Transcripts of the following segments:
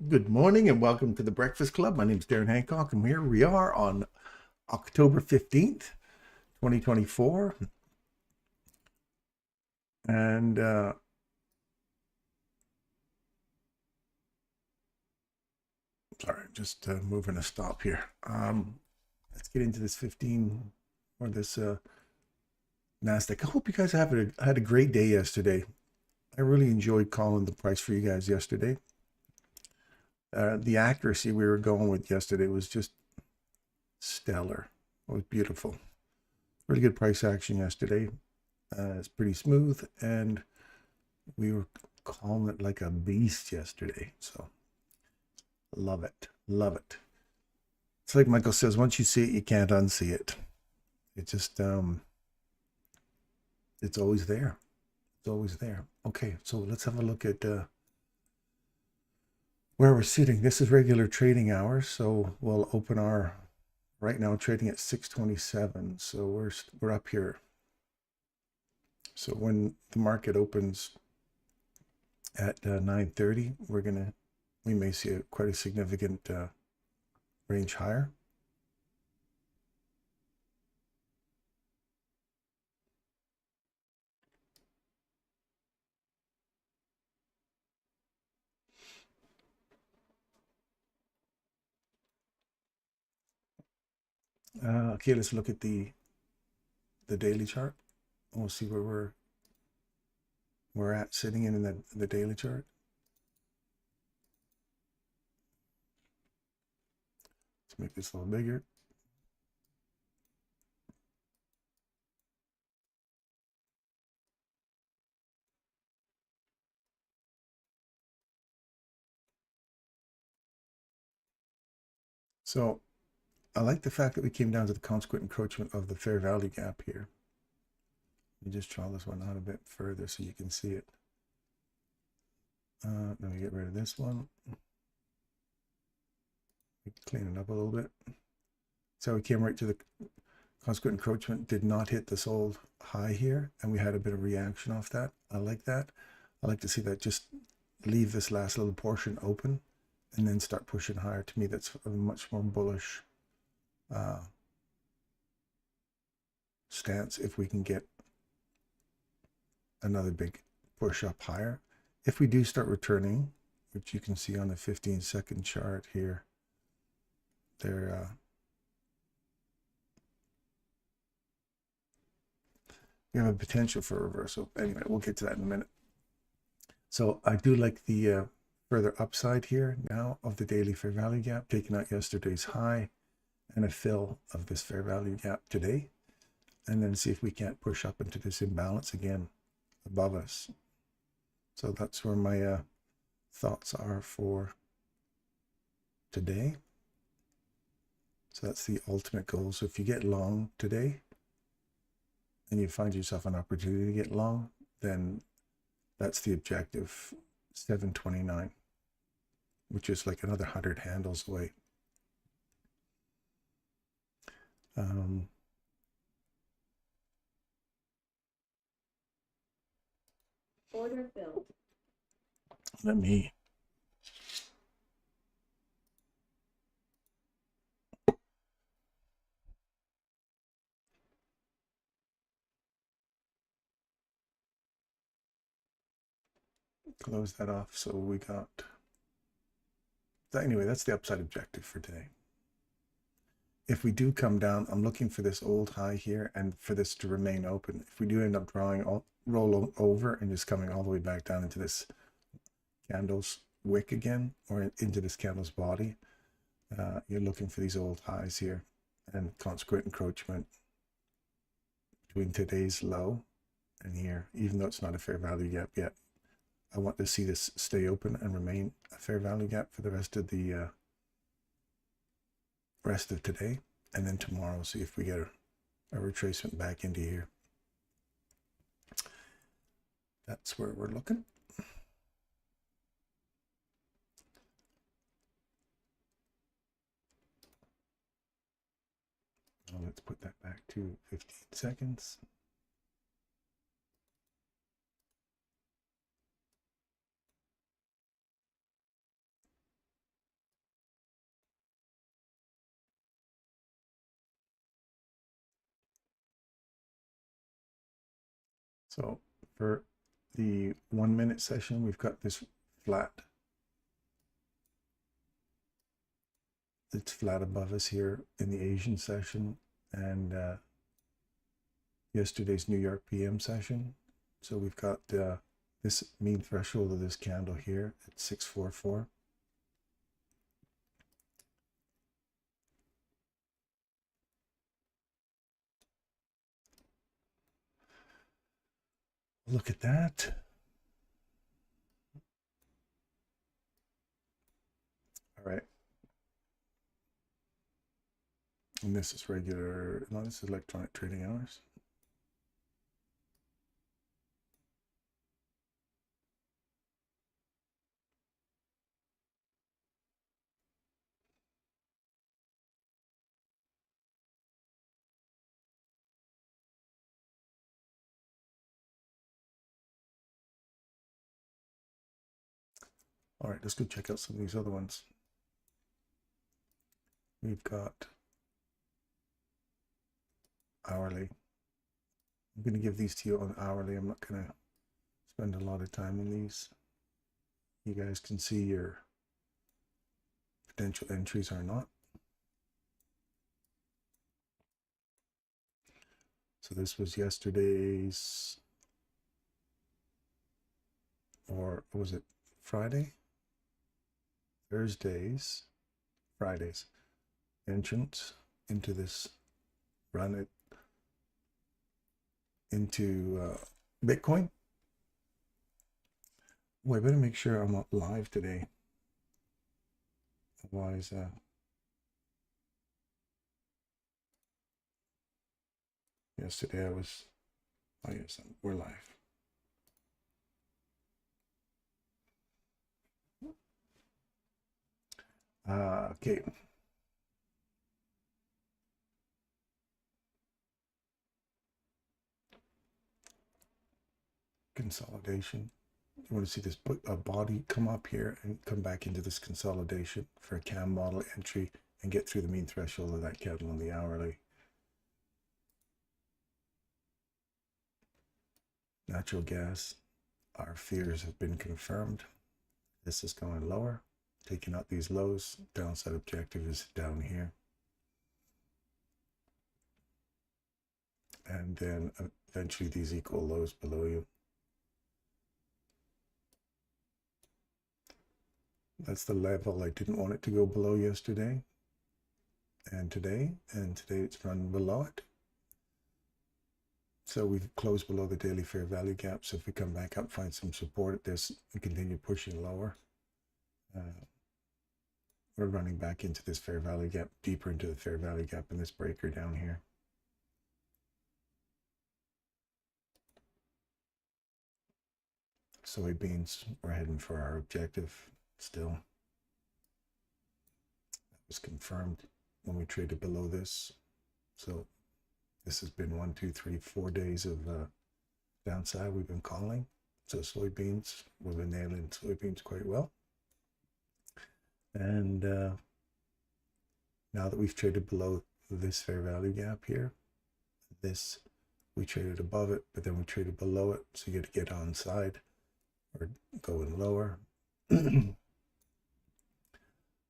Good morning and welcome to the Breakfast Club. My name is Darren Hancock and here we are on October 15th, 2024. And sorry, just moving a stop here. Let's get into this 15 or this NASDAQ. I hope you guys had a great day yesterday. I really enjoyed calling the price for you guys yesterday. The accuracy we were going with yesterday was just stellar. It was beautiful. Really good price action yesterday. It's pretty smooth, and we were calling it like a beast yesterday. So love it. Love it. It's like Michael says, once you see it, you can't unsee it. It just, it's always there. It's always there. Okay, so let's have a look at where we're sitting. This is regular trading hours, so we'll open our, right now trading at 627. So we're up here. So when the market opens at 9:30, we may see quite a significant range higher. Okay, let's look at the daily chart. We'll see where we're at sitting in the daily chart. Let's make this a little bigger. So I like the fact that we came down to the consequent encroachment of the fair value gap here. Let me just draw this one out a bit further so you can see it. Let me get rid of this one. Clean it up a little bit. So we came right to the consequent encroachment, did not hit this old high here, and we had a bit of reaction off that. I like that. I like to see that just leave this last little portion open and then start pushing higher. To me, that's a much more bullish stance if we can get another big push up higher. If we do start returning, which you can see on the 15-second chart here, we have a potential for reversal. Anyway, we'll get to that in a minute. So I do like the further upside here now of the daily fair value gap, taking out yesterday's high and a fill of this fair value gap today, and then see if we can't push up into this imbalance again above us. So that's where my thoughts are for today. So that's the ultimate goal. So if you get long today and you find yourself an opportunity to get long, then that's the objective, 729, which is like another 100 handles away. Order filled. Let me close that off. So we got that. Anyway, that's the upside objective for today. If we do come down, I'm looking for this old high here and for this to remain open. If we do end up roll over and just coming all the way back down into this candle's wick again, or into this candle's body, you're looking for these old highs here and consequent encroachment between today's low and here, even though it's not a fair value gap yet. I want to see this stay open and remain a fair value gap for the rest of the rest of today, and then tomorrow see if we get a retracement back into here. That's where we're looking. Well, let's put that back to 15 seconds. So for the 1 minute session, we've got this flat. It's flat above us here in the Asian session and yesterday's New York PM session. So we've got this mean threshold of this candle here at 644. Look at that. All right. And this is regular, no, this is electronic trading hours. All right, let's go check out some of these other ones. We've got hourly. I'm going to give these to you on hourly. I'm not going to spend a lot of time on these. You guys can see your potential entries or not. So this was yesterday's, or was it Friday? Thursdays, Fridays, entrance into this run it into Bitcoin. Well, I better make sure I'm not live today. Otherwise, yesterday I was, oh yes, we're live. Okay. Consolidation. You want to see this body come up here and come back into this consolidation for a CAM model entry and get through the mean threshold of that candle on the hourly. Natural gas, our fears have been confirmed. This is going lower, taking out these lows. Downside objective is down here. And then eventually these equal lows below you. That's the level I didn't want it to go below yesterday and today it's run below it. So we've closed below the daily fair value gap. So if we come back up, find some support at this and continue pushing lower, we're running back into this fair value gap, deeper into the fair value gap in this breaker down here. Soybeans, we're heading for our objective still. That was confirmed when we traded below this. So this has been 1, 2, 3, 4 days of downside we've been calling. So soybeans, we've been nailing soybeans quite well. And now that we've traded below this fair value gap here, this, we traded above it, but then we traded below it. So you got to get on side or going lower.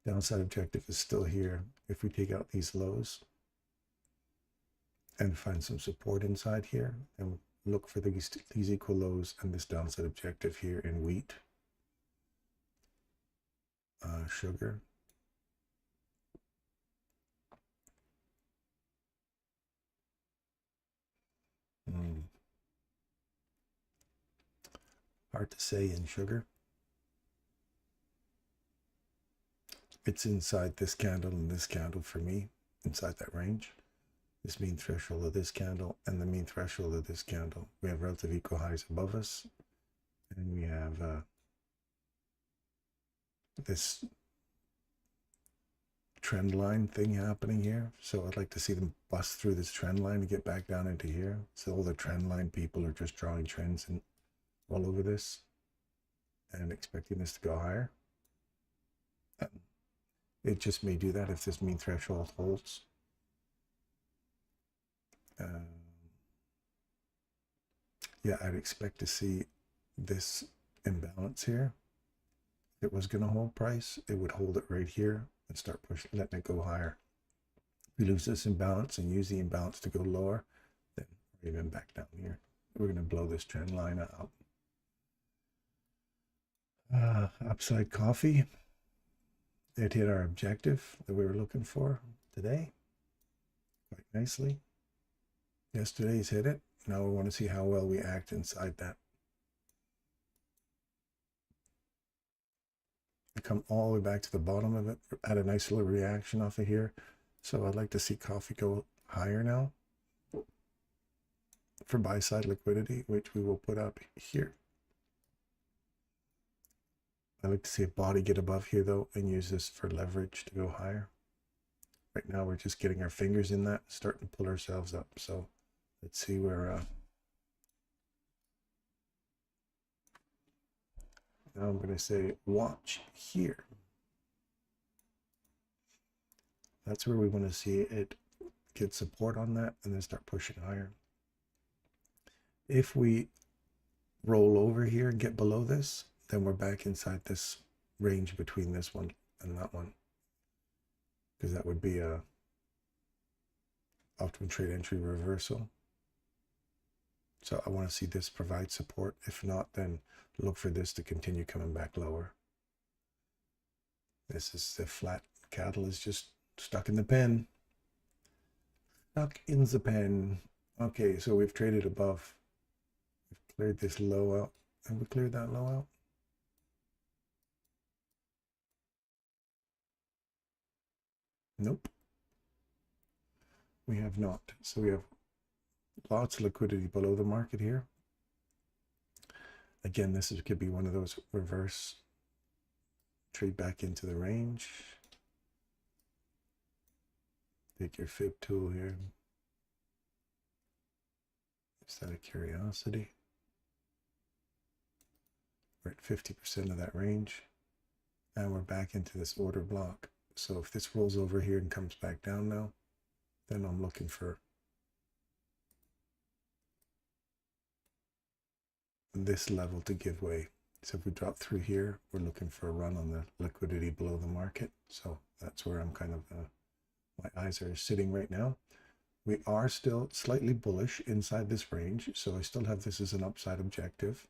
Downside objective is still here. If we take out these lows and find some support inside here, and look for these equal lows and this downside objective here in wheat, sugar, hard to say in sugar. It's inside this candle and this candle for me, inside that range. This mean threshold of this candle and the mean threshold of this candle. We have relative equal highs above us, and we have this trend line thing happening here. So I'd like to see them bust through this trend line and get back down into here. So all the trend line people are just drawing trends and all over this and expecting this to go higher. It just may do that if this mean threshold holds. yeah, I'd expect to see this imbalance here. If it was going to hold price, it would hold it right here and start pushing, letting it go higher. If we lose this imbalance and use the imbalance to go lower, then we're even back down here. We're going to blow this trend line out. Upside coffee. It hit our objective that we were looking for today quite nicely. Yesterday's hit it. Now we want to see how well we act inside that. I come all the way back to the bottom of it, had a nice little reaction off of here. So I'd like to see coffee go higher now for buy side liquidity, which we will put up here. I like to see a body get above here though and use this for leverage to go higher. Right now we're just getting our fingers in that, starting to pull ourselves up. So let's see where now I'm going to say watch here. That's where we want to see it get support on that and then start pushing higher. If we roll over here and get below this, then we're back inside this range between this one and that one, because that would be a optimum trade entry reversal. So I want to see this provide support. If not, then look for this to continue coming back lower. This is the flat cattle is just stuck in the pen. Stuck in the pen. Okay, so we've traded above. We've cleared this low out. Have we cleared that low out? Nope. We have not. So we have lots of liquidity below the market here. Again, this could be one of those reverse trade back into the range. Take your fib tool here. Is that a curiosity? We're at 50% of that range. And we're back into this order block. So if this rolls over here and comes back down now, then I'm looking for this level to give way. So if we drop through here, we're looking for a run on the liquidity below the market. So that's where I'm kind of, my eyes are sitting right now. We are still slightly bullish inside this range. So I still have this as an upside objective.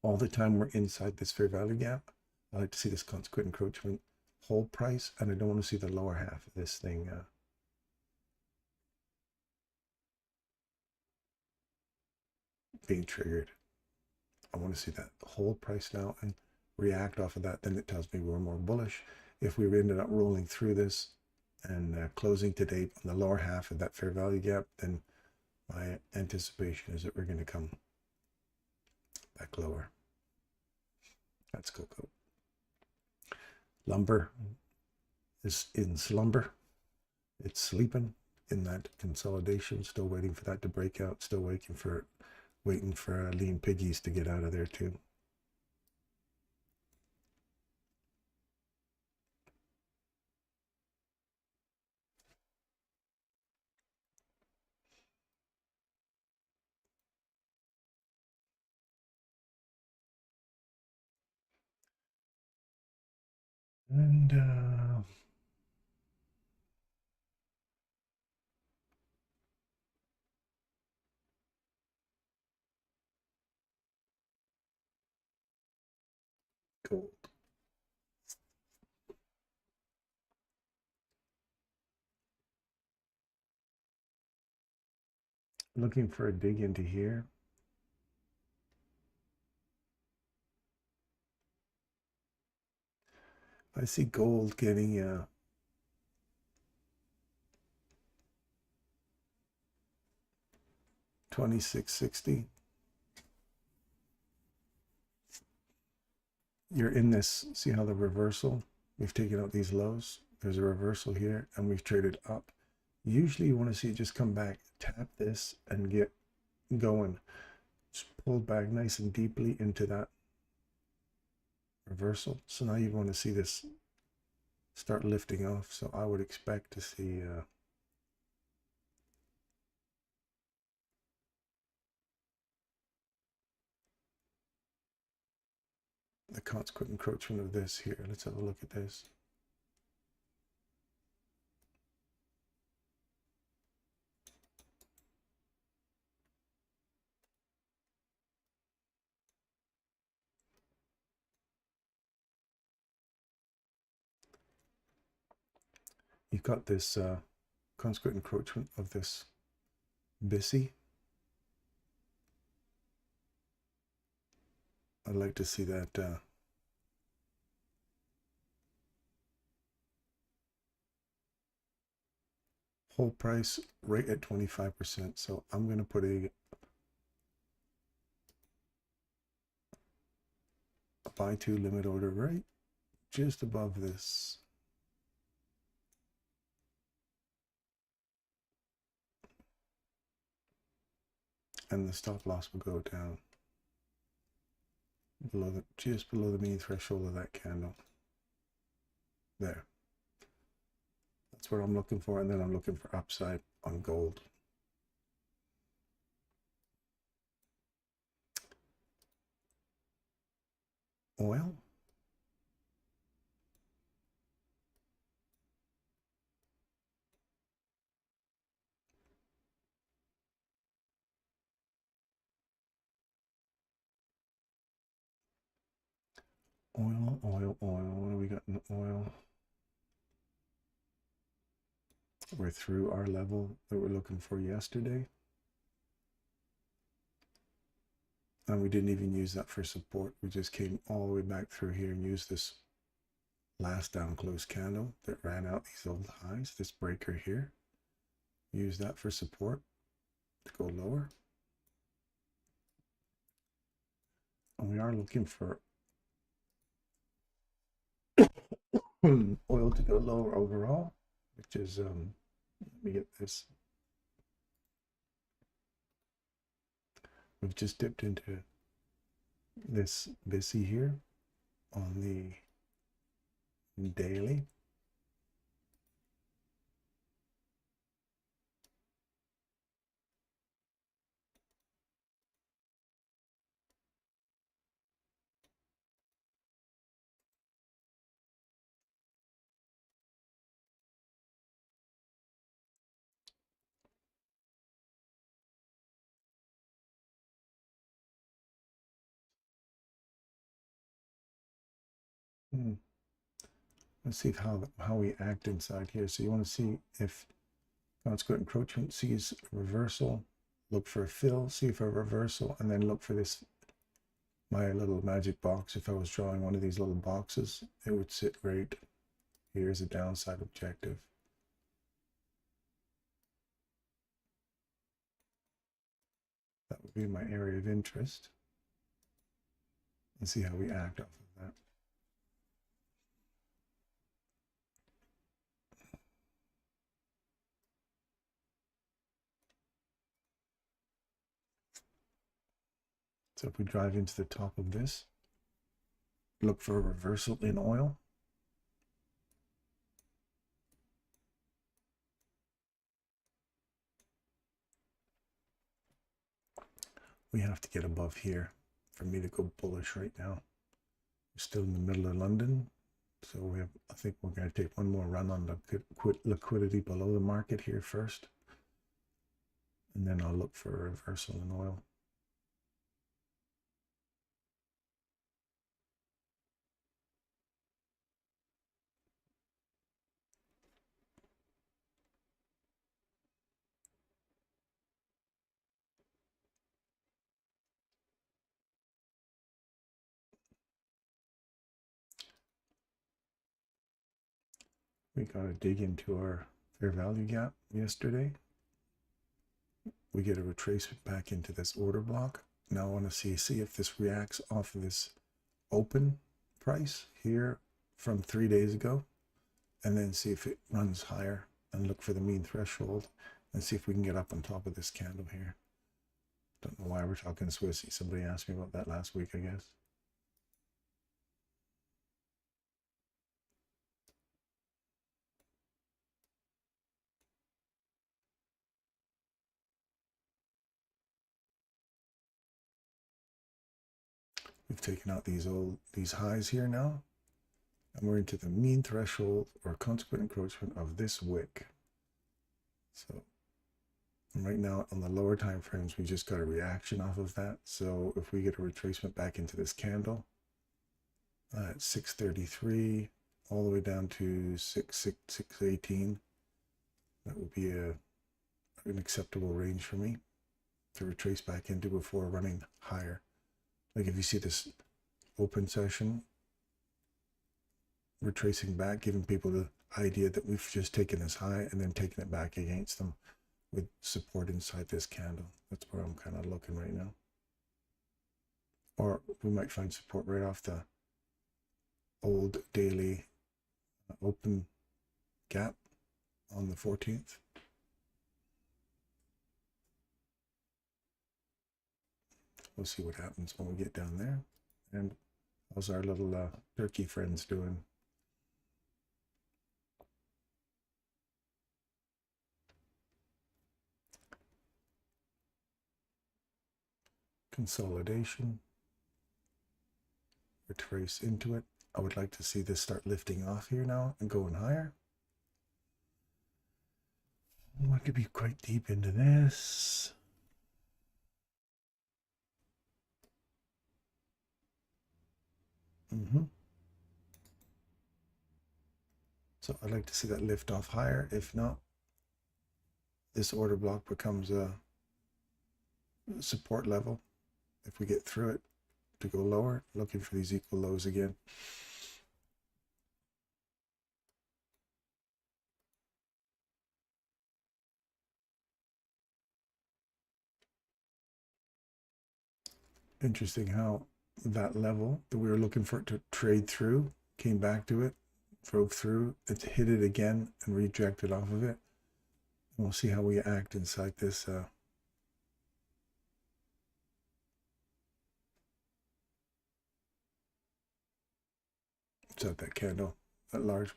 All the time we're inside this fair value gap. I like to see this consequent encroachment hold price, and I don't want to see the lower half of this thing being triggered. I want to see that hold price now and react off of that. Then it tells me we're more bullish. If we ended up rolling through this and closing today on the lower half of that fair value gap, then my anticipation is that we're going to come back lower. That's cocoa. Lumber is in slumber. It's sleeping in that consolidation, still waiting for that to break out, still waiting for lean piggies to get out of there too. And gold. Looking for a dig into here. I see gold getting 2660. You're in this, see how the reversal, we've taken out these lows, there's a reversal here, and we've traded up. Usually you want to see it just come back, tap this and get going. Just pull back nice and deeply into that reversal. So now you want to see this start lifting off. So I would expect to see the consequent encroachment of this here. Let's have a look at this. You've got this consequent encroachment of this BISI. I'd like to see that whole price right at 25%. So I'm going to put a buy to limit order right just above this. And the stop loss will go down below the, just below the mean threshold of that candle. There. That's what I'm looking for. And then I'm looking for upside on gold. Oil. Oil. What do we got in oil? We're through our level that we're looking for yesterday. And we didn't even use that for support. We just came all the way back through here and used this last down close candle that ran out these old highs, this breaker here. Use that for support to go lower. And we are looking for oil to go lower overall, which is, let me get this. We've just dipped into this BISI here on the daily. Let's see how we act inside here. So you want to see if consequent encroachment sees reversal, look for a fill, see for a reversal, and then look for this, my little magic box. If I was drawing one of these little boxes, it would sit right here as a downside objective. That would be my area of interest. And see how we act off of that. So if we drive into the top of this, look for a reversal in oil. We have to get above here for me to go bullish right now. We're still in the middle of London. So we have, I think we're going to take one more run on the liquidity below the market here first. And then I'll look for a reversal in oil. We got to dig into our fair value gap yesterday. We get a retracement back into this order block. Now I want to see if this reacts off of this open price here from 3 days ago, and then see if it runs higher and look for the mean threshold and see if we can get up on top of this candle here. Don't know why we're talking Swissy. Somebody asked me about that last week, I guess. We've taken out these highs here now, and we're into the mean threshold or consequent encroachment of this wick. So right now on the lower time frames, we just got a reaction off of that. So if we get a retracement back into this candle at 633 all the way down to 618, that would be an acceptable range for me to retrace back into before running higher. Like if you see this open session retracing back, giving people the idea that we've just taken this high and then taken it back against them with support inside this candle. That's where I'm kind of looking right now. Or we might find support right off the old daily open gap on the 14th. We'll see what happens when we get down there. And how's our little turkey friends doing? Consolidation. Retrace into it. I would like to see this start lifting off here now and going higher. I could be quite deep into this. So I'd like to see that lift off higher. If not, this order block becomes a support level. If we get through it to go lower, looking for these equal lows again. Interesting how that level that we were looking for it to trade through came back to it, drove through, it hit it again and rejected off of it. And we'll see how we act inside this inside that candle, that large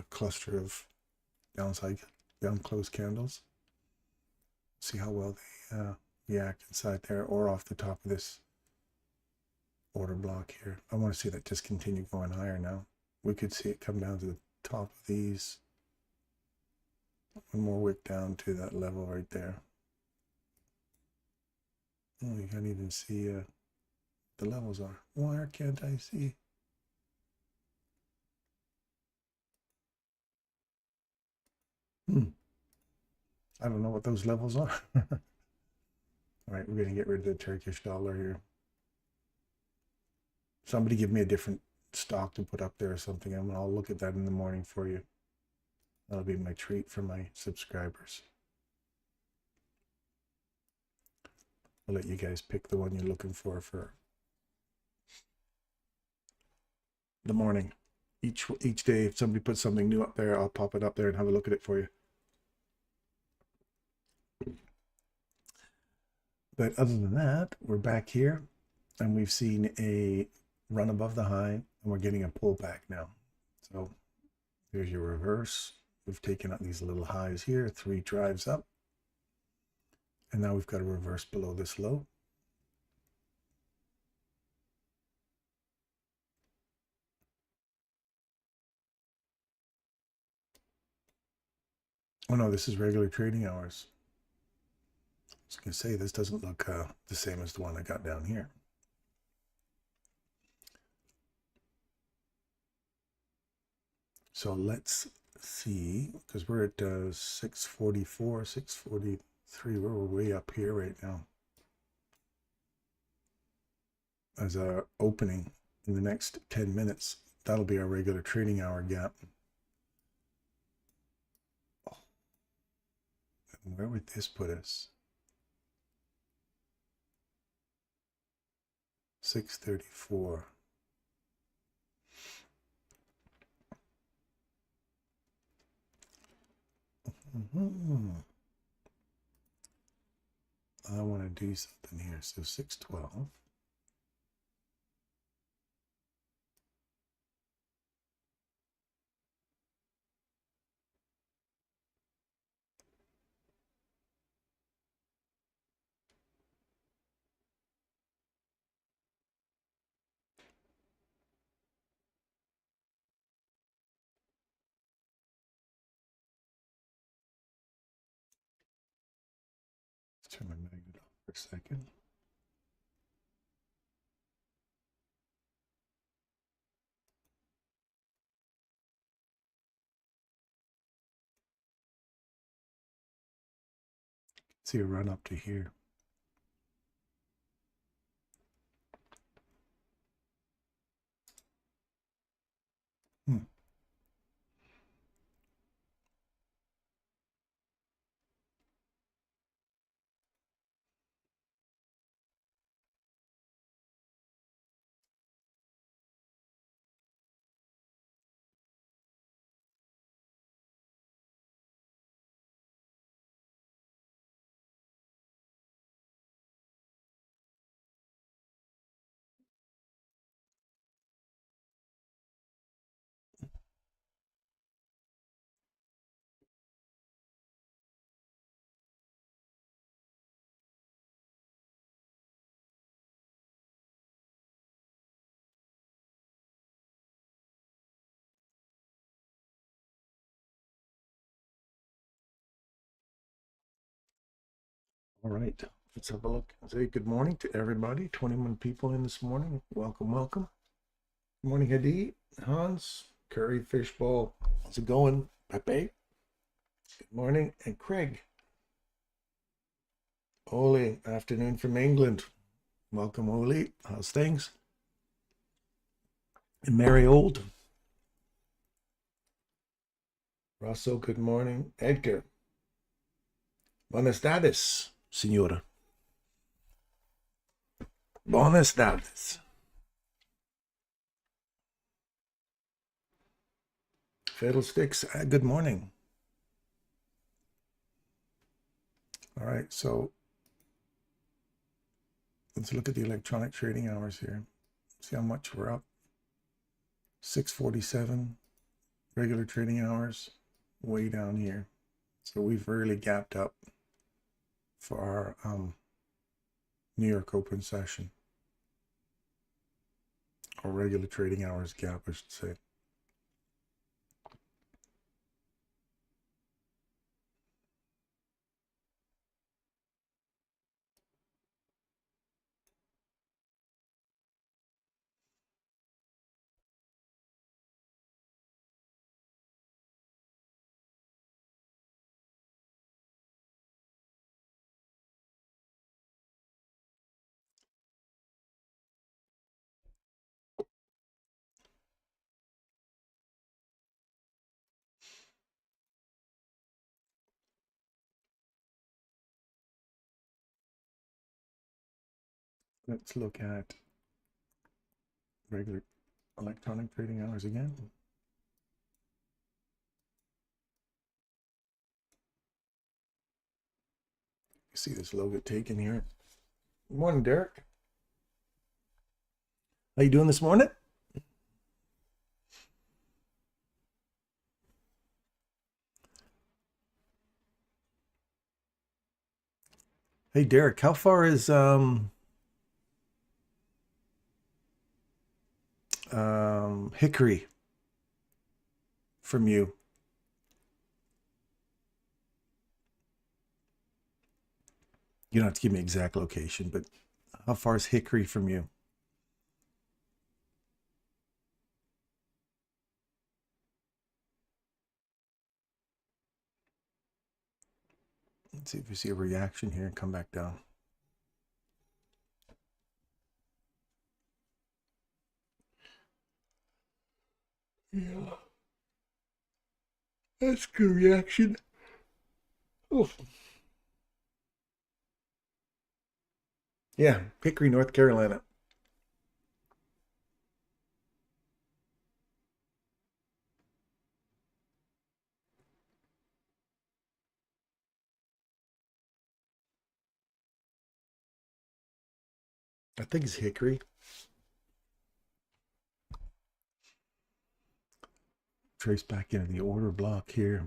cluster of downside down close candles. See how well they react inside there or off the top of this order block here. I want to see that just continue going higher now. We could see it come down to the top of these. One more wick down to that level right there. Oh, you can't even see the levels are. Why can't I see? I don't know what those levels are. All right, we're going to get rid of the Turkish dollar here. Somebody give me a different stock to put up there or something. I'll look at that in the morning for you. That'll be my treat for my subscribers. I'll let you guys pick the one you're looking for the morning. Each day, if somebody puts something new up there, I'll pop it up there and have a look at it for you. But other than that, we're back here and we've seen a run above the high and we're getting a pullback now. So there's your reverse. We've taken out these little highs here, 3 drives up. And now we've got a reverse below this low. Oh no, this is regular trading hours. I was going to say, this doesn't look the same as the one I got down here. So let's see, because we're at 644, 643. We're way up here right now. As our opening in the next 10 minutes, that'll be our regular trading hour gap. Oh. And where would this put us? 634. I want to do something here. So 612. Turn my magnet off for a second. See a run up to here. All right, let's have a look. Say good morning to everybody. 21 people in this morning. Welcome, welcome. Good morning, Hadi, Hans, Curry, Fishbowl. How's it going, Pepe? Good morning, and Craig. Oli, afternoon from England. Welcome, Oli. How's things? And Mary Old. Russell, good morning. Edgar. Buenas tardes, señora. Buenas tardes. Fiddlesticks, good morning. All right, so let's look at the electronic trading hours here. See how much we're up. 647 regular trading hours, way down here. So we've really gapped up for our New York open session, or regular trading hours gap, I should say. Let's look at regular electronic trading hours again. You see this low get taken here. Good morning, Derek. How you doing this morning? Hey, Derek, how far is Hickory from you? You don't have to give me exact location, but how far is Hickory from you? Let's see if we see a reaction here and come back down. Yeah. That's good reaction. Oh. Yeah, Hickory, North Carolina. I think it's Hickory. Trace back into the order block here.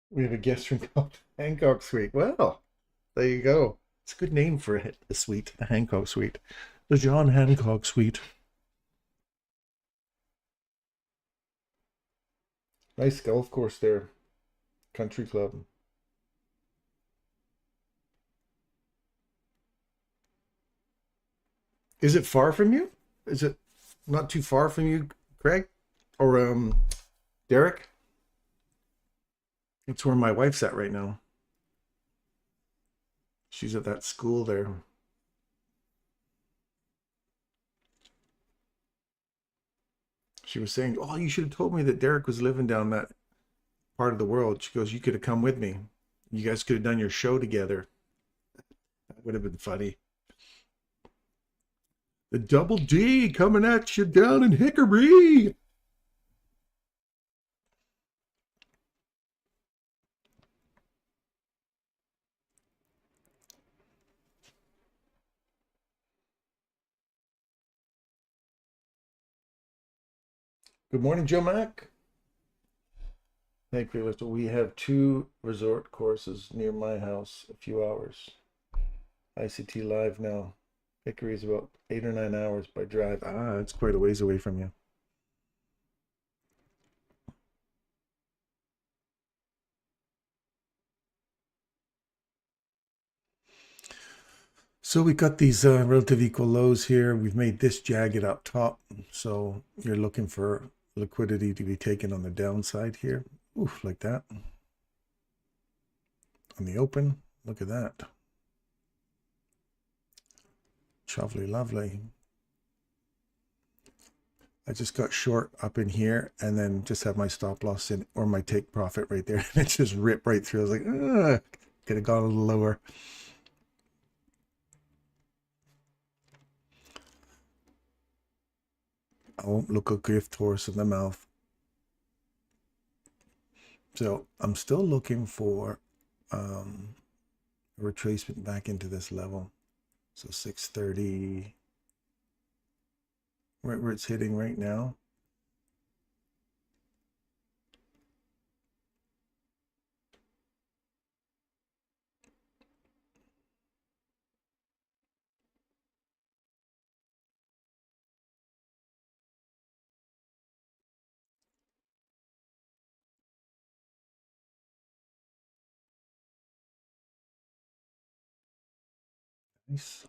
We have a guest from Hancock Suite. Well, there you go. It's a good name for it, the suite, the Hancock Suite. The John Hancock Suite. Nice golf course there. Country club. Is it far from you? Is it not too far from you, Craig? Or Derek? It's where my wife's at right now. She's at that school there. She was saying, "Oh, you should have told me that Derek was living down that part of the world." She goes, "You could have come with me. You guys could have done your show together. That would have been funny." The Double D coming at you down in Hickory. Good morning, Joe Mack. Thank you. We have 2 resort courses near my house, a few hours. ICT Live now. Hickory is about 8 or 9 hours by drive. Ah, it's quite a ways away from you. So we got these relative equal lows here. We've made this jagged up top. So you're looking for liquidity to be taken on the downside here. Oof, like that. On the open, look at that. Lovely, lovely. I just got short up in here and then just have my stop loss in or my take profit right there. And it just ripped right through. I was like, could have gone a little lower. I won't look a gift horse in the mouth. So I'm still looking for a retracement back into this level. So 630, right where it's hitting right now. Nice.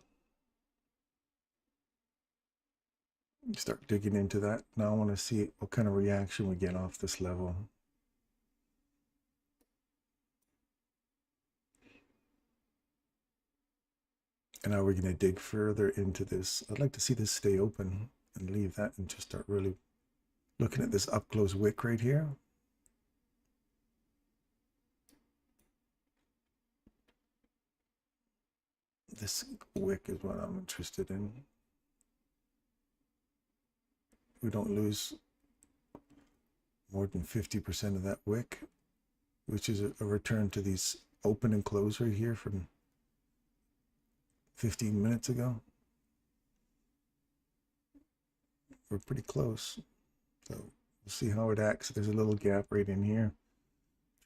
Start digging into that. Now I want to see what kind of reaction we get off this level. And now we're going to dig further into this. I'd like to see this stay open and leave that and just start really looking at this up close wick right here. This wick is what I'm interested in. We don't lose more than 50% of that wick, which is a return to these open and close right here from 15 minutes ago. We're pretty close. So we'll see how it acts. There's a little gap right in here.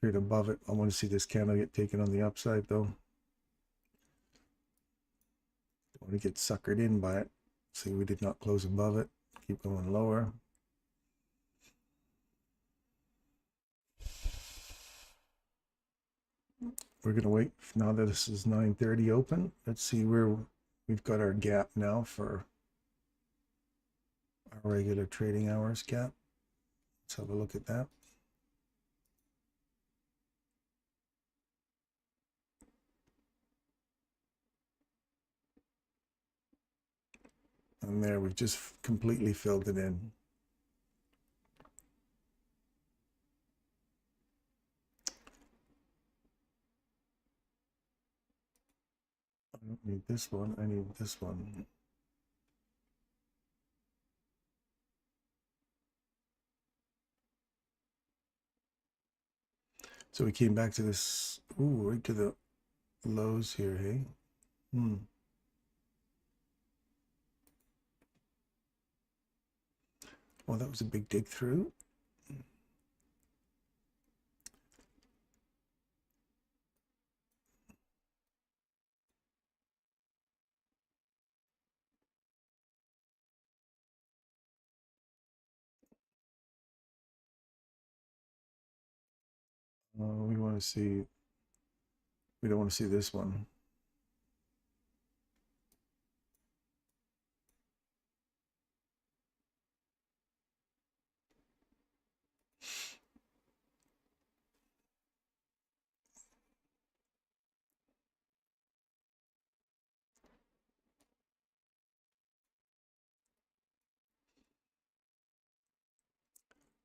Right above it. I want to see this candle get taken on the upside though. Don't want to get suckered in by it. See, we did not close above it. Keep going lower. We're going to wait now that this is 9:30 open. Let's see where we've got our gap now for our regular trading hours gap. Let's have a look at that. And there, we've just completely filled it in. I don't need this one, I need this one. So we came back to this, ooh, right to the lows here, hey? Well, that was a big dig through. We want to see, we don't want to see this one.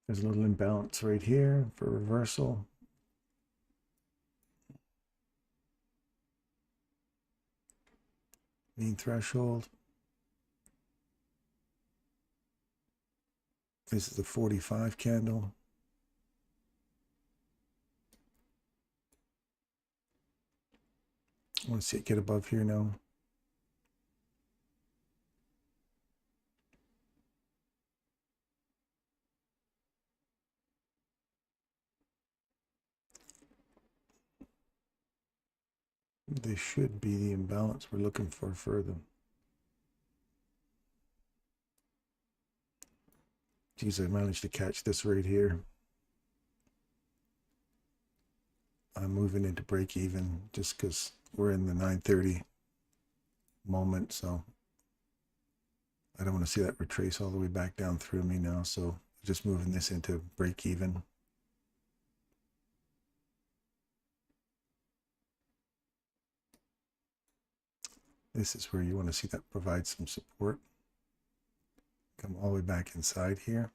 There's a little imbalance right here for reversal. Mean threshold. This is the 45 candle. I want to see it get above here now. This should be the imbalance we're looking for further. Geez, I managed to catch this right here. I'm moving into break even just because we're in the 930 moment, so I don't want to see that retrace all the way back down through me now, so just moving this into break even. This is where you want to see that provide some support. Come all the way back inside here.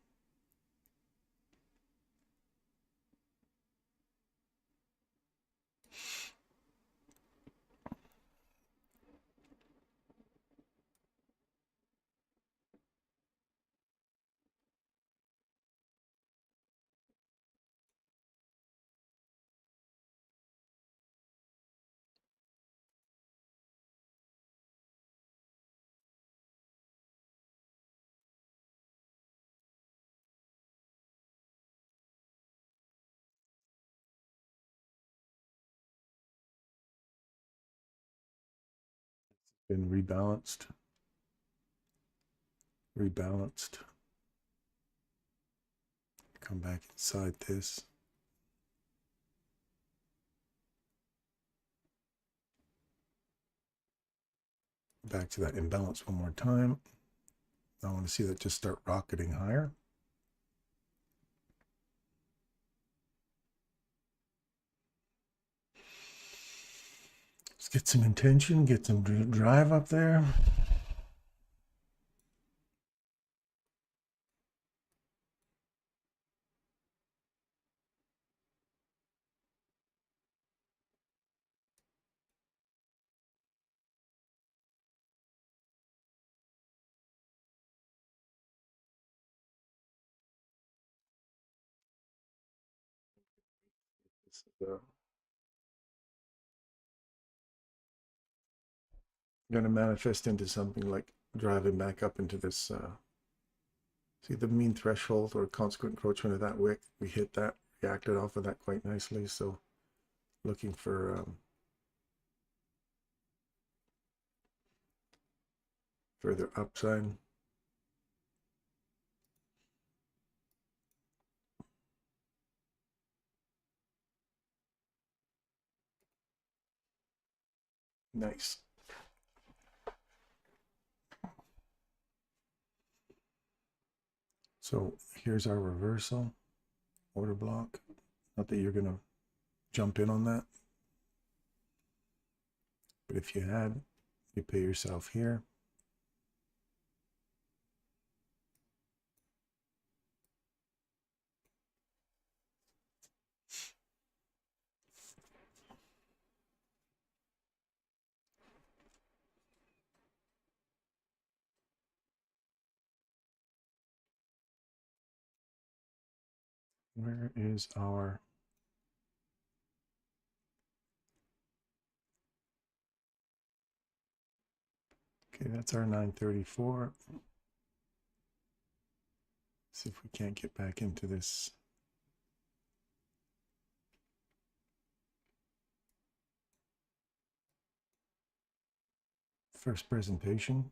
Been rebalanced. Rebalanced. Come back inside this. Back to that imbalance one more time. I want to see that just start rocketing higher. Let's get some intention, get some drive up there. This is, going to manifest into something like driving back up into this, see the mean threshold or consequent encroachment of that wick. We hit that, reacted off of that quite nicely. So looking for further upside. Nice. So here's our reversal order block. Not that you're going to jump in on that, but if you had, you pay yourself here. Where is our okay, that's our 934. See if we can't get back into this. First presentation.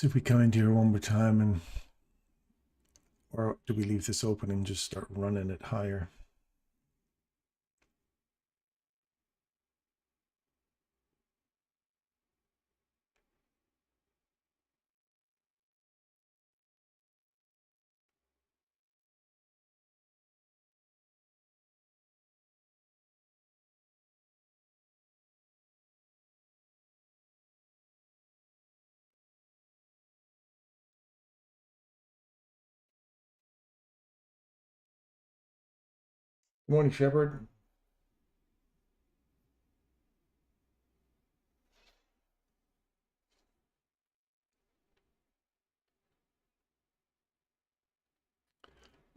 See if we come into here one more time, and or do we leave this open and just start running it higher? Good morning, Shepard.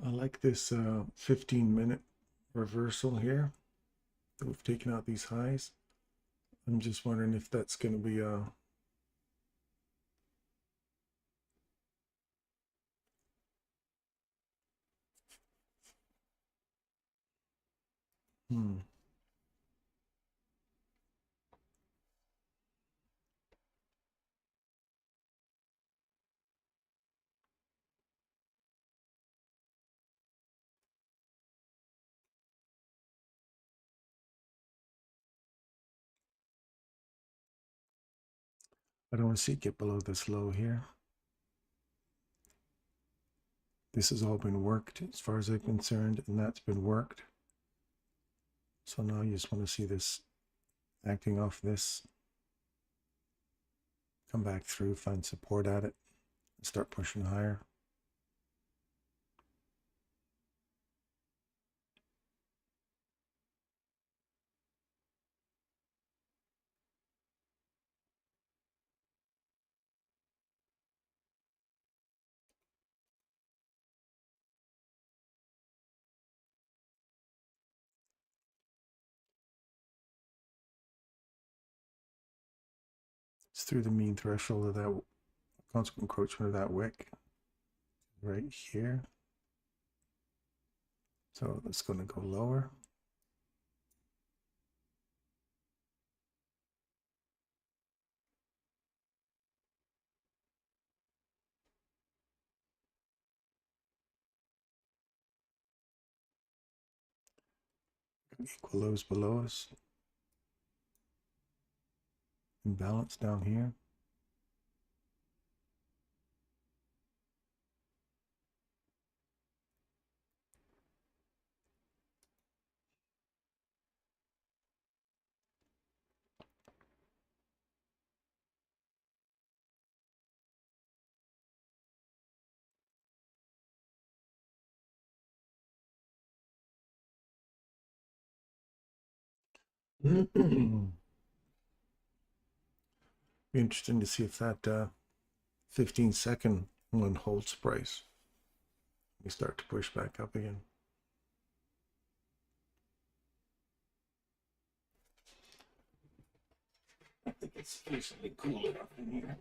I like this 15-minute reversal here. We've taken out these highs. I'm just wondering if that's going to be a I don't want to see it get below this low here. This has all been worked as far as I'm concerned, and that's been worked. So now you just want to see this acting off this, come back through, find support at it, and start pushing higher. It's through the mean threshold of that consequent encroachment of that wick right here. So that's going to go lower. Equal lows below us. Imbalance down here. Be interesting to see if that 15-second one holds price. We start to push back up again. I think it's sufficiently cool enough in here.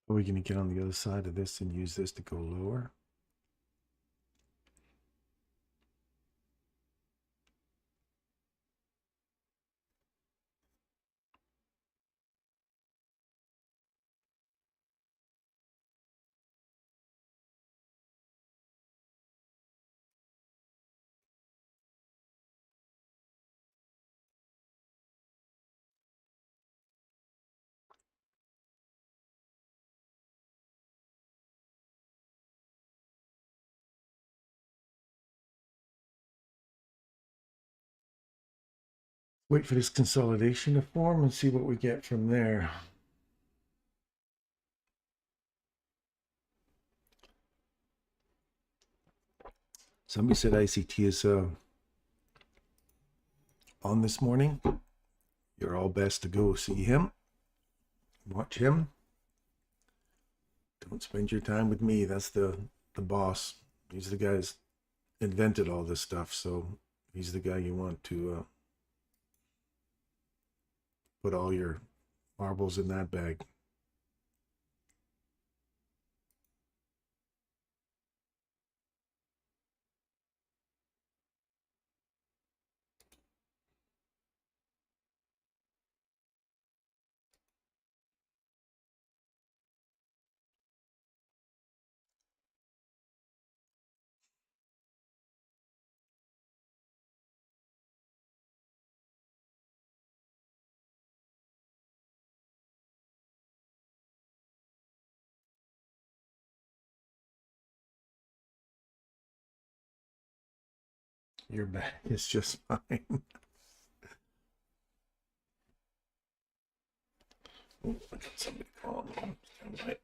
Are we going to get on the other side of this and use this to go lower? Wait for this consolidation to form and see what we get from there. Somebody said ICT is on this morning, you're all best to go see him, watch him. Don't spend your time with me. That's the boss. He's the guy who's invented all this stuff, so he's the guy you want to put all your marbles in that bag. Your bag is just fine. Oh, I got somebody calling me. Stand by.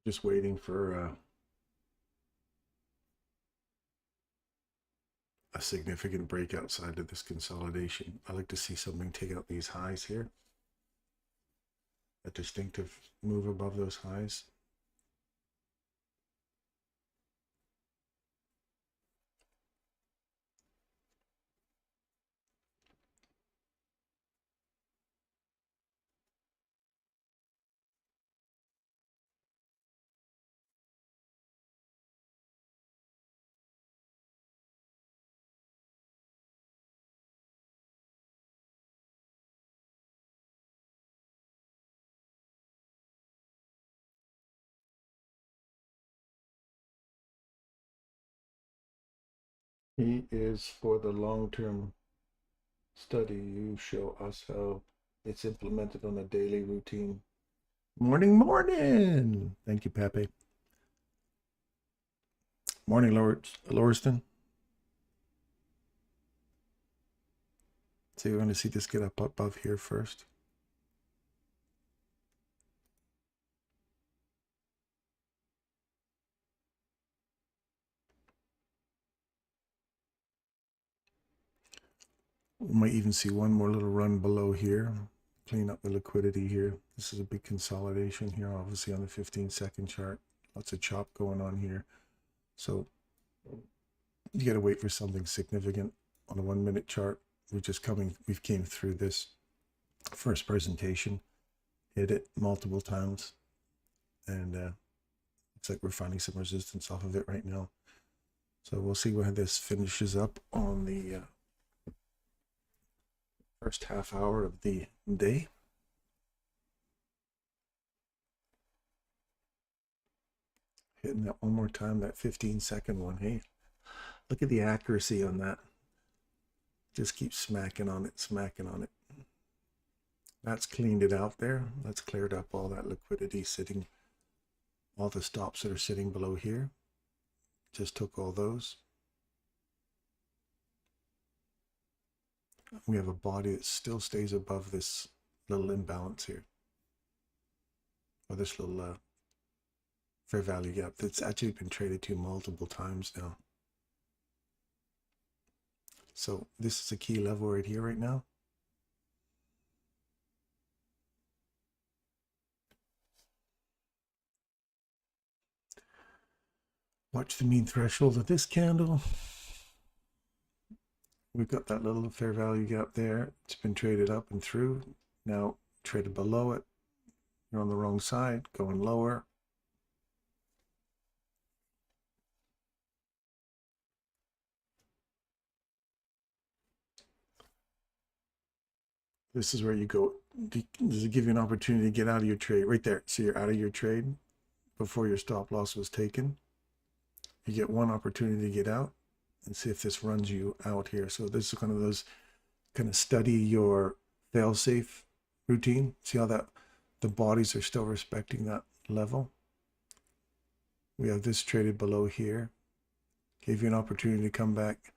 Just waiting for a significant break outside of this consolidation. I like to see something take out these highs here. A distinctive move above those highs. He is for the long-term study. You show us how it's implemented on a daily routine. Morning, morning. Thank you, Pepe. Morning, Lauriston. So we're going to see this get up above here first. We might even see one more little run below here. Clean up the liquidity here. This is a big consolidation here, obviously on the 15-second chart. Lots of chop going on here. So you got to wait for something significant on a 1-minute chart. We've came through this first presentation, hit it multiple times, and looks like we're finding some resistance off of it right now. So we'll see where this finishes up on the first half hour of the day. Hitting that one more time, that 15-second one. Hey, look at the accuracy on that. Just keep smacking on it, smacking on it. That's cleaned it out there. That's cleared up all that liquidity sitting, all the stops that are sitting below here. Just took all those. We have a body that still stays above this little imbalance here, or this little fair value gap that's actually been traded to multiple times now. So this is a key level right here right now. Watch the mean threshold of this candle. We've got that little fair value gap there. It's been traded up and through. Now traded below it. You're on the wrong side, going lower. This is where you go. Does it give you an opportunity to get out of your trade? Right there. So you're out of your trade before your stop loss was taken. You get one opportunity to get out and see if this runs you out here. So this is one of those kind of study your fail-safe routine. See how that the bodies are still respecting that level. We have this traded below here. Gave you an opportunity to come back,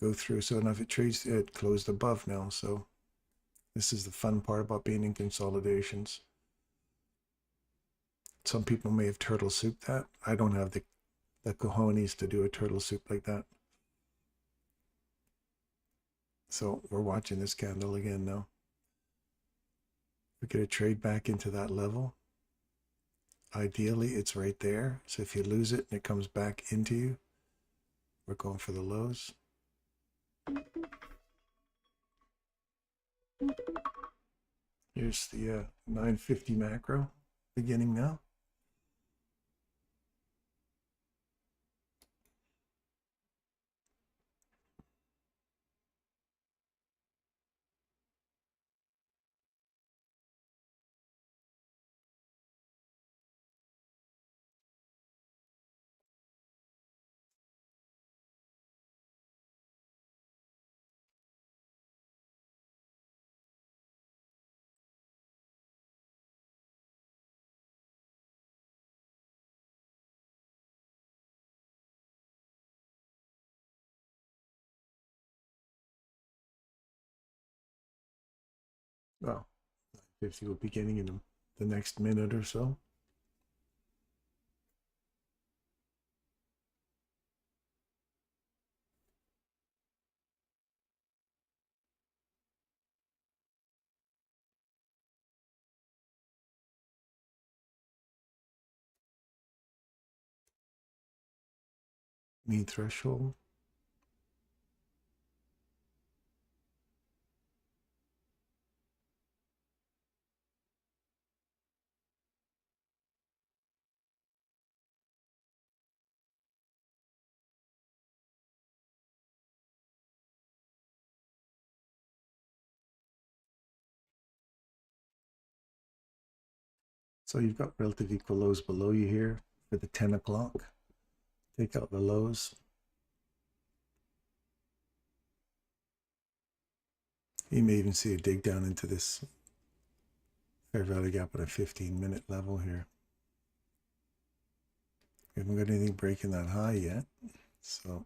go through. So now if it trades, it closed above now. So this is the fun part about being in consolidations. Some people may have turtle soup that. I don't have the cojones to do a turtle soup like that. So we're watching this candle again now. We get a trade back into that level. Ideally, it's right there. So if you lose it and it comes back into you, we're going for the lows. Here's the 950 macro beginning now. Well, 50 will be getting in the next minute or so. Mean threshold. So you've got relative equal lows below you here for the 10 o'clock. Take out the lows. You may even see a dig down into this fair value gap at a 15-minute level here. We haven't got anything breaking that high yet. So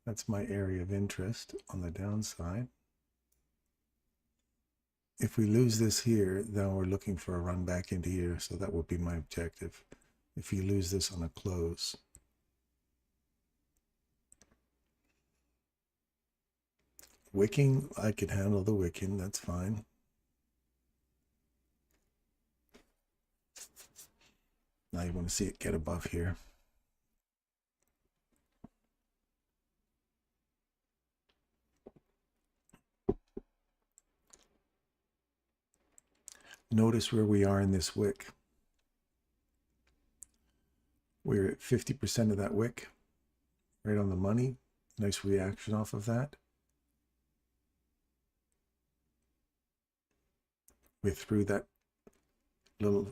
that's my area of interest on the downside. If we lose this here, then we're looking for a run back into here. So that would be my objective. If you lose this on a close. Wicking, I could handle the wicking, that's fine. Now you want to see it get above here. Notice where we are in this wick. We're at 50% of that wick, right on the money. Nice reaction off of that. We're through that little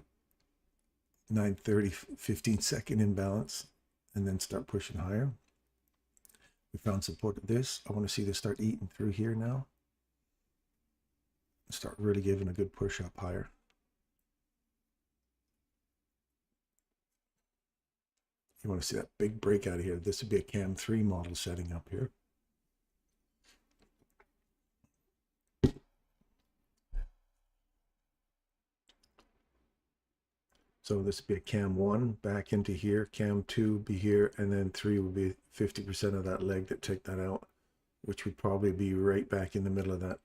9:30, 15-second imbalance, and then start pushing higher. We found support at this. I want to see this start eating through here now. Start really giving a good push up higher. You want to see that big breakout here. This would be a CAM 3 model setting up here. So this would be a CAM 1 back into here, CAM 2 be here, and then 3 would be 50% of that leg that took that out, which would probably be right back in the middle of that.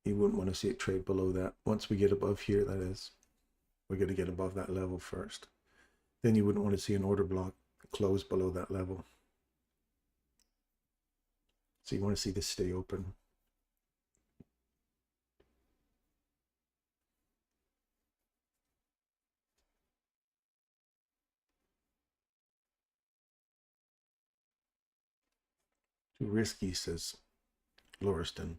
You wouldn't want to see it trade below that. Once we get above here, that is, we're going to get above that level first. Then you wouldn't want to see an order block close below that level. So you want to see this stay open. Too risky, says Lauriston.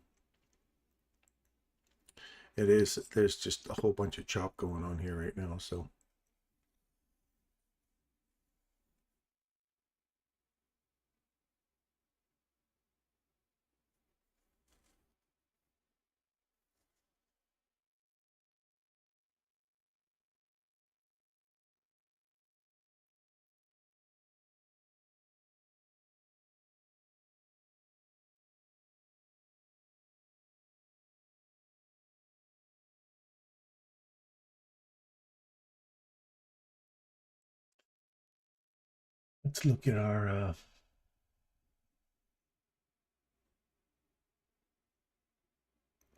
It is, there's just a whole bunch of chop going on here right now, so. Let's look at our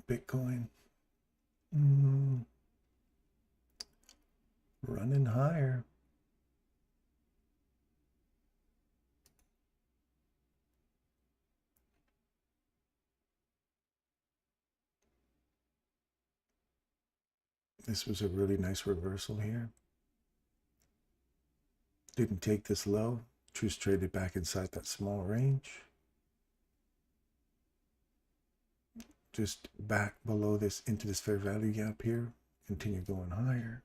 Bitcoin. Running higher. This was a really nice reversal here. Didn't take this low. Truth traded back inside that small range. Just back below this into this fair value gap here. Continue going higher.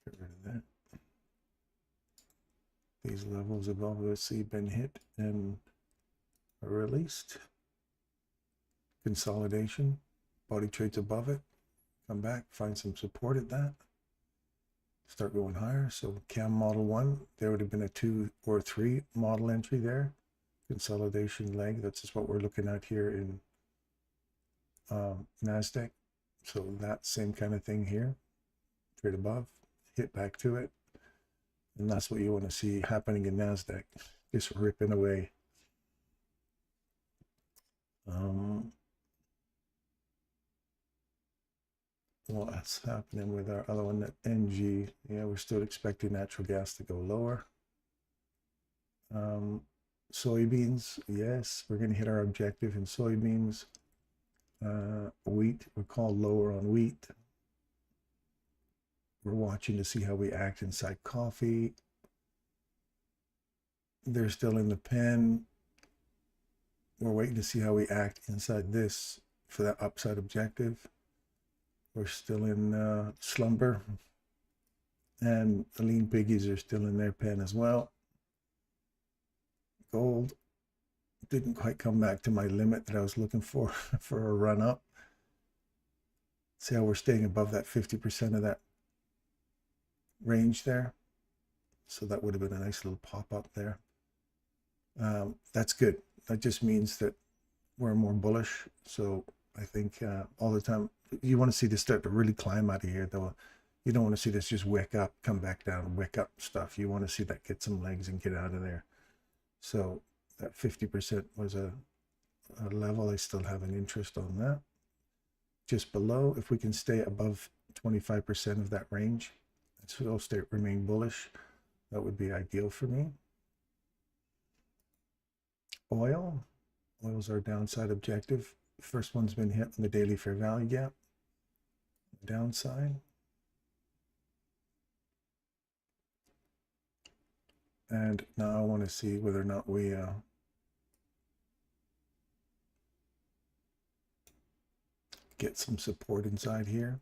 Get rid of that. These levels have obviously been hit and released. Consolidation. Body trades above it. Come back, find some support at that. Start going higher. So CAM model 1, there would have been a 2 or 3 model entry there. Consolidation leg. That's just what we're looking at here in NASDAQ. So that same kind of thing here. Trade above, hit back to it. And that's what you want to see happening in NASDAQ. Just ripping away. What's happening with our other one, that NG? Yeah, we're still expecting natural gas to go lower. Soybeans, yes, we're going to hit our objective in soybeans. Wheat, we're called lower on wheat. We're watching to see how we act inside coffee. They're still in the pen. We're waiting to see how we act inside this for that upside objective. We're still in slumber. And the lean piggies are still in their pen as well. Gold didn't quite come back to my limit that I was looking for a run up. See how we're staying above that 50% of that range there. So that would have been a nice little pop up there. That's good. That just means that we're more bullish. So I think all the time, you want to see this start to really climb out of here, though. You don't want to see this just wick up, come back down, wick up stuff. You want to see that get some legs and get out of there. So that 50% was a level. I still have an interest on that. Just below, if we can stay above 25% of that range, and still remain bullish, that would be ideal for me. Oil's our downside objective. First one's been hit on the daily fair value gap. Downside. And now I want to see whether or not we get some support inside here.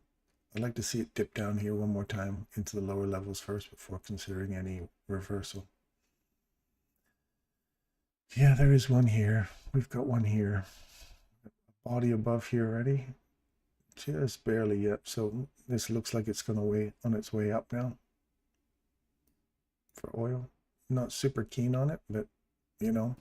I'd like to see it dip down here one more time into the lower levels first before considering any reversal. Yeah, there is one here. We've got one here. Body above here already. Just barely yet. So this looks like it's going to wait on its way up now for oil. Not super keen on it, but you know.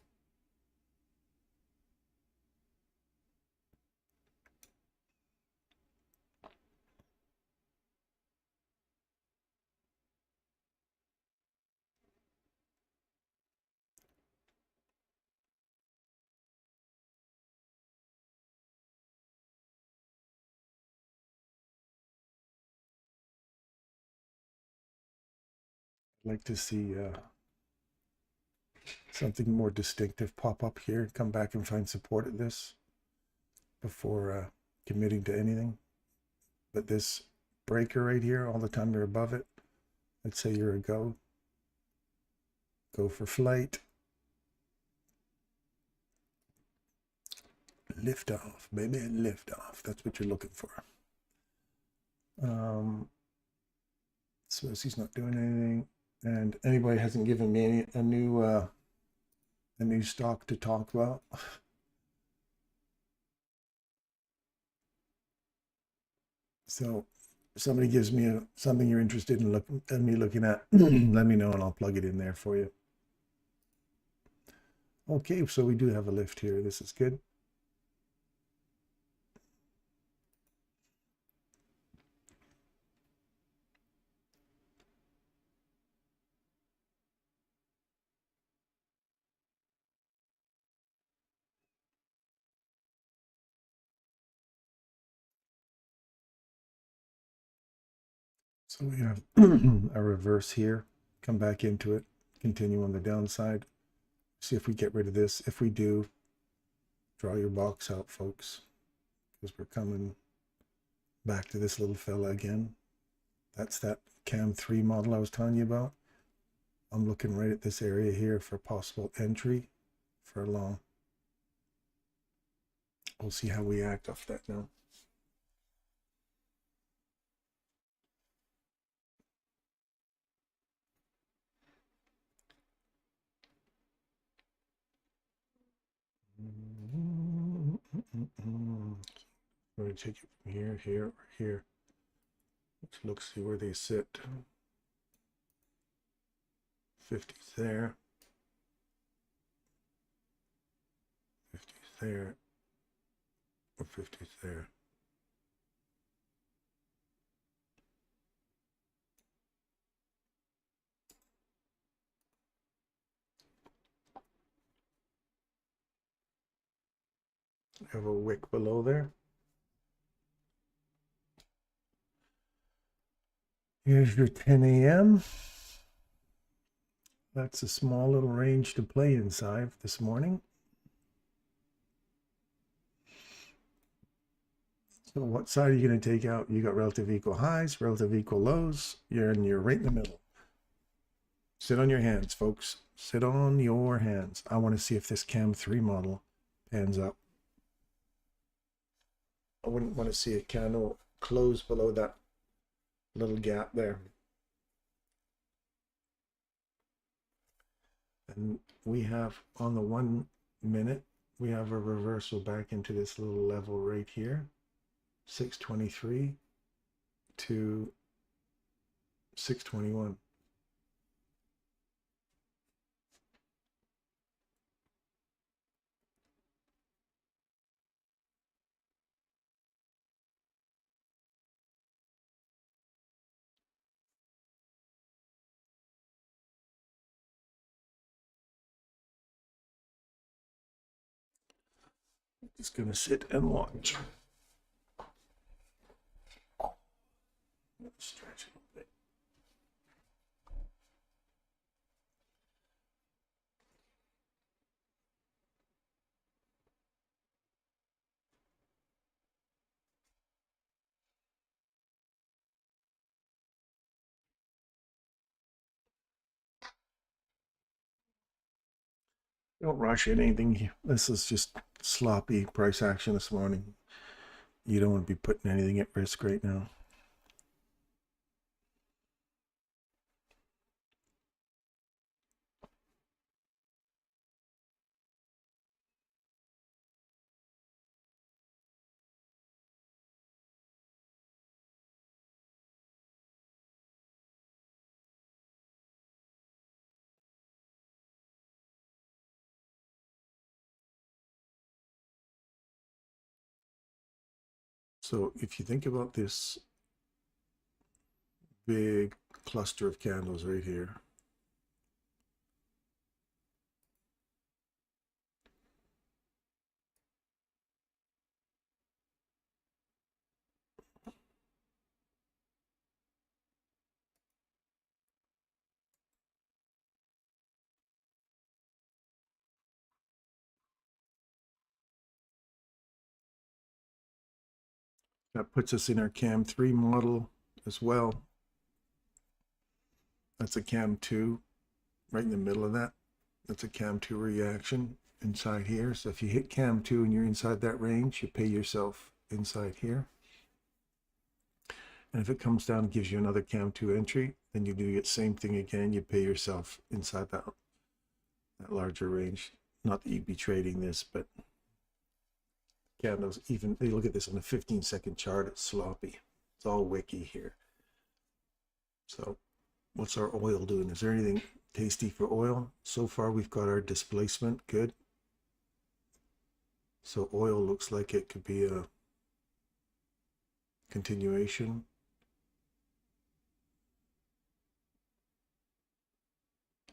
I'd like to see something more distinctive pop up here, come back and find support at this before committing to anything. But this breaker right here, all the time you're above it, let's say you're a go for flight, lift off, baby, lift off. That's what you're looking for. So he's not doing anything, and anybody hasn't given me a new stock to talk about. So if somebody gives me something you're interested in looking at, let me know and I'll plug it in there for you. Okay, so we do have a lift here. This is good. So we have a reverse here, come back into it, continue on the downside. See if we get rid of this. If we do, draw your box out, folks, because we're coming back to this little fella again. That's that CAM 3 model I was telling you about. I'm looking right at this area here for possible entry for a long. We'll see how we act off that now. I'm going to take it from here, here, or here. Let's look, see where they sit. 50's there. 50's there. Or 50's there. Have a wick below there. Here's your 10 a.m. That's a small little range to play inside this morning. So what side are you going to take out? You got relative equal highs, relative equal lows. You're right in the middle. Sit on your hands, folks. Sit on your hands. I want to see if this CAM 3 model pans up. I wouldn't want to see a candle close below that little gap there. And we have on the 1 minute, we have a reversal back into this little level right here, 623 to 621. Just gonna sit and watch. Stretch a little bit. Don't rush anything. This is just sloppy price action this morning. You don't want to be putting anything at risk right now. So if you think about this big cluster of candles right here, that puts us in our CAM 3 model as well. That's a CAM 2 right in the middle of that. That's a CAM 2 reaction inside here. So if you hit CAM 2 and you're inside that range, you pay yourself inside here. And if it comes down and gives you another CAM 2 entry, then you do the same thing again. You pay yourself inside that larger range. Not that you'd be trading this, but candles, even they look at this on a 15-second chart, it's sloppy. It's all wicky here. So what's our oil doing? Is there anything tasty for oil? So far we've got our displacement good. So oil looks like it could be a continuation.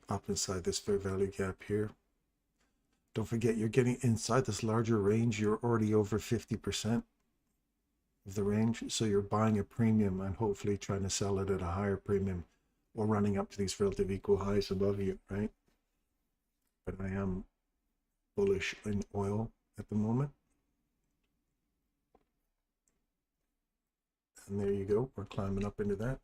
Up inside this fair value gap here. Don't forget, you're getting inside this larger range. You're already over 50% of the range. So you're buying a premium and hopefully trying to sell it at a higher premium or running up to these relative equal highs above you, right? But I am bullish in oil at the moment. And there you go. We're climbing up into that.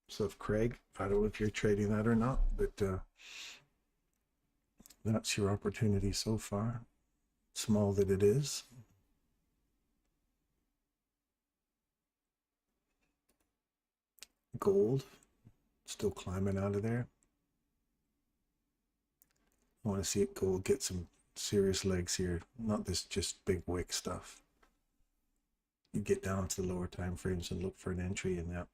So if Craig, I don't know if you're trading that or not, but that's your opportunity so far, small that it is. Gold, still climbing out of there. I want to see it gold get some serious legs here, not this just big wick stuff. You get down to the lower time frames and look for an entry in that.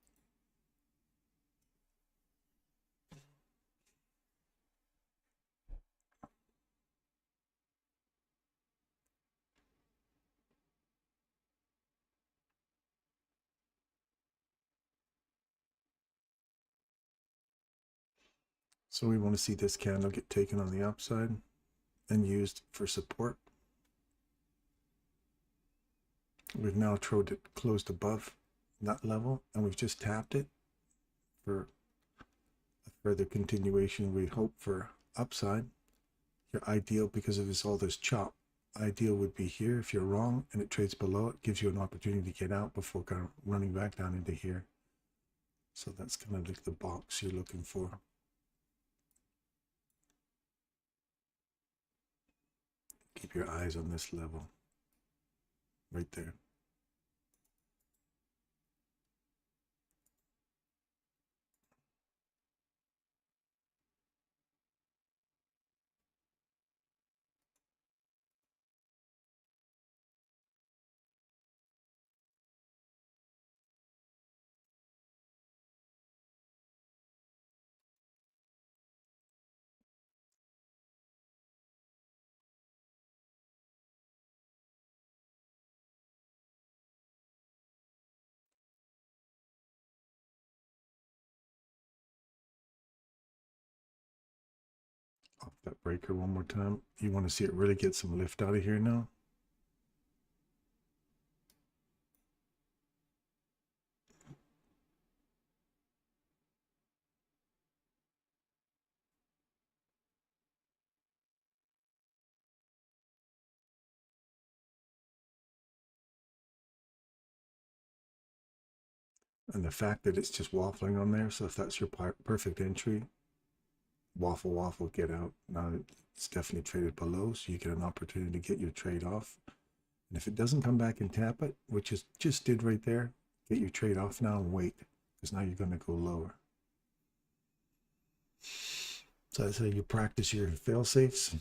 So we want to see this candle get taken on the upside and used for support. We've now closed above that level, and we've just tapped it for a further continuation. We hope for upside. Your ideal, because of all this chop, ideal would be here. If you're wrong and it trades below, it gives you an opportunity to get out before kind of running back down into here. So that's kind of like the box you're looking for. Keep your eyes on this level right there. Off that breaker one more time. You want to see it really get some lift out of here now. And the fact that it's just waffling on there, so if that's your perfect entry, waffle, get out. Now it's definitely traded below, so you get an opportunity to get your trade off. And if it doesn't come back and tap it, which is just did right there, get your trade off now and wait, because now you're going to go lower. So I say you practice your fail safes.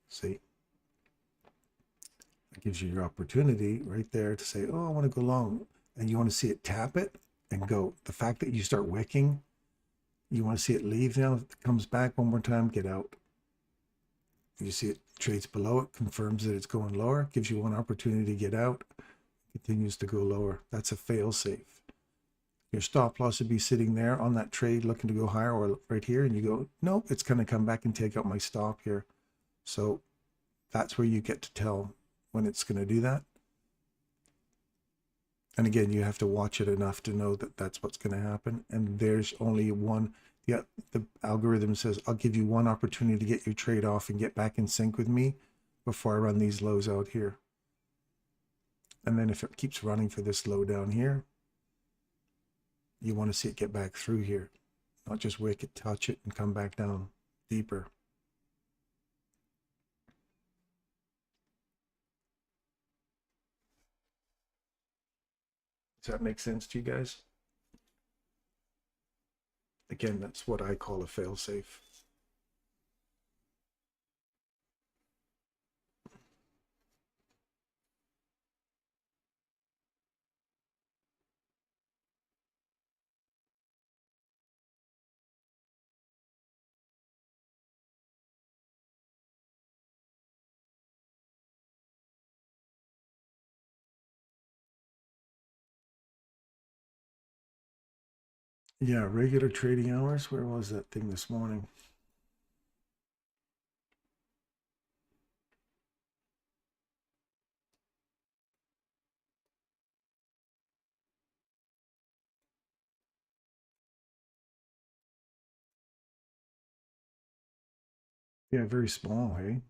See, that gives you your opportunity right there to say, oh, I want to go long, and you want to see it tap it and go. The fact that you start wicking, you want to see it leave now. If it comes back one more time, get out. You see it Trades below it, confirms that it's going lower, gives you one opportunity to get out, continues to go lower. That's a fail safe. Your stop loss would be sitting there on that trade looking to go higher, or right here, and you go, nope, it's going to come back and take out my stop here. So that's where you get to tell when it's going to do that. And again, you have to watch it enough to know that that's what's going to happen. And there's only one. Yeah, the algorithm says, I'll give you one opportunity to get your trade off and get back in sync with me before I run these lows out here. And then if it keeps running for this low down here, you want to see it get back through here, not just wick it, touch it, and come back down deeper. Does that make sense to you guys? Again, that's what I call a fail-safe. Yeah, regular trading hours. Where was that thing this morning? Yeah, very small, hey?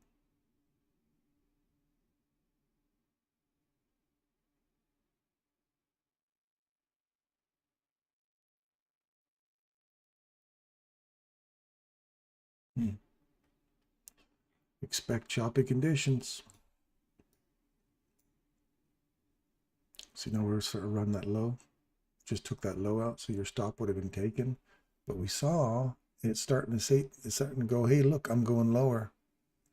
Expect choppy conditions. So now we're sort of run that low. Just took that low out, so your stop would have been taken. But we saw it's starting to say, it's starting to go, hey, look, I'm going lower.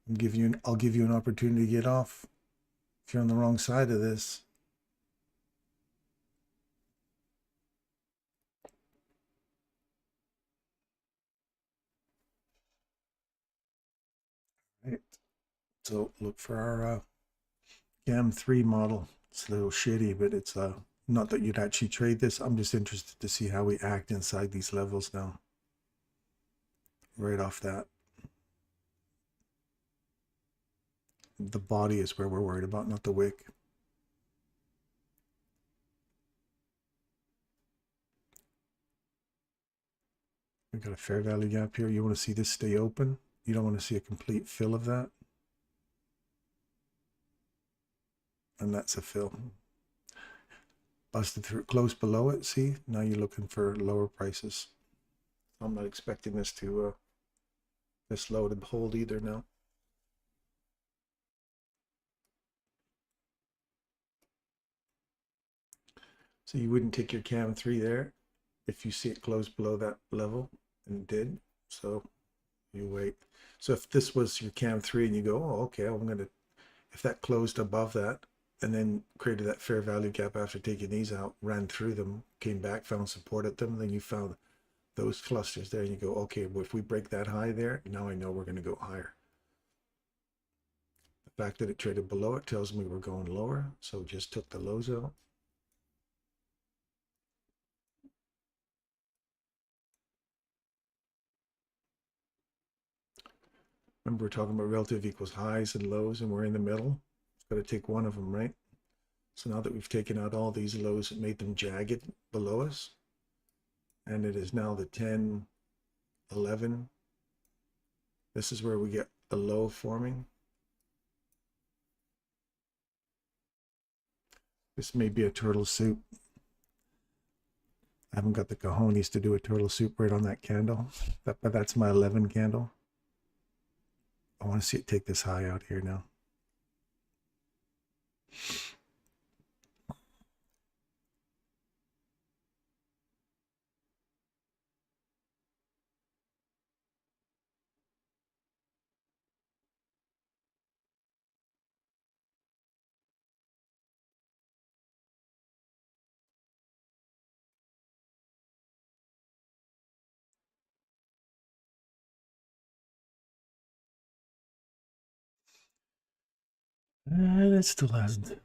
I'll give you an opportunity to get off if you're on the wrong side of this. Right. So look for our CAM3 model. It's a little shitty, but it's not that you'd actually trade this. I'm just interested to see how we act inside these levels now. Right off that. The body is where we're worried about, not the wick. We got a fair value gap here. You want to see this stay open. You don't want to see a complete fill of that. And that's a fill. Busted through, close below it. See, now you're looking for lower prices. I'm not expecting this to this low to hold either now. So you wouldn't take your CAM3 there if you see it close below that level, and it did. So you wait. So if this was your CAM3 and you go, oh, okay, I'm gonna, if that closed above that and then created that fair value gap after taking these out, ran through them, came back, found support at them, then you found those clusters there and you go, okay, well, if we break that high there, now I know we're going to go higher. The fact that it traded below it tells me we're going lower, so just took the lows out. Remember, we're talking about relative equals highs and lows, and we're in the middle. It's got to take one of them, right? So now that we've taken out all these lows and made them jagged below us, and it is now the 10, 11. This is where we get a low forming. This may be a turtle soup. I haven't got the cojones to do a turtle soup right on that candle, but that's my 11 candle. I want to see it take this high out here now. And it still hasn't.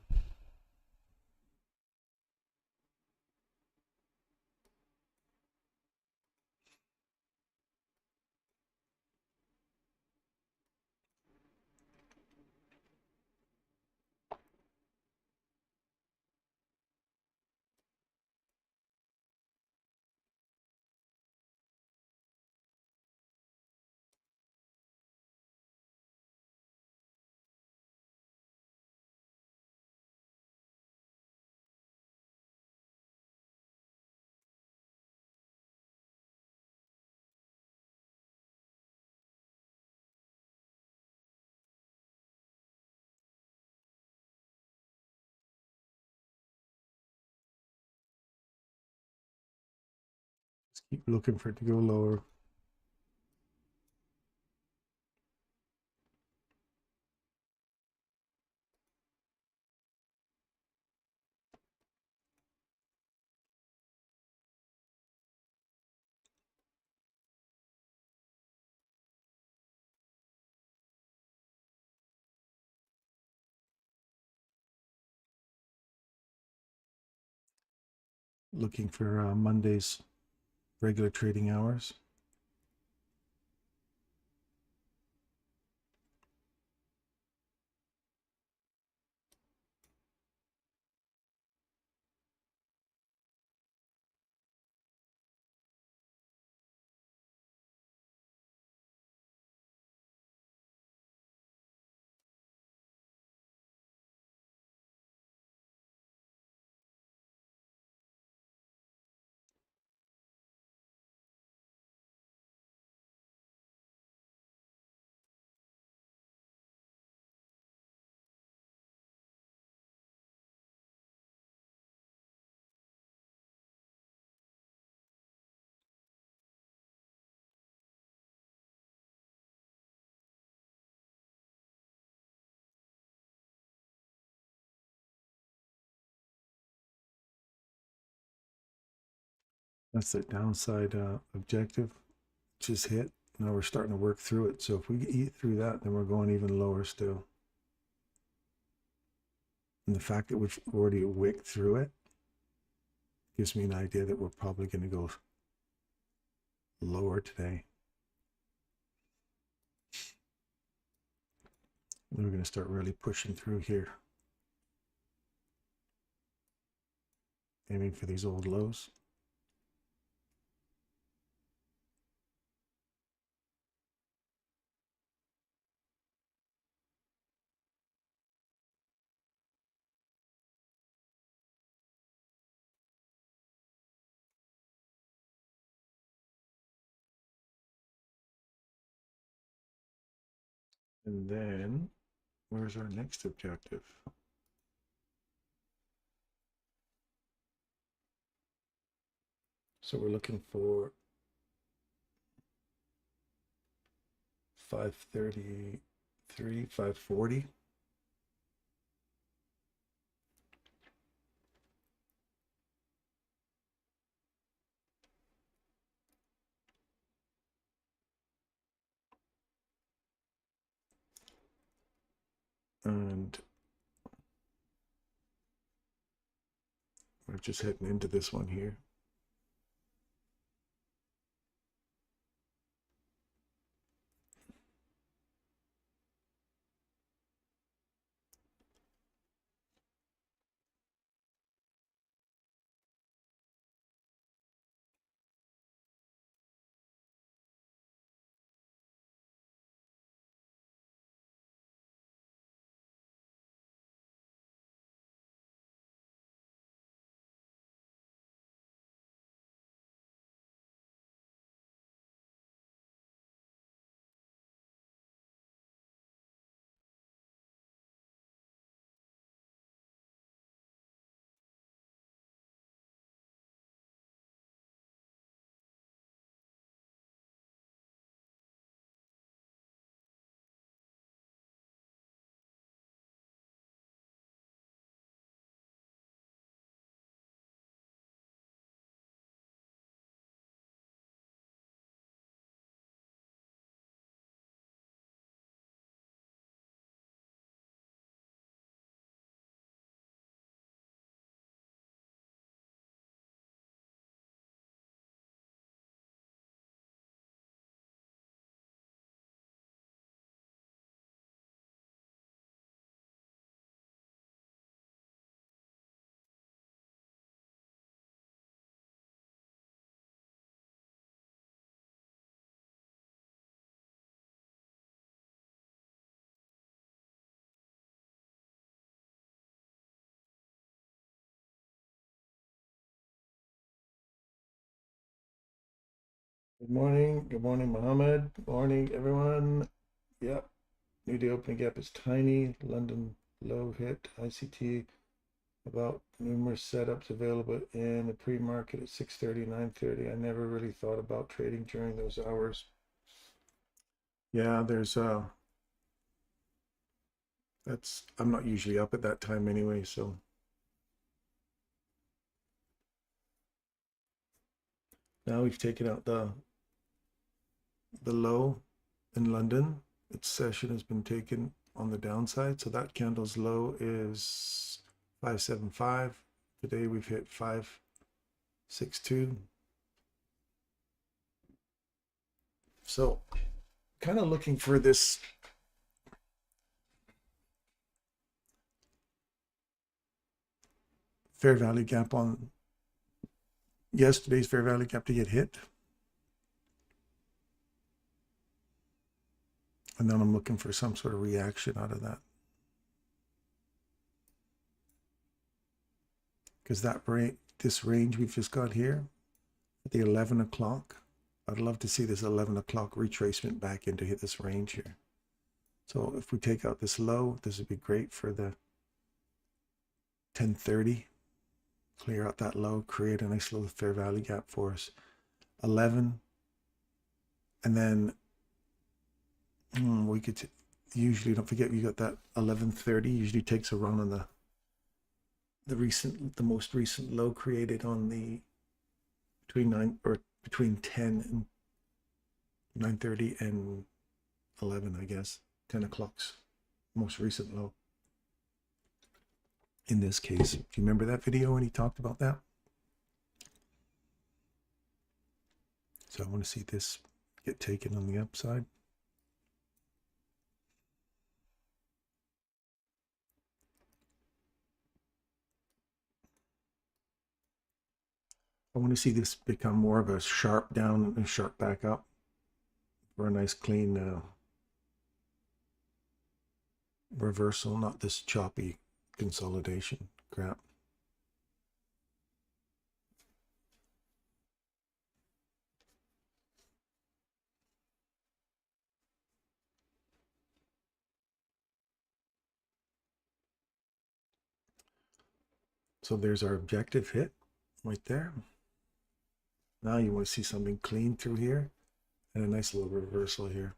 Just keep looking for it to go lower. Looking for Monday's regular trading hours. That's the downside objective, just hit. Now we're starting to work through it. So if we eat through that, then we're going even lower still. And the fact that we've already wicked through it gives me an idea that we're probably going to go lower today. And we're going to start really pushing through here, aiming for these old lows. And then where's our next objective? So we're looking for 533, 540. And we're just heading into this one here. Good morning, Mohammed. Good morning, everyone. Yep, new day opening gap is tiny. London low hit. ICT about numerous setups available in the pre-market at 6:30, 9:30. I never really thought about trading during those hours. Yeah, there's I'm not usually up at that time anyway, so now we've taken out the low in London. Its session has been taken on the downside, so that candle's low is 575. Today we've hit 562. So kind of looking for this fair value gap on yesterday's fair value gap to get hit. And then I'm looking for some sort of reaction out of that. Because this range we've just got here at the 11 o'clock, I'd love to see this 11 o'clock retracement back into hit this range here. So if we take out this low, this would be great for the 1030. Clear out that low, create a nice little fair value gap for us. 11. And then we could usually, don't forget, you got that 1130 usually takes a run on the most recent low created on the between 10 and 9:30 and 11, I guess. 10 o'clock's most recent low. In this case, do you remember that video when he talked about that? So I want to see this get taken on the upside. I want to see this become more of a sharp down and sharp back up for a nice clean reversal, not this choppy consolidation crap. So there's our objective hit right there. Now you want to see something clean through here and a nice little reversal here.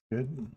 Good.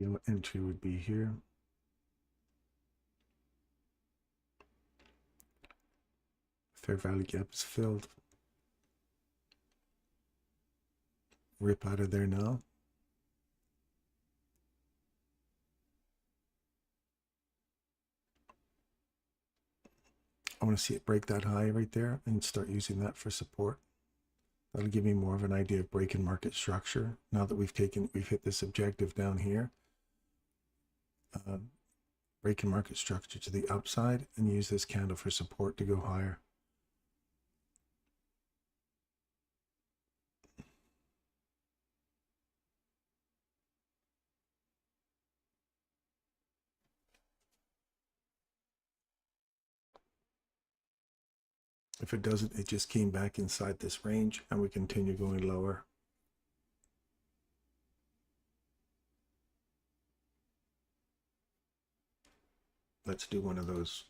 The entry would be here. Fair value gap is filled. Rip out of there now. I want to see it break that high right there and start using that for support. That'll give me more of an idea of break in market structure. Now that we've hit this objective down here. Break in market structure to the upside and use this candle for support to go higher. If it doesn't, it just came back inside this range and we continue going lower. Let's do one of those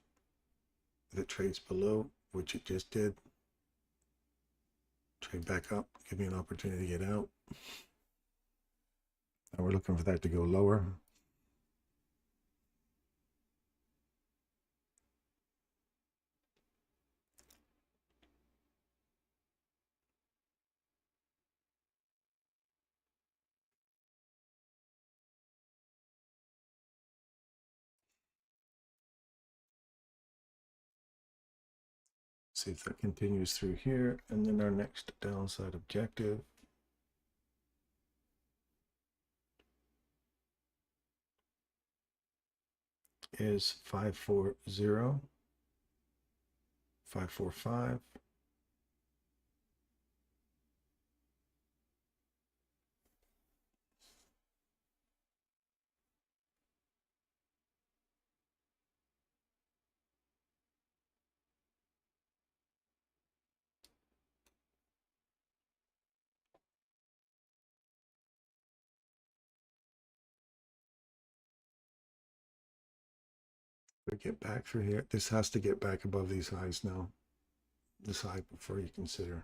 that trades below, which it just did. Trade back up, give me an opportunity to get out. Now we're looking for that to go lower. See if that continues through here. And then our next downside objective is 540, 545. We get back through here. This has to get back above these highs now. This high before you consider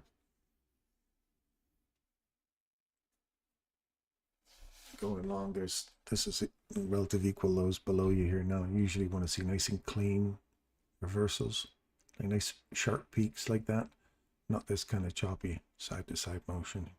going long. This is relative equal lows below you here now. You usually want to see nice and clean reversals, like nice sharp peaks like that, not this kind of choppy side to side motion.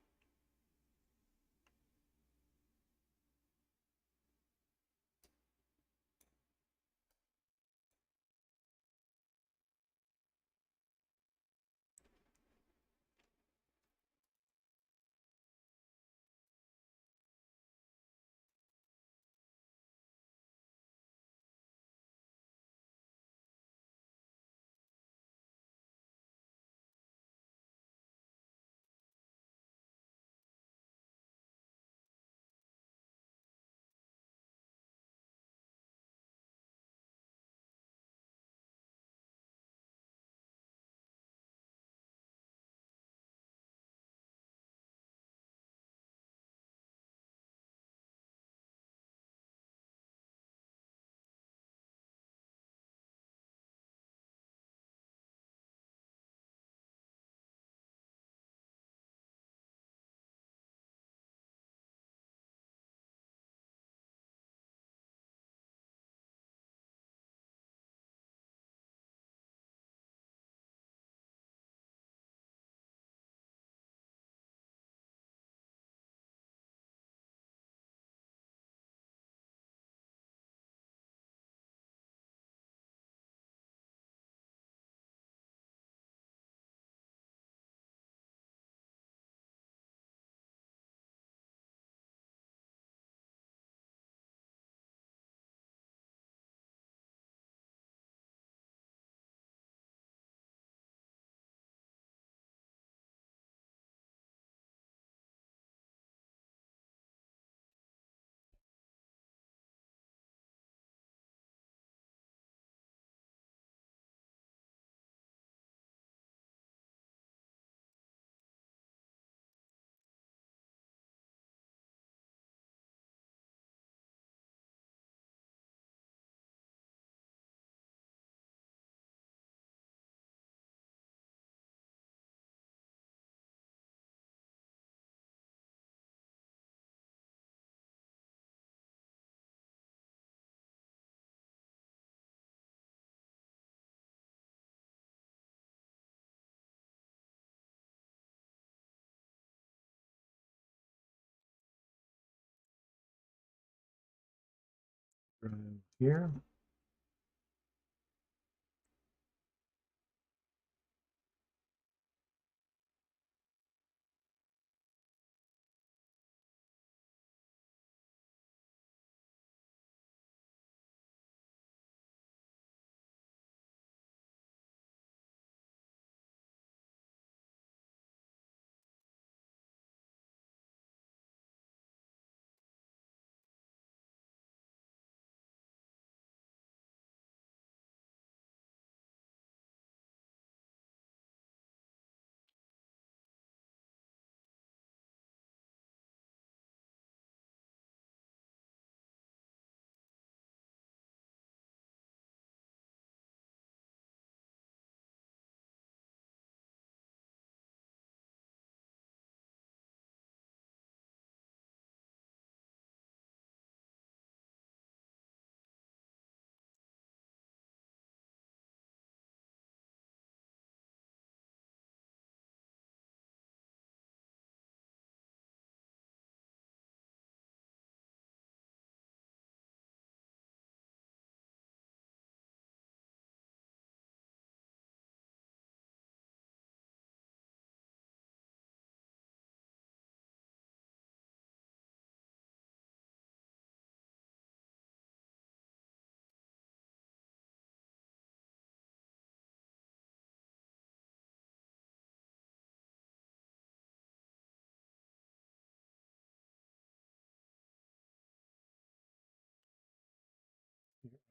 Here.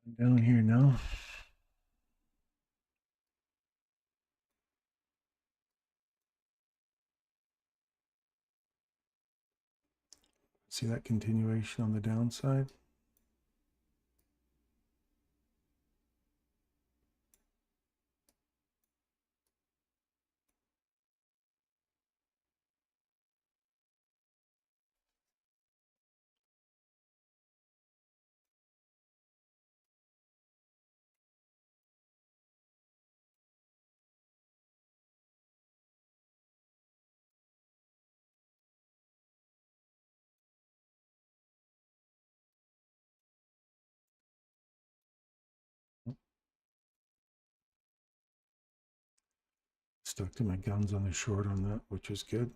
Down here now. See that continuation on the downside? Stuck to my guns on the short on that, which is good.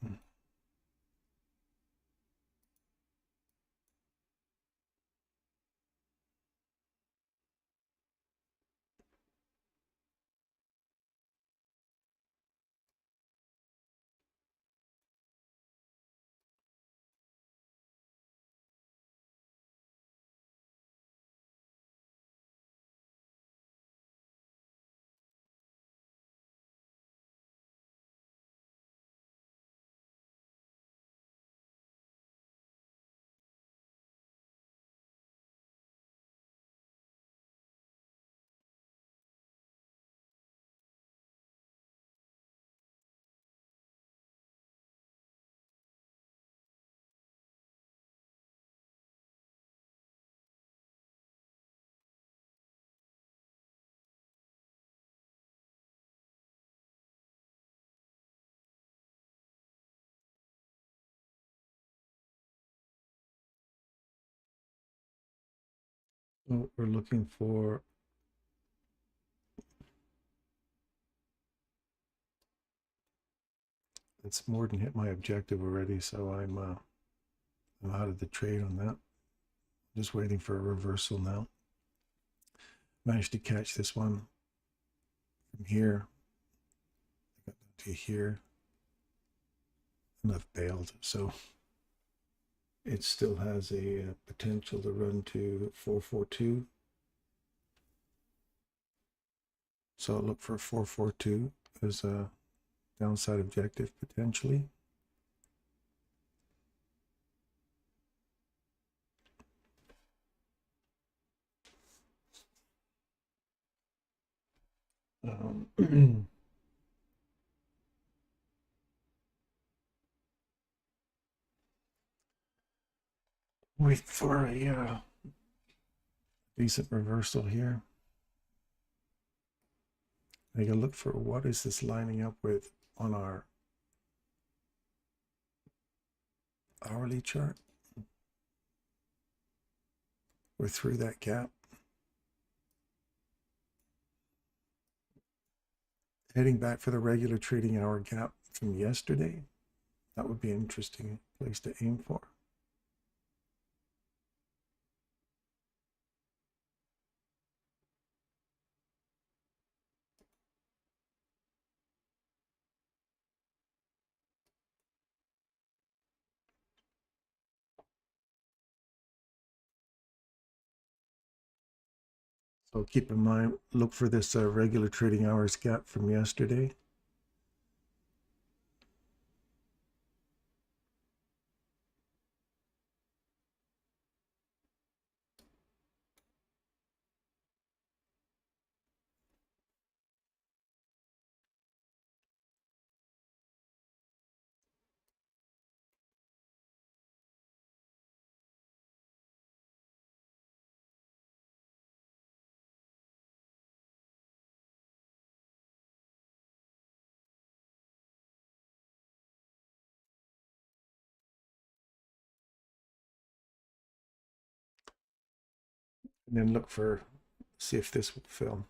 So we're looking for it's more than hit my objective already, so I'm out of the trade on that. Just waiting for a reversal now. Managed to catch this one from here. I got to here, and I've bailed. So it still has a potential to run to 442. So I'll look for 442 as a downside objective potentially. Wait for a decent reversal here. I gotta look for what is this lining up with on our hourly chart. We're through that gap. Heading back for the regular trading hour gap from yesterday. That would be an interesting place to aim for. So keep in mind, look for this regular trading hours gap from yesterday. And then look for, see if this will fill.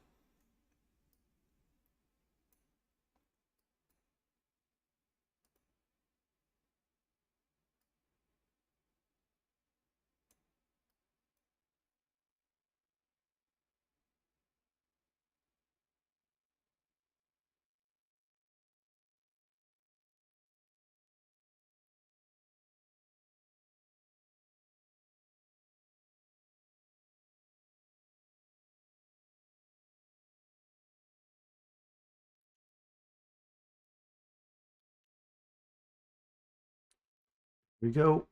we go.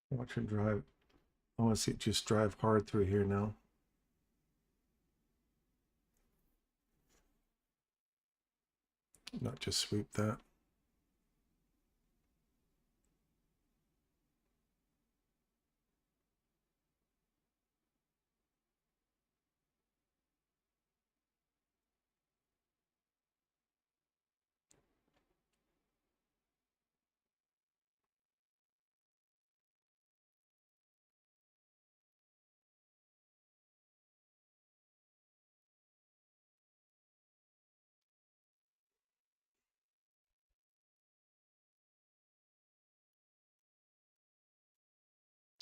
Watch him drive. I want to see it just drive hard through here now. Not just sweep that.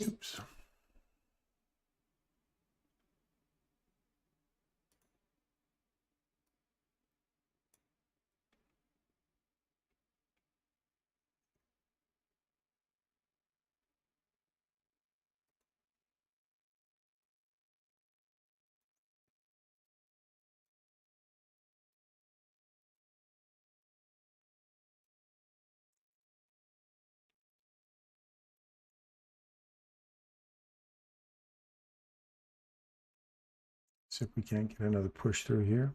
Oops. See if we can't get another push through here.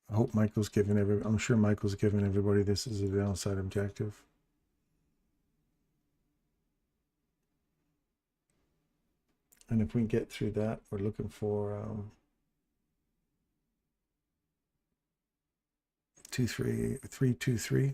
I hope Michael's giving I'm sure Michael's giving everybody this as a downside objective. And if we get through that, we're looking for 323.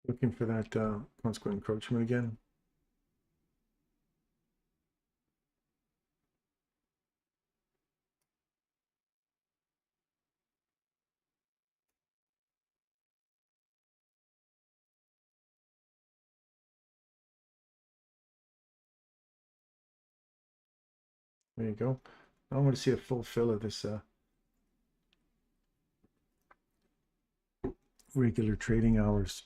Looking for that consequent encroachment again. There you go. I want to see a full fill of this regular trading hours.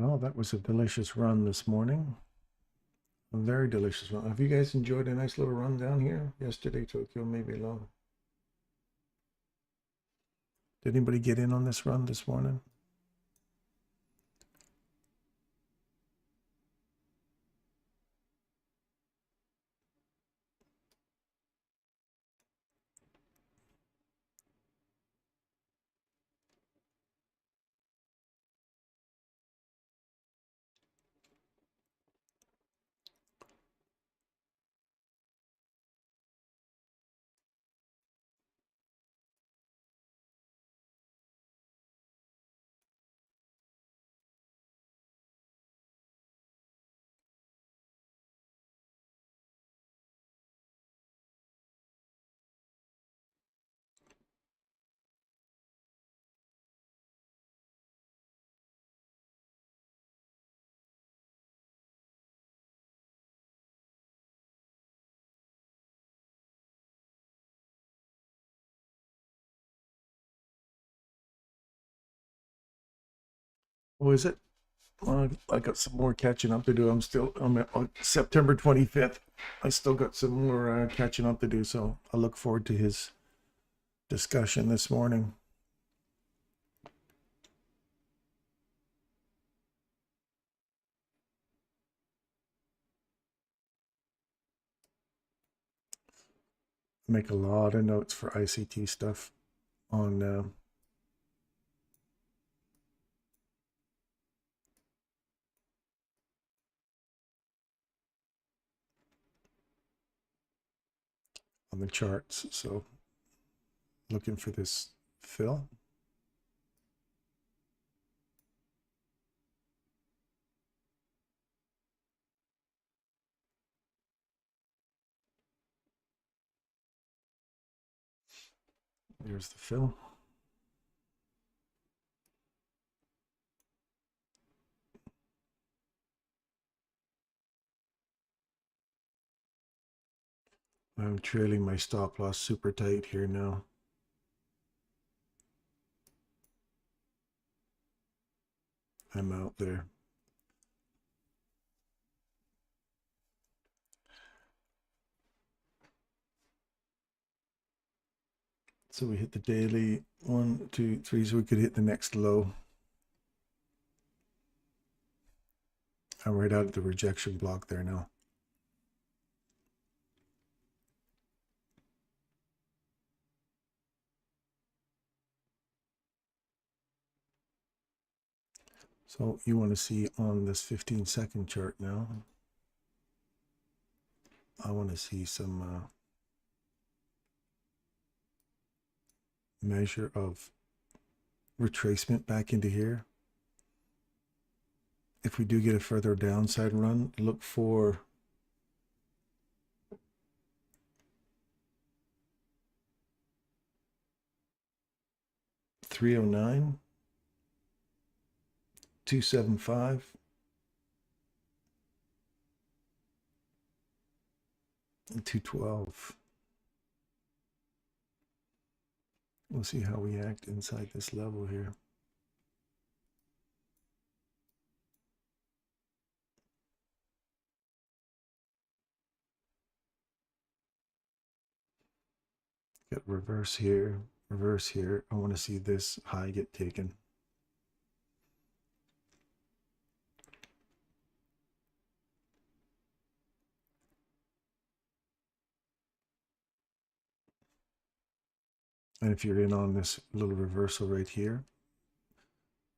Well, that was a delicious run this morning. A very delicious run. Have you guys enjoyed a nice little run down here? Yesterday, Tokyo, maybe low. Did anybody get in on this run this morning? Oh, is it? Well, I got some more catching up to do. I'm at on September 25th. I still got some more catching up to do, so I look forward to his discussion this morning. Make a lot of notes for ICT stuff on the charts. So looking for this fill. There's the fill. I'm trailing my stop loss super tight here now. I'm out there. So we hit the daily 1, 2, 3, so we could hit the next low. I'm right out of the rejection block there now. So you want to see on this 15-second chart now. I want to see some measure of retracement back into here. If we do get a further downside run, look for $309, $275, and $212. We'll see how we act inside this level here. Get reverse here, reverse here. I want to see this high get taken. And if you're in on this little reversal right here,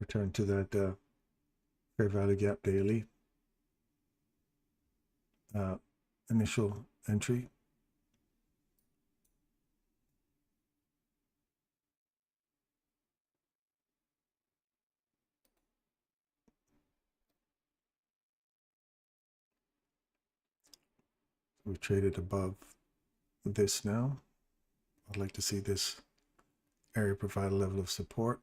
return to that fair value gap daily initial entry. We've traded above this now. I'd like to see this area provide a level of support.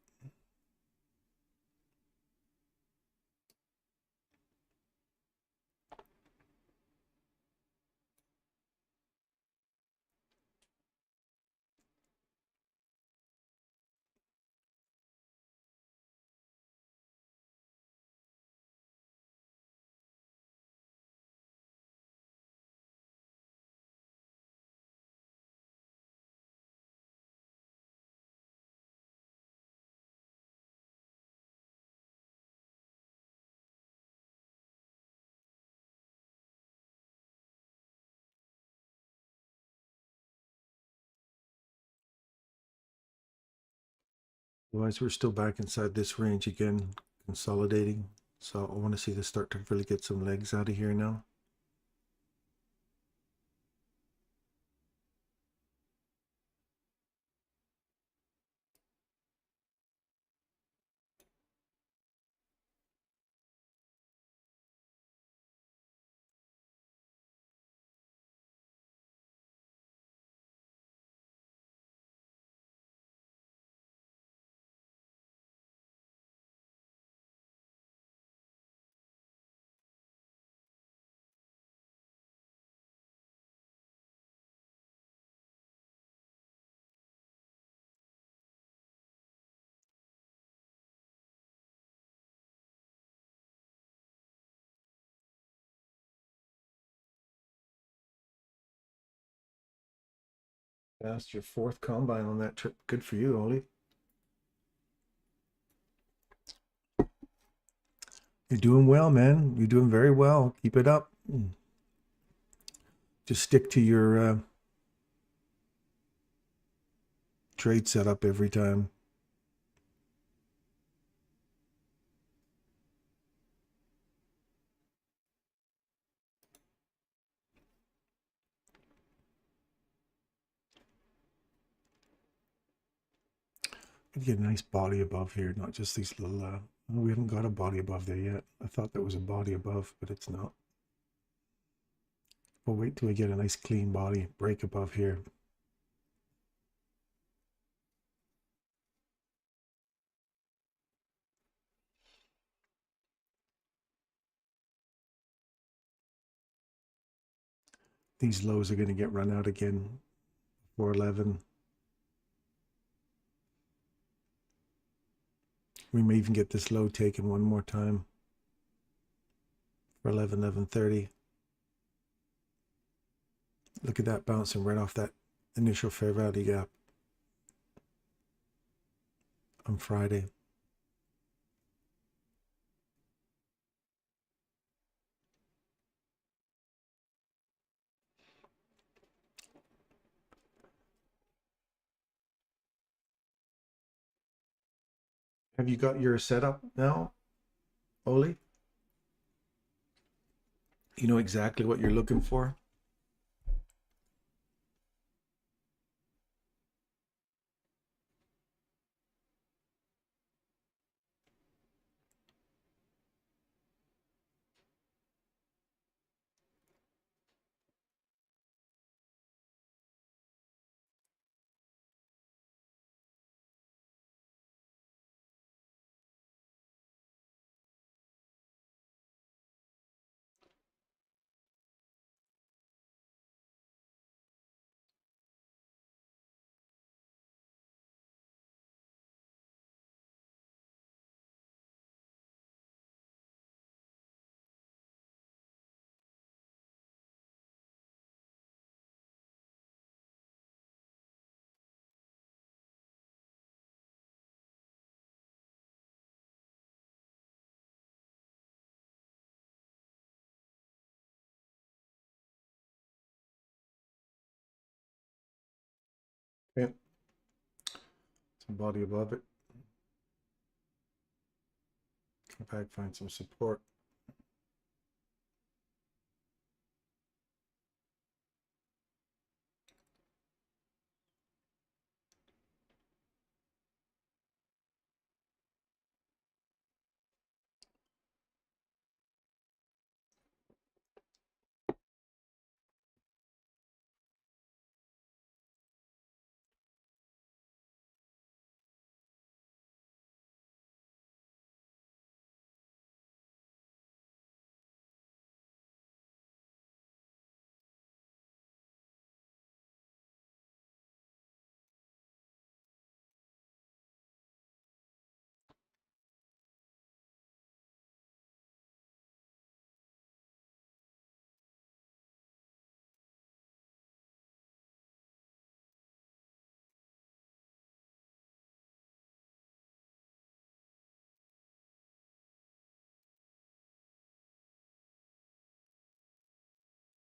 Otherwise, we're still back inside this range again, consolidating. So I want to see this start to really get some legs out of here now. Passed your 4th combine on that trip. Good for you, Oli. You're doing well, man. You're doing very well. Keep it up. Just stick to your trade setup every time. Get a nice body above here, not just these little, we haven't got a body above there yet. I thought there was a body above, but it's not. We'll wait till we get a nice clean body break above here. These lows are going to get run out again for 11. We may even get this low taken one more time for 11:30. Look at that bouncing right off that initial fair value gap on Friday. Have you got your setup now, Oli? You know exactly what you're looking for? Okay. Some body above it. Come back, find some support.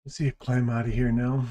Let's see it climb out of here now.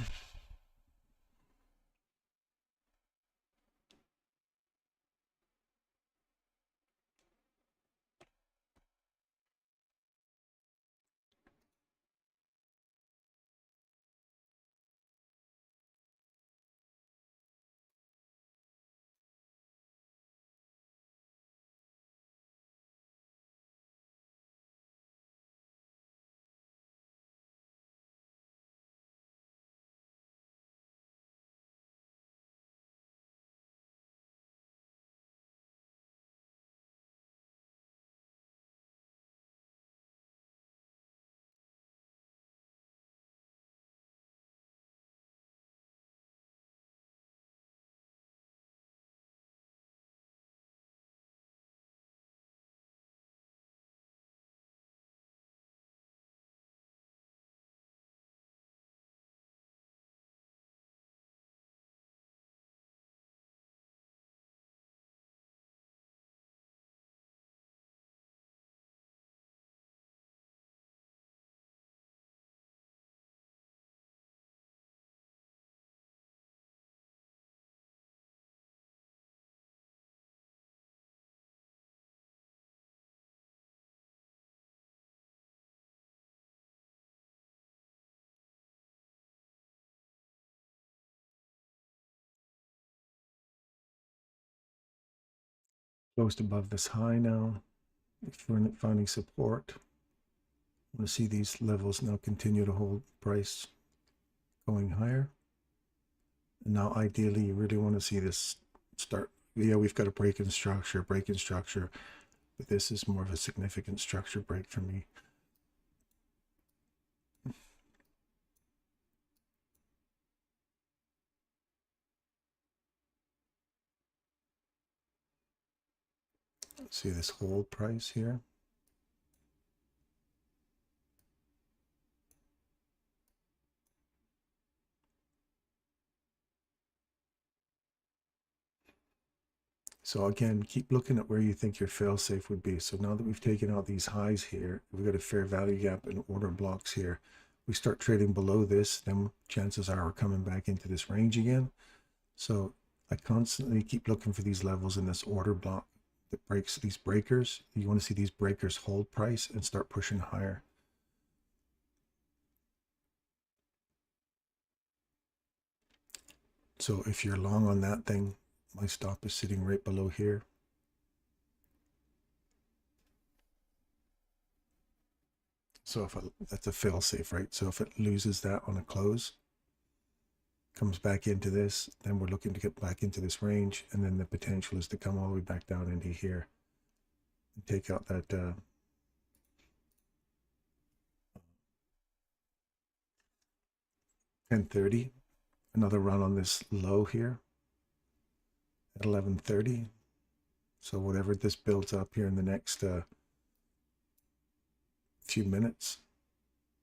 Closed above this high now. If we're finding support, I want to see these levels now continue to hold price going higher. And now ideally you really want to see this start. Yeah, we've got a break in structure, but this is more of a significant structure break for me. See this hold price here. So again, keep looking at where you think your fail-safe would be. So now that we've taken out these highs here, we've got a fair value gap and order blocks here. We start trading below this, then chances are we're coming back into this range again. So I constantly keep looking for these levels in this order block that breaks these breakers. You want to see these breakers hold price and start pushing higher. So if you're long on that thing, my stop is sitting right below here. So if that's a fail safe, right? So if it loses that on a close, comes back into this, then we're looking to get back into this range, and then the potential is to come all the way back down into here and take out that 1030. Another run on this low here at 1130. So whatever this builds up here in the next few minutes.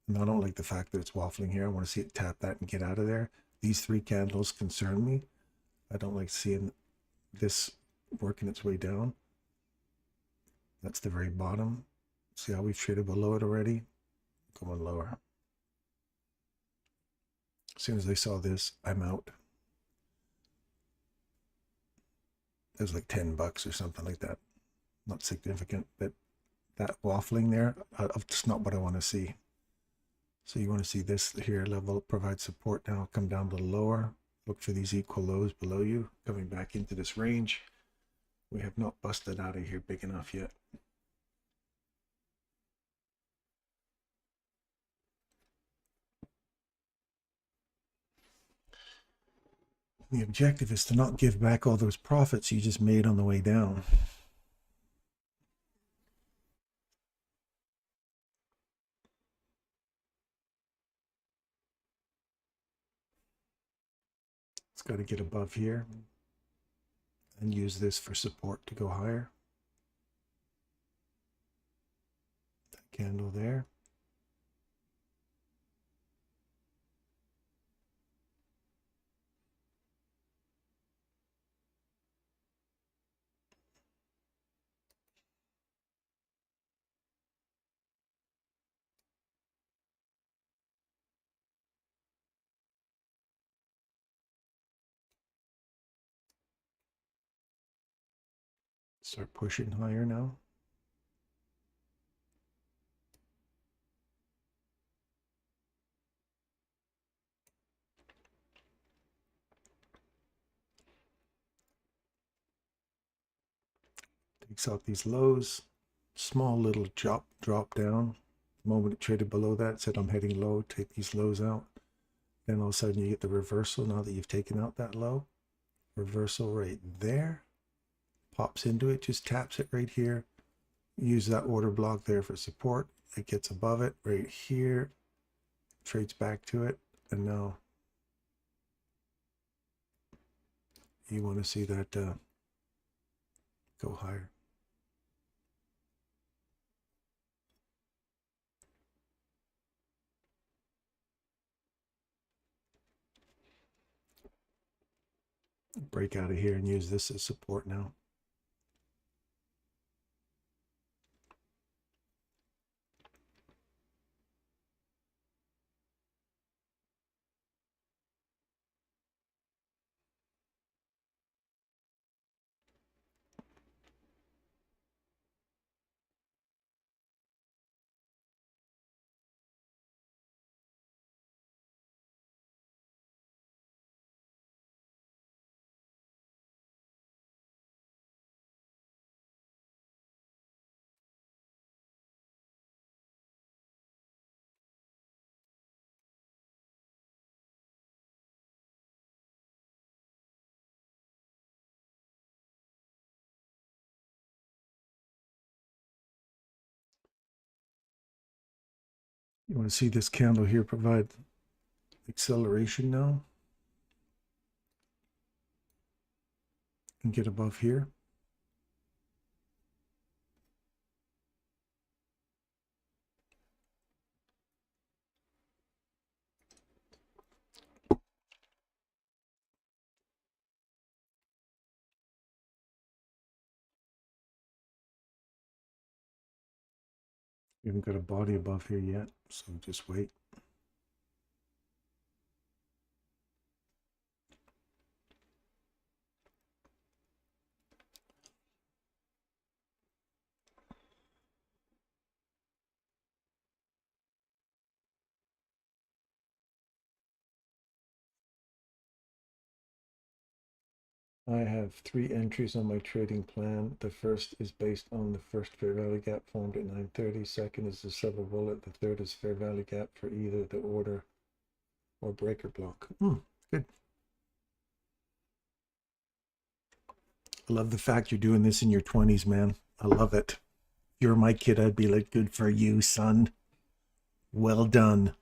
And I don't like the fact that it's waffling here. I want to see it tap that and get out of there. These three candles concern me. I don't like seeing this working its way down. That's the very bottom. See how we've traded below it already? Going lower. As soon as I saw this, I'm out. It was like $10 or something like that. Not significant, but that waffling there, it's not what I want to see. So you want to see this here level provide support now, come down a little lower. Look for these equal lows below you, coming back into this range. We have not busted out of here big enough yet. The objective is to not give back all those profits you just made on the way down. It's got to get above here and use this for support to go higher. That candle there. Start pushing higher now. Takes out these lows. Small little drop down. The moment it traded below that, said I'm heading low, take these lows out. Then all of a sudden you get the reversal now that you've taken out that low. Reversal right there. Pops into it, just taps it right here. Use that order block there for support. It gets above it right here. Trades back to it. And now you want to see that go higher. Break out of here and use this as support now. You want to see this candle here provide acceleration now and get above here. We haven't got a body above here yet, so just wait. I have 3 entries on my trading plan. The first is based on the first fair value gap formed at 9:30. Second is the silver bullet. The third is fair value gap for either the order or breaker block. Good. I love the fact you're doing this in your 20s, man. I love it. If you're my kid, I'd be like, good for you, son. Well done.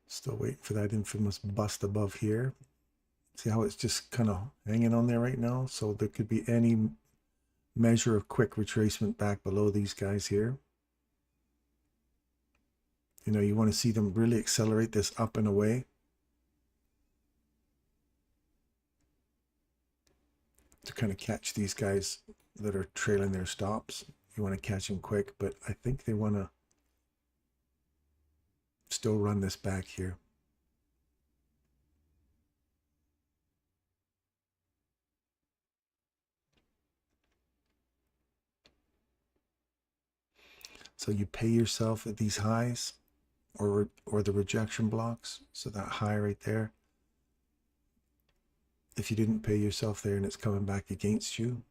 Still waiting for that infamous bust above here. See how it's just kind of hanging on there right now? So there could be any measure of quick retracement back below these guys here. You know, you want to see them really accelerate this up and away. To kind of catch these guys that are trailing their stops. You want to catch them quick, but I think they want to still run this back here. So you pay yourself at these highs or the rejection blocks. So that high right there. If you didn't pay yourself there and it's coming back against you,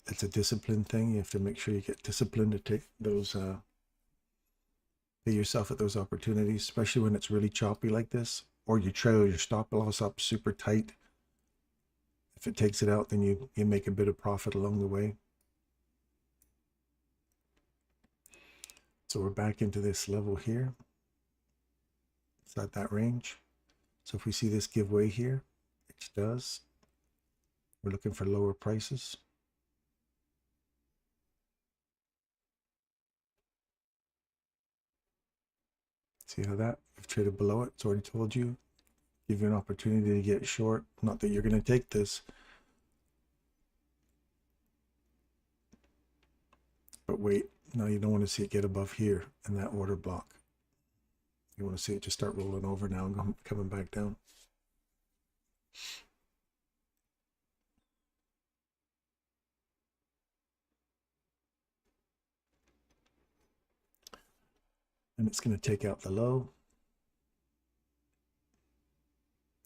it's a discipline thing. You have to make sure you get disciplined to take those, pay yourself at those opportunities, especially when it's really choppy like this, or you trail your stop loss up super tight. If it takes it out, then you make a bit of profit along the way. So we're back into this level here. It's at that range. So if we see this give way here, it does. We're looking for lower prices. See how that? We've traded below it. It's already told you. Give you an opportunity to get short. Not that you're going to take this. But wait, now you don't want to see it get above here in that order block. You want to see it just start rolling over now and coming back down. And it's going to take out the low.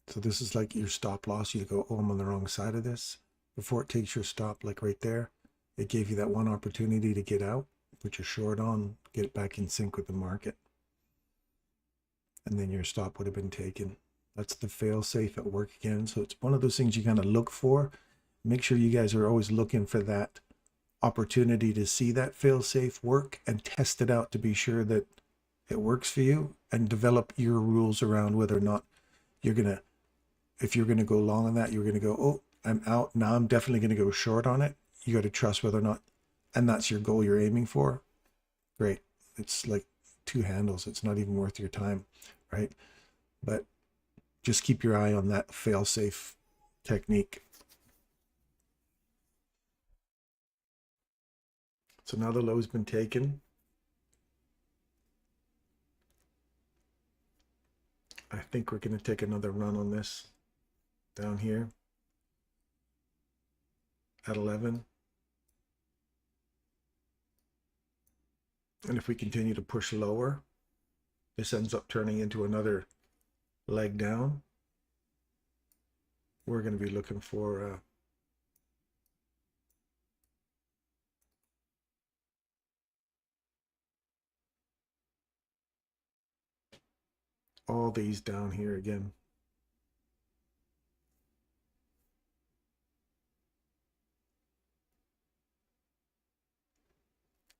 So this is like your stop loss. You go, oh, I'm on the wrong side of this. Before it takes your stop, like right there, it gave you that one opportunity to get out, put your short on, get it back in sync with the market. And then your stop would have been taken. That's the fail safe at work again. So it's one of those things you kind of look for. Make sure you guys are always looking for that opportunity to see that fail safe work and test it out to be sure that it works for you, and develop your rules around whether or not you're going to, if you're going to go long on that, you're going to go, oh, I'm out. Now I'm definitely going to go short on it. You got to trust whether or not, and that's your goal you're aiming for. Great. It's like 2 handles. It's not even worth your time, right? But just keep your eye on that fail-safe technique. So now the low's been taken. I think we're going to take another run on this down here at 11. And if we continue to push lower, this ends up turning into another leg down. We're going to be looking for all these down here again.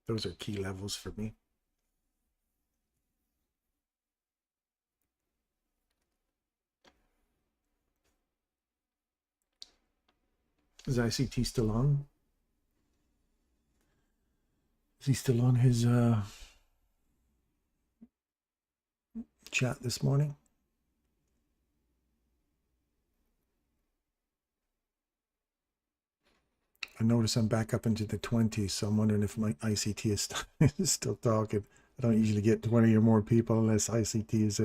Those are key levels for me. Is ICT still on? Is he still on his chat this morning? I notice I'm back up into the 20s, so I'm wondering if my ICT is still talking. I don't usually get 20 or more people unless ICT is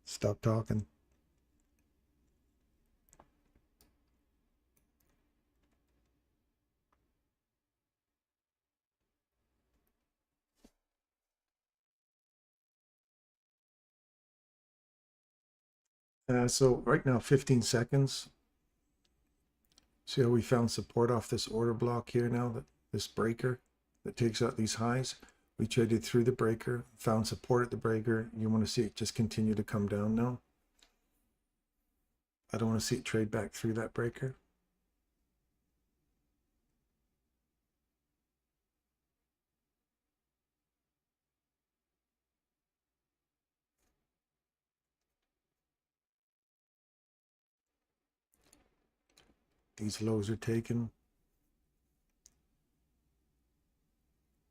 stop talking. So right now, 15 seconds. See how we found support off this order block here now, this breaker that takes out these highs. We traded through the breaker, found support at the breaker. You want to see it just continue to come down now. I don't want to see it trade back through that breaker. These lows are taken.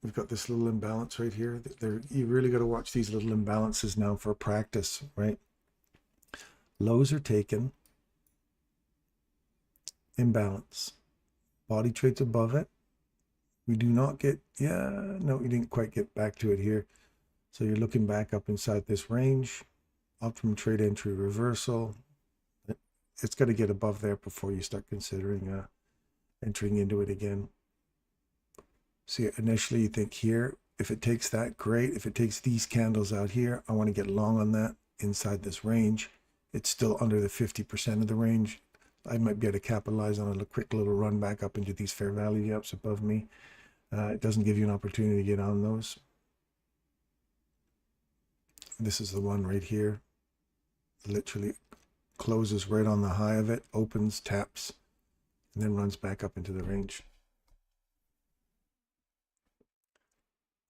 We've got this little imbalance right here. You really got to watch these little imbalances now for practice, right? Lows are taken. Imbalance. Body trades above it. We do not get, no, we didn't quite get back to it here. So you're looking back up inside this range. Optimum trade entry reversal. It's got to get above there before you start considering entering into it again. See, initially you think here, if it takes that, great. If it takes these candles out here, I want to get long on that inside this range. It's still under the 50% of the range. I might be able to capitalize on a quick little run back up into these fair value gaps above me. It doesn't give you an opportunity to get on those. This is the one right here. Literally closes right on the high of it, opens, taps, and then runs back up into the range.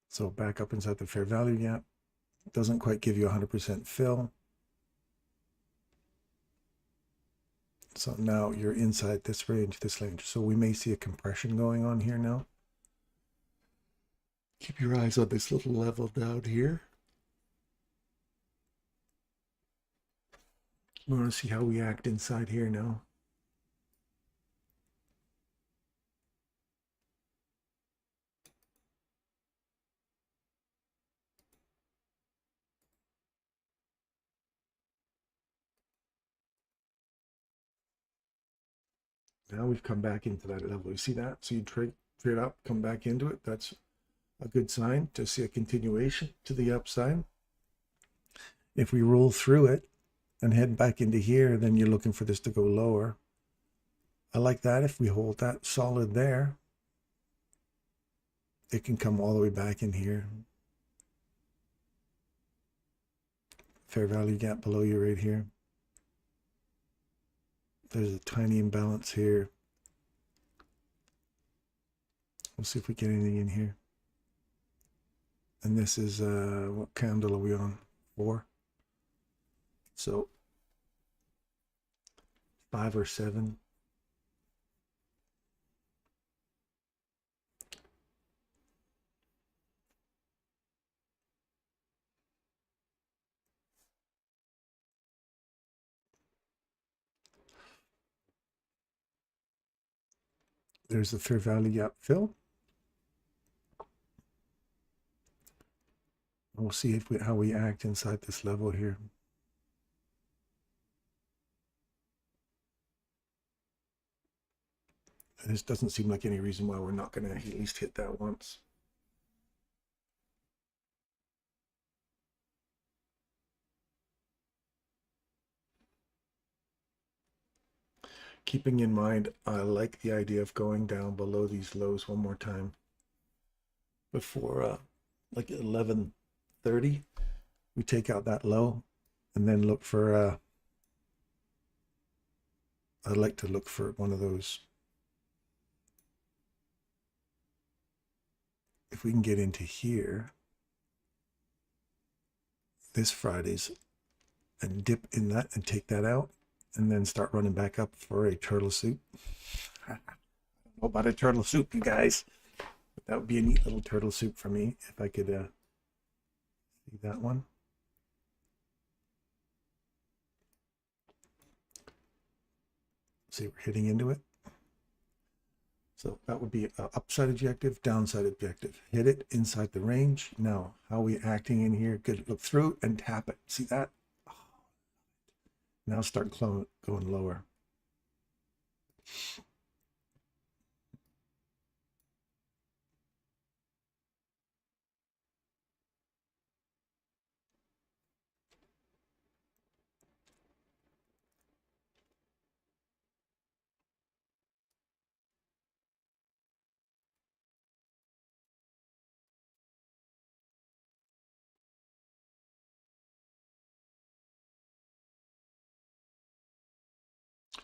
So back up inside the fair value gap. Doesn't quite give you 100% fill. So now you're inside this range, this range. So we may see a compression going on here now. Keep your eyes on this little level down here. We want to see how we act inside here now. Now we've come back into that level. You see that? So you trade up, come back into it. That's a good sign to see a continuation to the upside. If we roll through it and head back into here, then you're looking for this to go lower. I like that. If we hold that solid there, it can come all the way back in here. Fair value gap below you right here. There's a tiny imbalance here. We'll see if we get anything in here. And this is, what candle are we on? 4. So 5 or 7. There's the fair value gap fill. We'll see if how we act inside this level here. This doesn't seem like any reason why we're not going to at least hit that once. Keeping in mind, I like the idea of going down below these lows one more time before like 11:30. We take out that low and then look for, I'd like to look for one of those if we can get into here, this Friday's, and dip in that and take that out, and then start running back up for a turtle soup. I don't know about a turtle soup, you guys. But that would be a neat little turtle soup for me if I could see that one. See, we're hitting into it. So that would be an upside objective, downside objective. Hit it inside the range. Now, how are we acting in here? Good. Look through and tap it. See that? Oh. Now start going lower.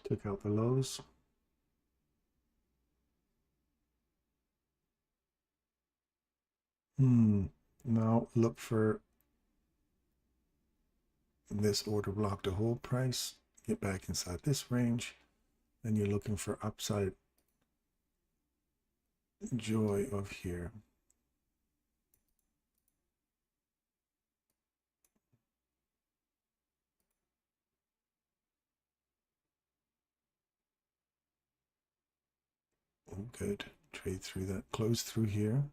Took out the lows. Now look for this order block to hold price. Get back inside this range. Then you're looking for upside joy of here. Oh, good. Trade through that. Close through here.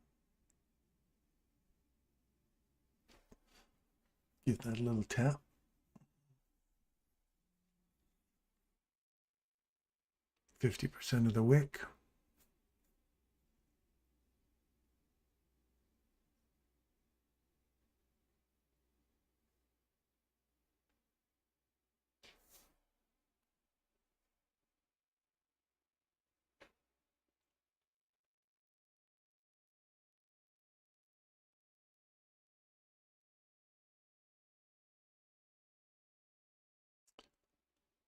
Give that a little tap. %50 of the wick.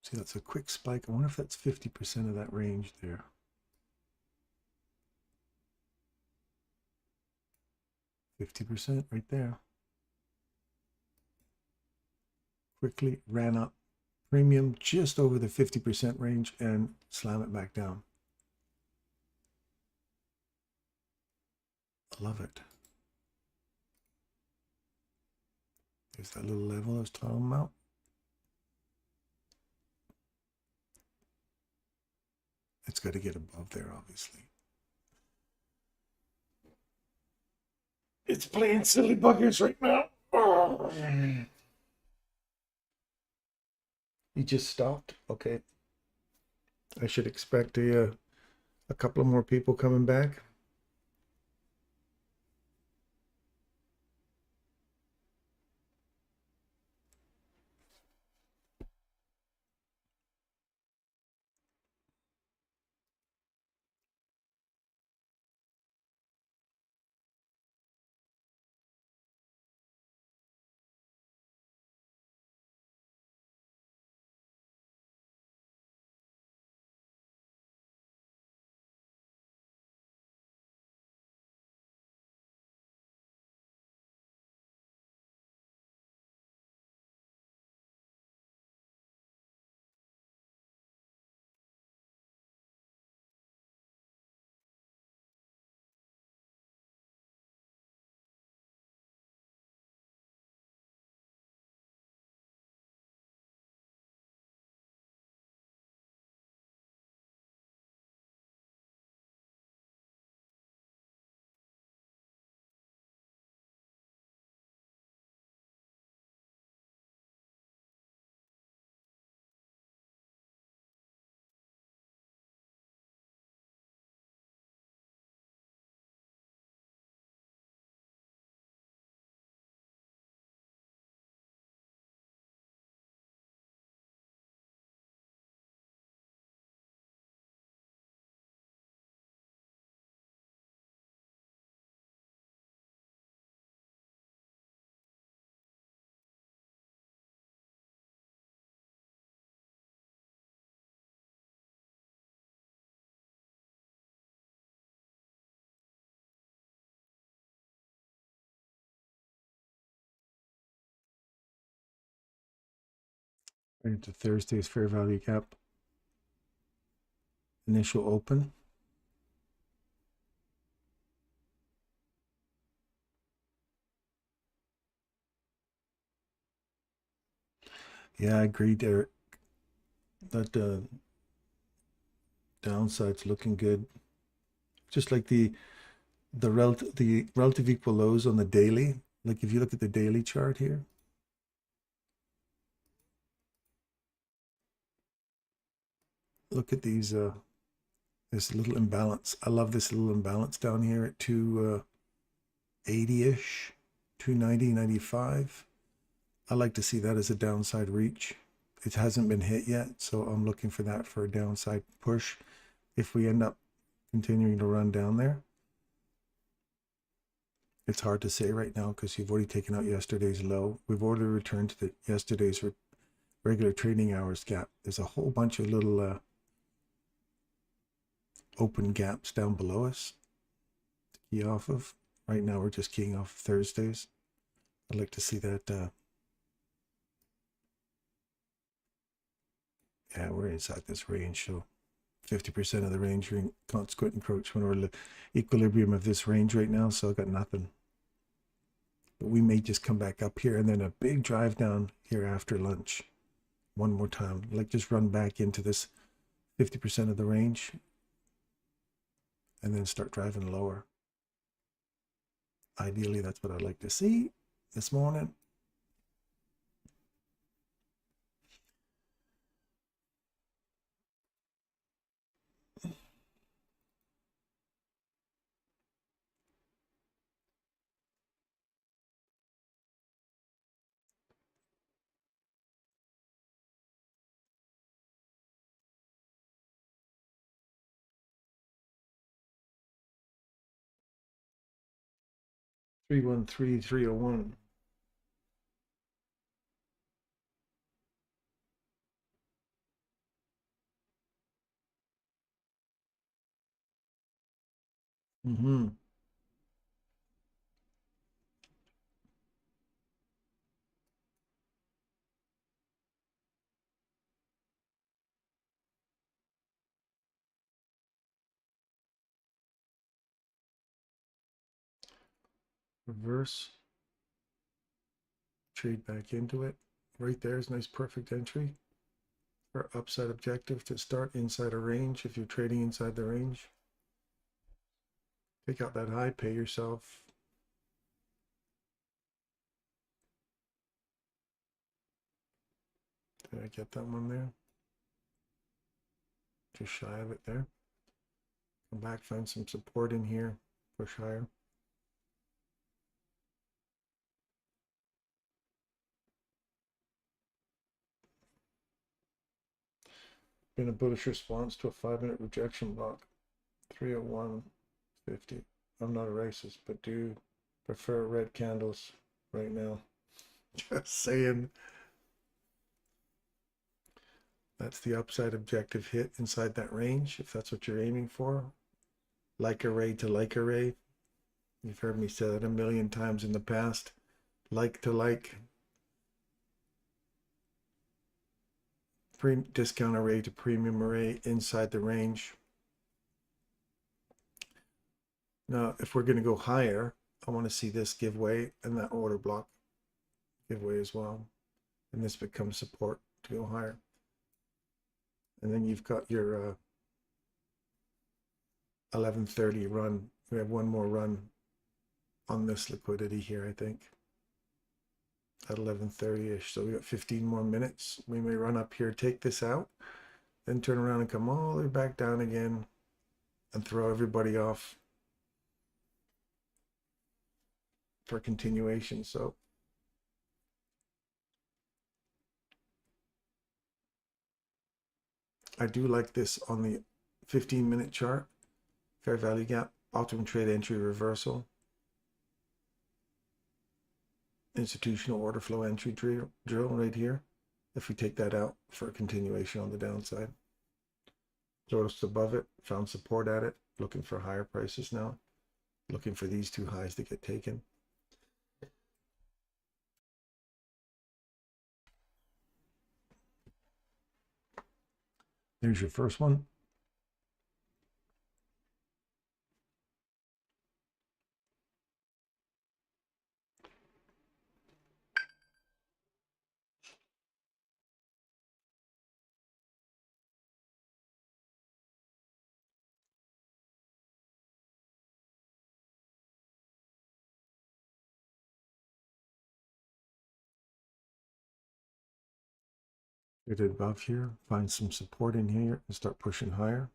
See, that's a quick spike. I wonder if that's 50% of that range there. %50 right there. Quickly ran up premium just over the 50% range and slam it back down. I love it. There's that little level I was talking about. It's got to get above there, obviously. It's playing silly buggers right now. Oh. You just stopped? Okay. I should expect a couple of more people coming back. Into Thursday's fair value gap. Initial open. Yeah, I agree, Derek. That downside's looking good. Just like the relative equal lows on the daily. Like if you look at the daily chart here, look at these this little imbalance. I love this little imbalance down here at 280-ish, 290, 95. I like to see that as a downside reach. It hasn't been hit yet, so I'm looking for that for a downside push if we end up continuing to run down there. It's hard to say right now because you've already taken out yesterday's low. We've already returned to yesterday's regular trading hours gap. There's a whole bunch of little open gaps down below us to key off of. Right now we're just keying off Thursdays. I'd like to see that. Yeah, we're inside this range, so 50% of the range consequent encroachment or the equilibrium of this range right now, so I got nothing. But we may just come back up here and then a big drive down here after lunch. One more time, like just run back into this 50% of the range and then start driving lower. Ideally, that's what I'd like to see this morning. Three 301. Mm-hmm. Reverse. Trade back into it. Right there is nice perfect entry. Our upside objective to start inside a range if you're trading inside the range. Take out that high, pay yourself. Did I get that one there? Just shy of it there. Come back, find some support in here, push higher. Been a bullish response to a 5-minute rejection block. 301.50. I'm not a racist, but do prefer red candles right now. Just saying. That's the upside objective hit inside that range, if that's what you're aiming for. Like array to like array. You've heard me say that a million times in the past. Like to like. Discount array to premium array inside the range. Now, if we're going to go higher, I want to see this give way and that order block give way as well. And this becomes support to go higher. And then you've got your 11:30 run. We have one more run on this liquidity here, I think, at 11:30-ish. So we got 15 more minutes. We may run up here, take this out, then turn around and come all the way back down again and throw everybody off for continuation. So I do like this on the 15-minute chart. Fair value gap, optimum trade entry reversal. Institutional order flow entry drill right here. If we take that out for a continuation on the downside. Notice above it, found support at it, looking for higher prices now. Looking for these two highs to get taken. There's your first one. Get it above here, find some support in here and start pushing higher.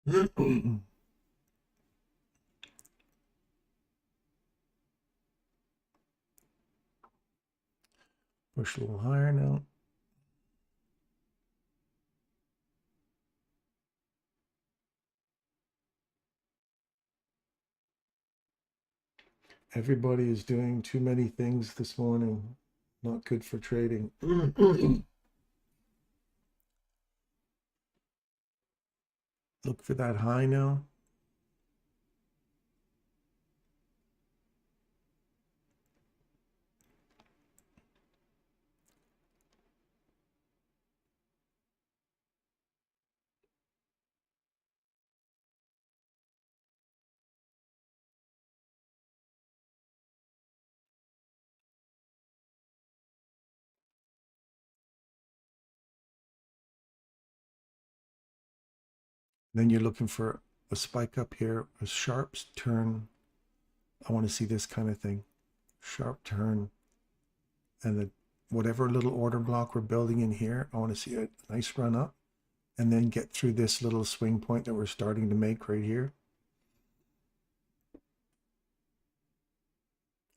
Push a little higher now. Everybody is doing too many things this morning. Not good for trading. Look for that high now. Then you're looking for a spike up here, a sharp turn. I want to see this kind of thing. Sharp turn. And then whatever little order block we're building in here, I want to see a nice run up and then get through this little swing point that we're starting to make right here.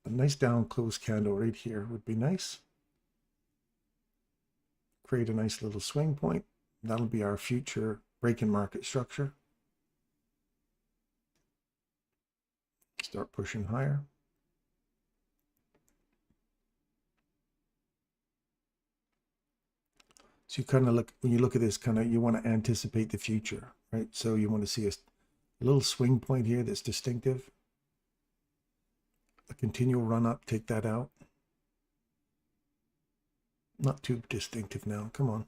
A nice down close candle right here would be nice. Create a nice little swing point. That'll be our future break-in market structure. Start pushing higher. So you kind of look, when you look at this, kind of, you want to anticipate the future, right? So you want to see a little swing point here that's distinctive. A continual run up, take that out. Not too distinctive now, come on.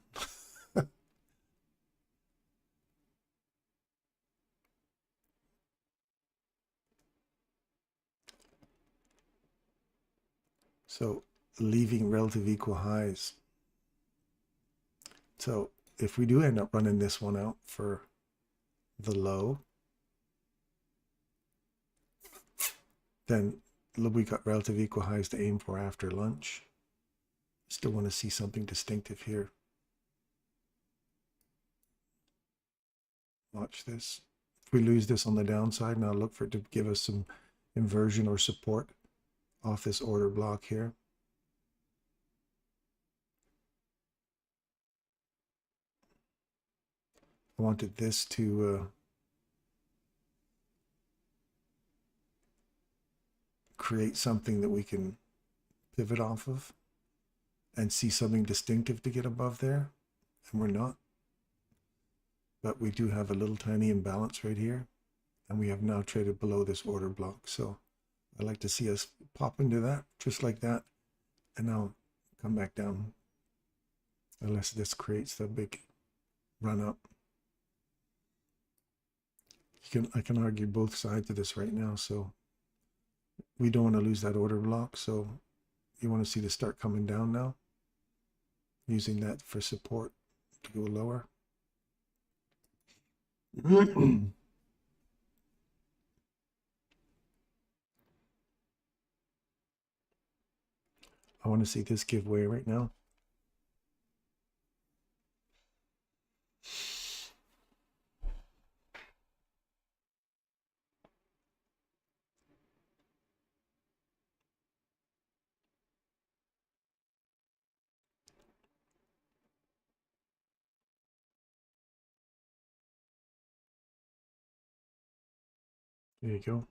So leaving relative equal highs. So if we do end up running this one out for the low, then we got relative equal highs to aim for after lunch. Still want to see something distinctive here. Watch this. If we lose this on the downside, now look for it to give us some inversion or support off this order block here. I wanted this to create something that we can pivot off of and see something distinctive to get above there, and we're not. But we do have a little tiny imbalance right here, and we have now traded below this order block. So I'd like to see us pop into that, just like that, and now come back down, unless this creates the big run up. I can argue both sides of this right now, so we don't want to lose that order block. So you want to see this start coming down now, using that for support to go lower. I want to see this give way right now. There you go.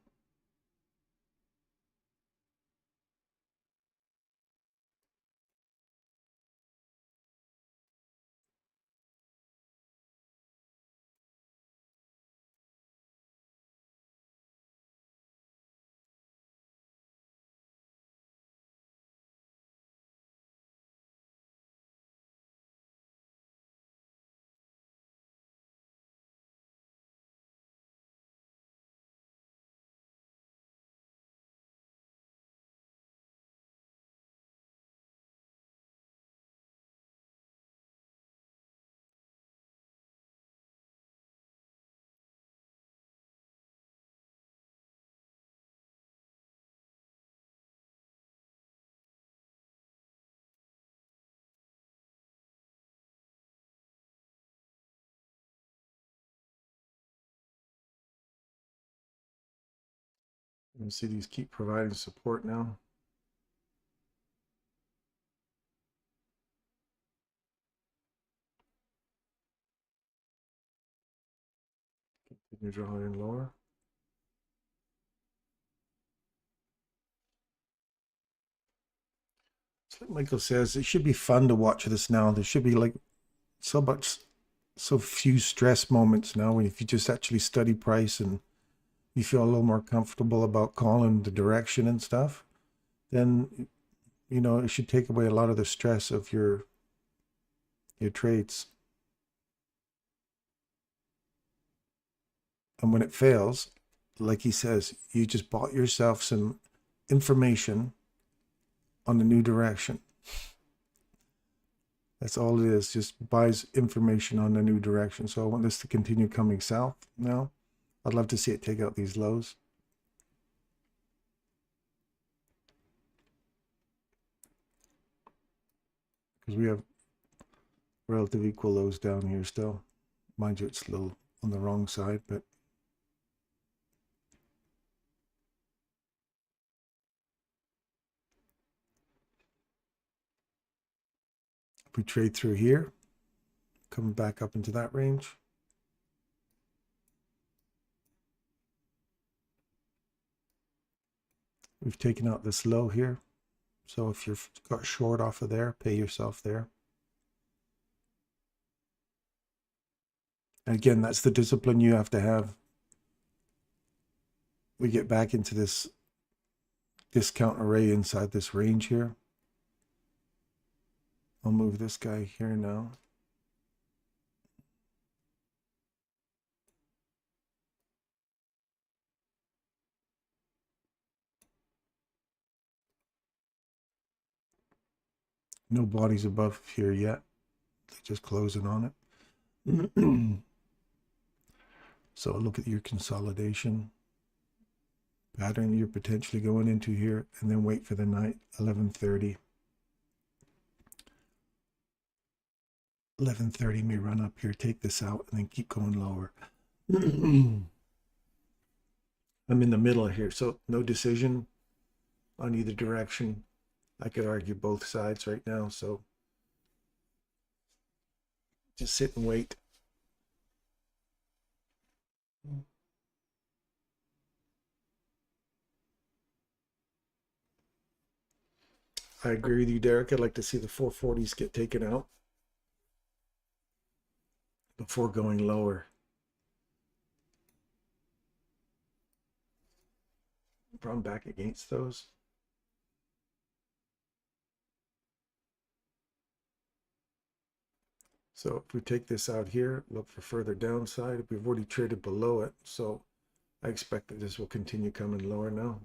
You see these keep providing support now. Continue drawing in lower. So like Michael says, it should be fun to watch this now. There should be like so few stress moments now if you just actually study price and you feel a little more comfortable about calling the direction and stuff, then you know it should take away a lot of the stress of your trades. And when it fails, like he says, you just bought yourself some information on the new direction. That's all it is, just buys information on the new direction. So I want this to continue coming south now. I'd love to see it take out these lows. Because we have relative equal lows down here still. Mind you, it's a little on the wrong side, but if we trade through here, coming back up into that range. We've taken out this low here. So if you've got short off of there, pay yourself there. And again, that's the discipline you have to have. We get back into this discount array inside this range here. I'll move this guy here now. No bodies above here yet. They're just closing on it. So look at your consolidation pattern you're potentially going into here, and then wait for the night, 11:30. 11:30 may run up here, take this out, and then keep going lower. I'm in the middle here, so no decision on either direction. I could argue both sides right now, so just sit and wait. I agree with you, Derek. I'd like to see the 440s get taken out before going lower. Run back against those. So if we take this out here, look for further downside. We've already traded below it, so I expect that this will continue coming lower now.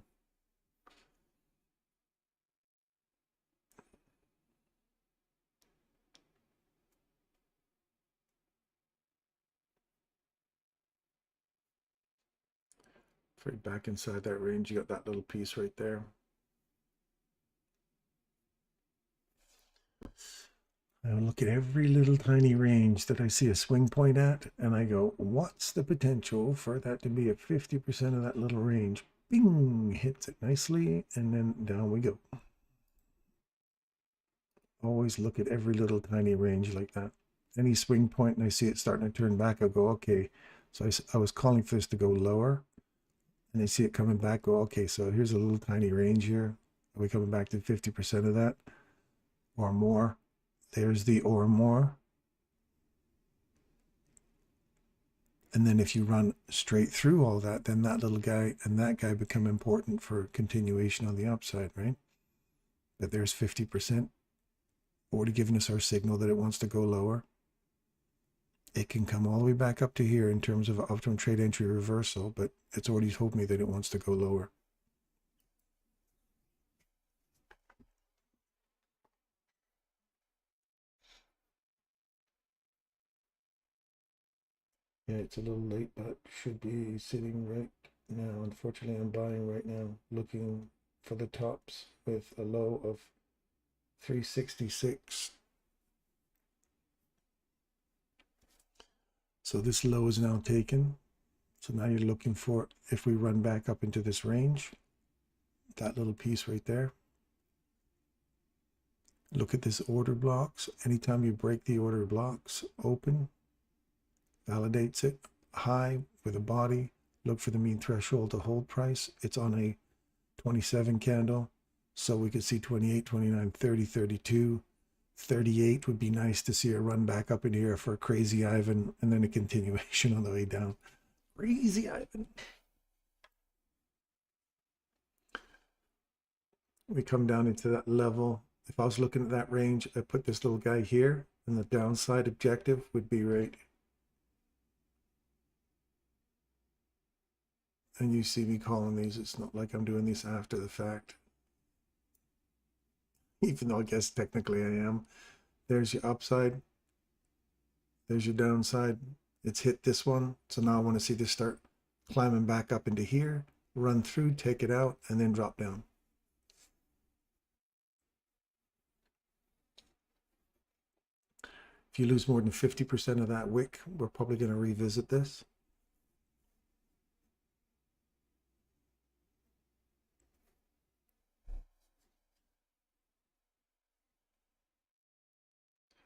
Trade back inside that range. You got that little piece right there. I look at every little tiny range that I see a swing point at, and I go, what's the potential for that to be at 50% of that little range? Bing, hits it nicely, and then down we go. Always look at every little tiny range like that. Any swing point and I see it starting to turn back, I'll go, okay. So I was calling for this to go lower, and they see it coming back, go, okay, so here's a little tiny range here. Are we coming back to 50% of that or more? There's the or more. And then if you run straight through all that, then that little guy and that guy become important for continuation on the upside, right? That there's 50%, already giving us our signal that it wants to go lower. It can come all the way back up to here in terms of uptrend trade entry reversal, but it's already told me that it wants to go lower. Yeah, it's a little late, but should be sitting right now. Unfortunately, I'm buying right now, looking for the tops with a low of 366. So this low is now taken. So now you're looking for, if we run back up into this range, that little piece right there. Look at this order blocks. Anytime you break the order blocks open, validates it, high with a body, look for the mean threshold to hold price. It's on a 27 candle. So we could see 28, 29, 30, 32. 38 would be nice to see a run back up in here for Crazy Ivan, and then a continuation on the way down. Crazy Ivan. We come down into that level. If I was looking at that range, I put this little guy here, and the downside objective would be right. And you see me calling these. It's not like I'm doing these after the fact. Even though I guess technically I am. There's your upside. There's your downside. It's hit this one. So now I want to see this start climbing back up into here, run through, take it out, and then drop down. If you lose more than 50% of that wick, we're probably going to revisit this.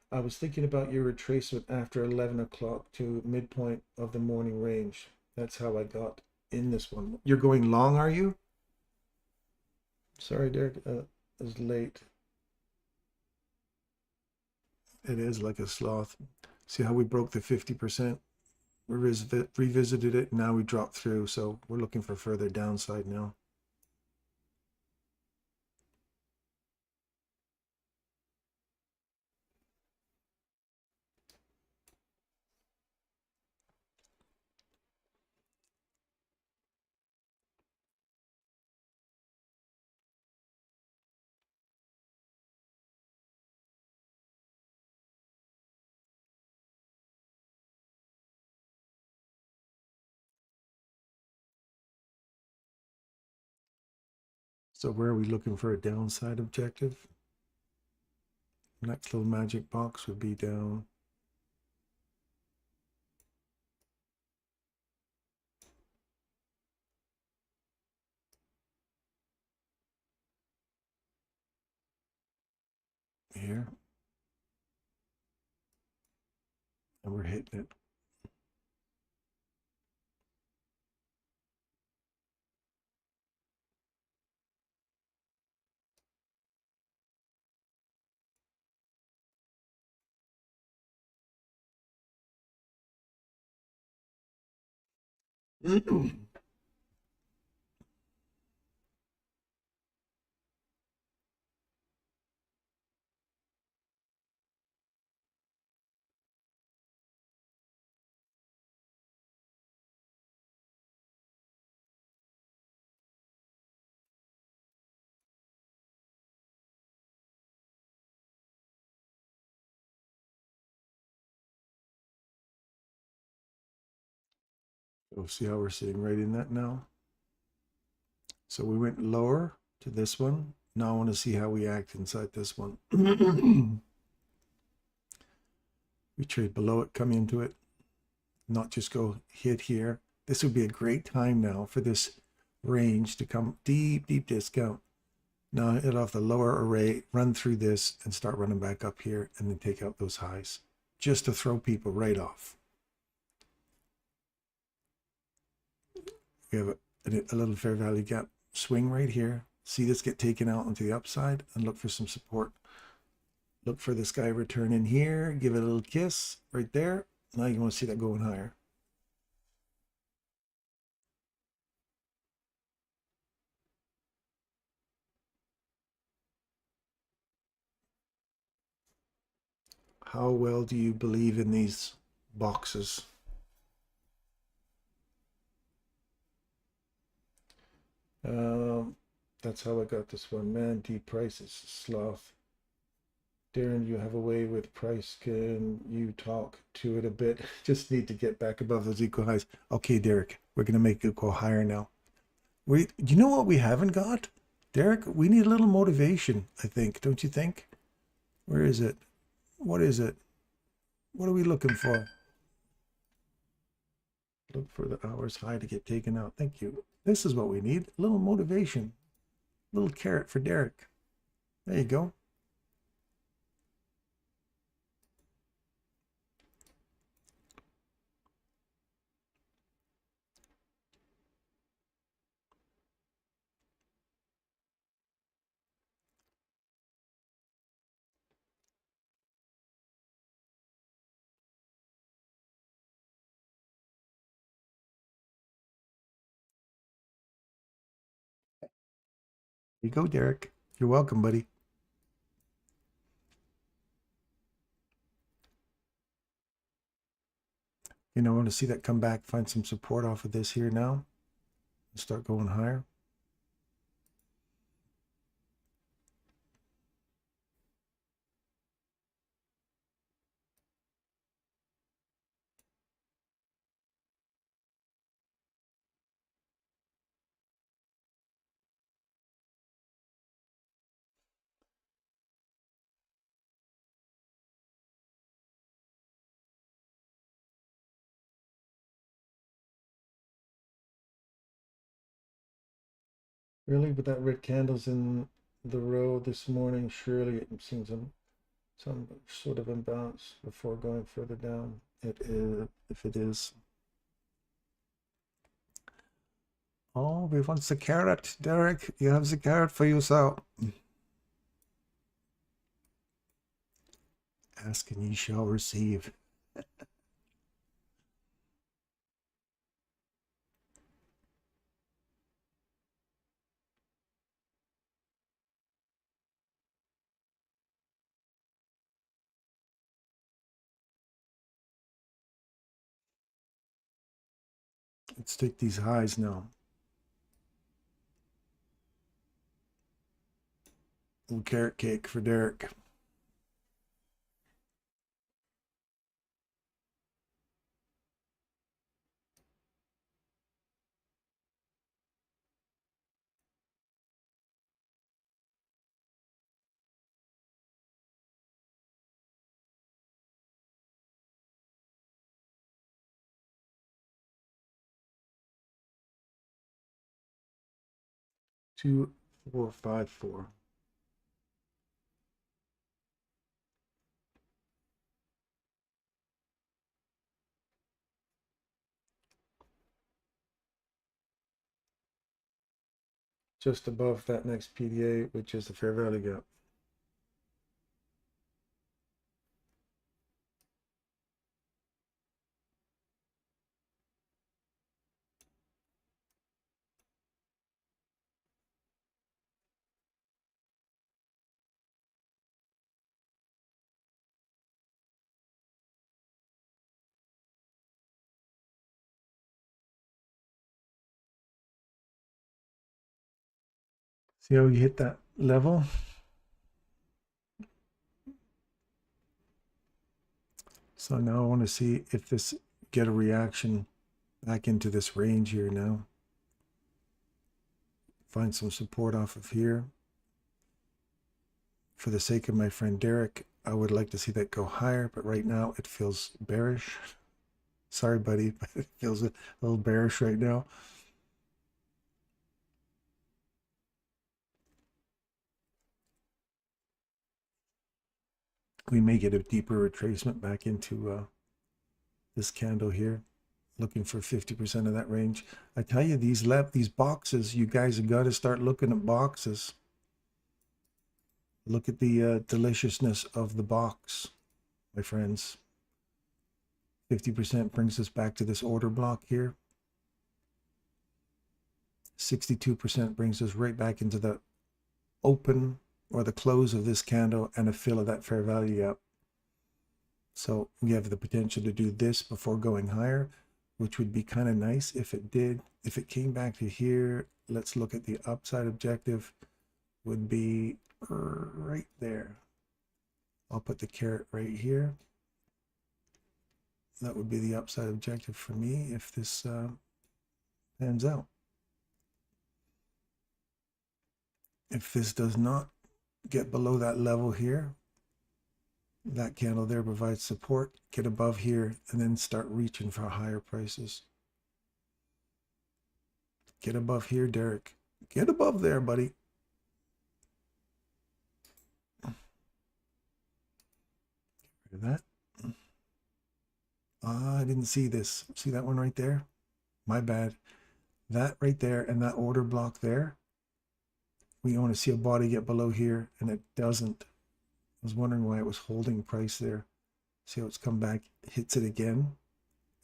I was thinking about your retracement after 11 o'clock to midpoint of the morning range. That's how I got in this one. You're going long, are you? Sorry, Derek, it was late. It is like a sloth. See how we broke the 50%? We revisited it, now we dropped through, so we're looking for further downside now. So where are we looking for a downside objective? Next little magic box would be down here. And we're hitting it. We'll see how we're sitting right in that now. So we went lower to this one. Now I want to see how we act inside this one. We trade below it, come into it, not just go hit here. This would be a great time now for this range to come deep, deep discount. Now hit off the lower array, run through this and start running back up here and then take out those highs just to throw people right off. We have a little fair value gap swing right here. See this get taken out onto the upside and look for some support. Look for this guy return in here, give it a little kiss right there. Now you want to see that going higher. How well do you believe in these boxes? That's how I got this one. Man, deep price is sloth. Darren, you have a way with price. Can you talk to it a bit? Just need to get back above those equal highs. Okay, Derek, we're going to make it go higher now. You know what we haven't got? Derek, we need a little motivation, I think. Don't you think? Where is it? What is it? What are we looking for? Look for the hours high to get taken out. Thank you. This is what we need. A little motivation. A little carrot for Derek. There you go. Here you go, Derek. You're welcome, buddy. You know, I want to see that come back, find some support off of this here now, and start going higher. Really, with that red candles in the row this morning, surely it seems some sort of imbalance before going further down. It is, if it is. Oh, we want the carrot, Derek. You have the carrot for yourself. Ask and ye shall receive. Let's take these highs now. Little carrot cake for Derek. Two, 4, 5, 4. Just above that next PDA, which is the fair value gap. See how you hit that level? So now I want to see if this get a reaction back into this range here now. Find some support off of here. For the sake of my friend Derek, I would like to see that go higher, but right now it feels bearish. Sorry, buddy, but it feels a little bearish right now. We may get a deeper retracement back into this candle here. looking for 50% of that range. I tell you, these boxes, you guys have got to start looking at boxes. Look at the deliciousness of the box, my friends. 50% brings us back to this order block here. 62% brings us right back into the open or the close of this candle and a fill of that fair value gap. So we have the potential to do this before going higher, which would be kind of nice if it did. If it came back to here, let's look at the upside objective, would be right there. I'll put the caret right here. That would be the upside objective for me if this pans out. If this does not get below that level here, that candle there provides support, get above here, and then start reaching for higher prices. Get above here, Derek. Get above there, buddy. Get rid of that. I didn't see this. See that one right there? My bad. That right there and that order block there. We want to see a body get below here, and it doesn't. I was wondering why it was holding price there. See how it's come back, hits it again,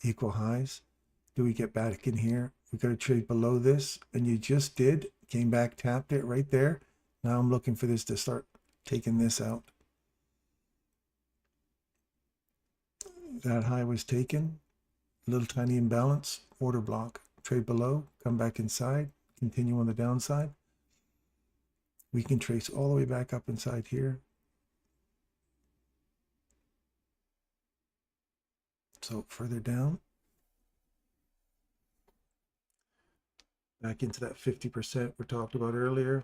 equal highs. Do we get back in here? We got to trade below this, and you just did. Came back, tapped it right there. Now I'm looking for this to start taking this out. That high was taken. A little tiny imbalance, order block. Trade below, come back inside, continue on the downside. We can trace all the way back up inside here. So further down, back into that 50% we talked about earlier.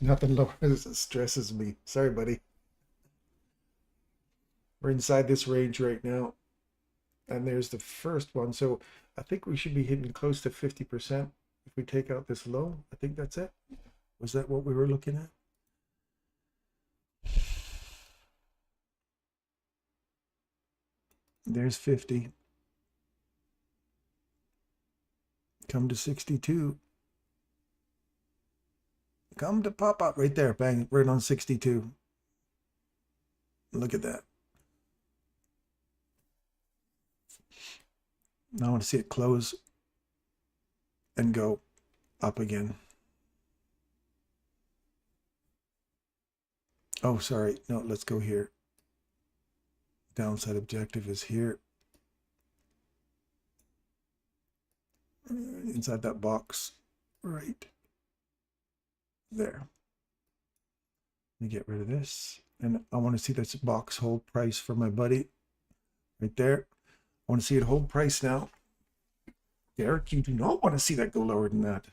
Nothing lower stresses me. Sorry, buddy. We're inside this range right now. And there's the first one. So I think we should be hitting close to 50% if we take out this low. I think that's it. Was that what we were looking at? There's 50. Come to 62. Come to pop up right there. Bang, right on 62. Look at that. Now I want to see it close and go up again. Oh, sorry. No, let's go here. Downside objective is here. Inside that box right there. Let me get rid of this. And I want to see this box hold price for my buddy right there. I want to see it hold price now. Derek, you do not want to see that go lower than that.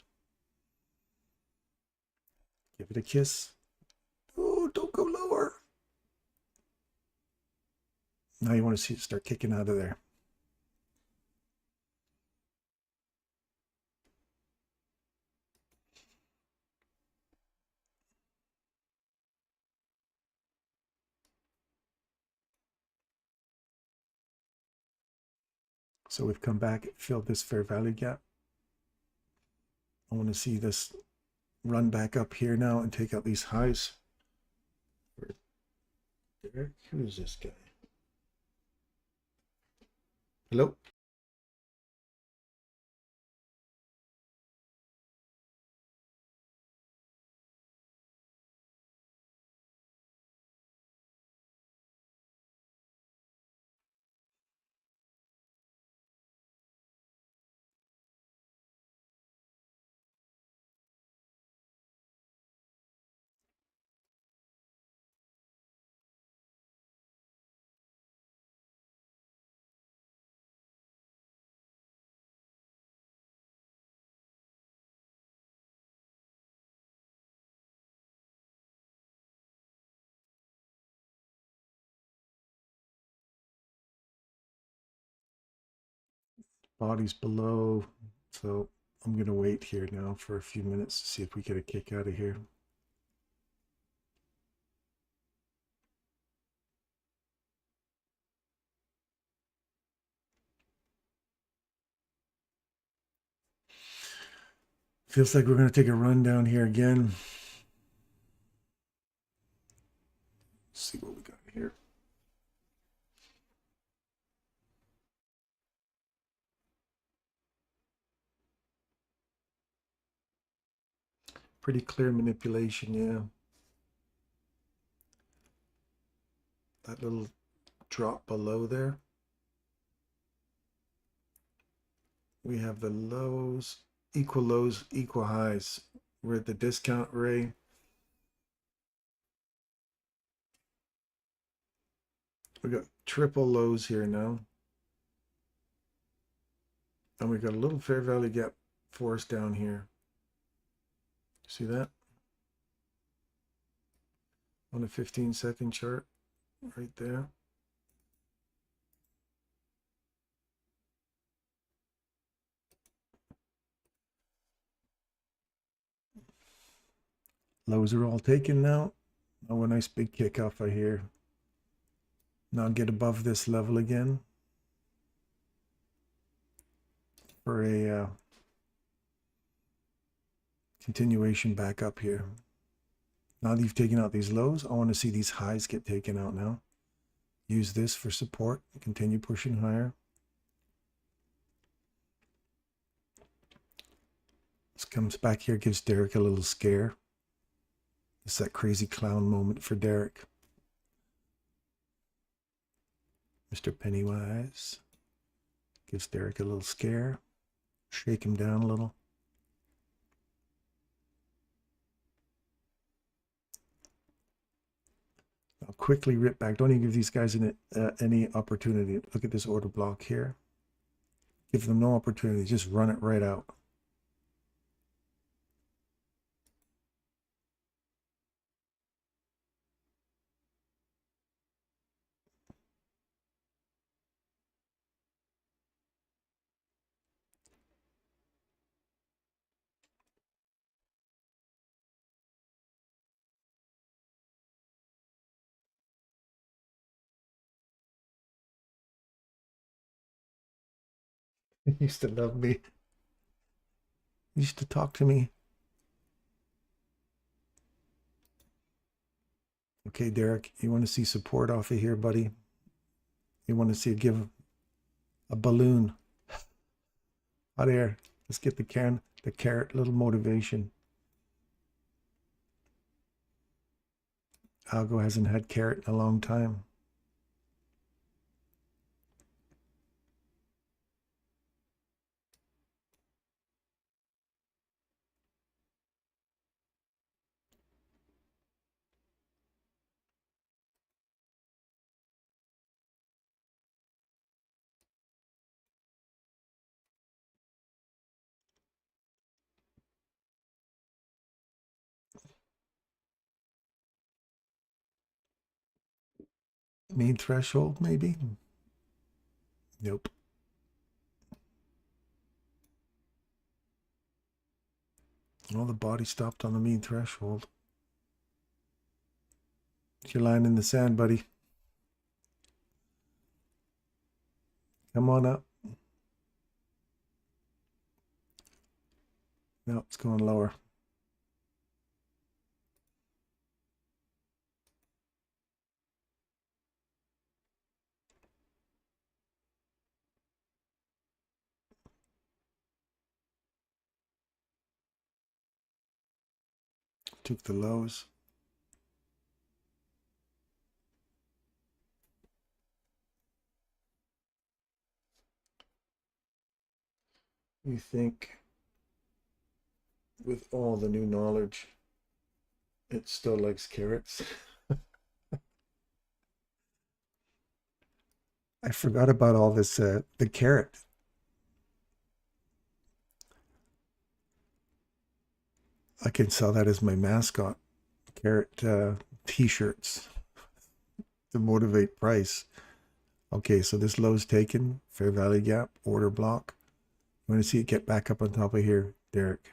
Give it a kiss. Oh, don't go lower. Now you want to see it start kicking out of there. So we've come back, filled this fair value gap. I want to see this run back up here now and take out these highs. Derek, who is this guy? Hello? Body's below, so I'm going to wait here now for a few minutes to see if we get a kick out of here. Feels like we're going to take a run down here again. Let's see what we got here. Pretty clear manipulation, yeah. That little drop below there. We have the lows, equal highs. We're at the discount ray. We got triple lows here now. And we got a little fair value gap force down here. See that? On a 15-second chart, right there. Lows are all taken now. Oh, a nice big kick off I hear. Now get above this level again for a continuation back up here. Now that you've taken out these lows, I want to see these highs get taken out now. Use this for support. Continue pushing higher. This comes back here, gives Derek a little scare. It's that crazy clown moment for Derek. Mr. Pennywise gives Derek a little scare. Shake him down a little. I'll quickly rip back. Don't even give these guys any opportunity. Look at this order block here. Give them no opportunity. Just run it right out. He used to love me. He used to talk to me. Okay, Derek, you want to see support off of here, buddy? You want to see it give a balloon hot air? Let's get the carrot, little motivation. Algo hasn't had carrot in a long time. Main threshold, maybe? Nope. Well, the body stopped on the mean threshold. It's your line in the sand, buddy. Come on up. No, it's going lower. Took the lows. You think with all the new knowledge, it still likes carrots? I forgot about all this, the carrot. I can sell that as my mascot. Carrot t-shirts to motivate price. Okay, so this low's taken, fair value gap, order block. Want to see it get back up on top of here, Derek?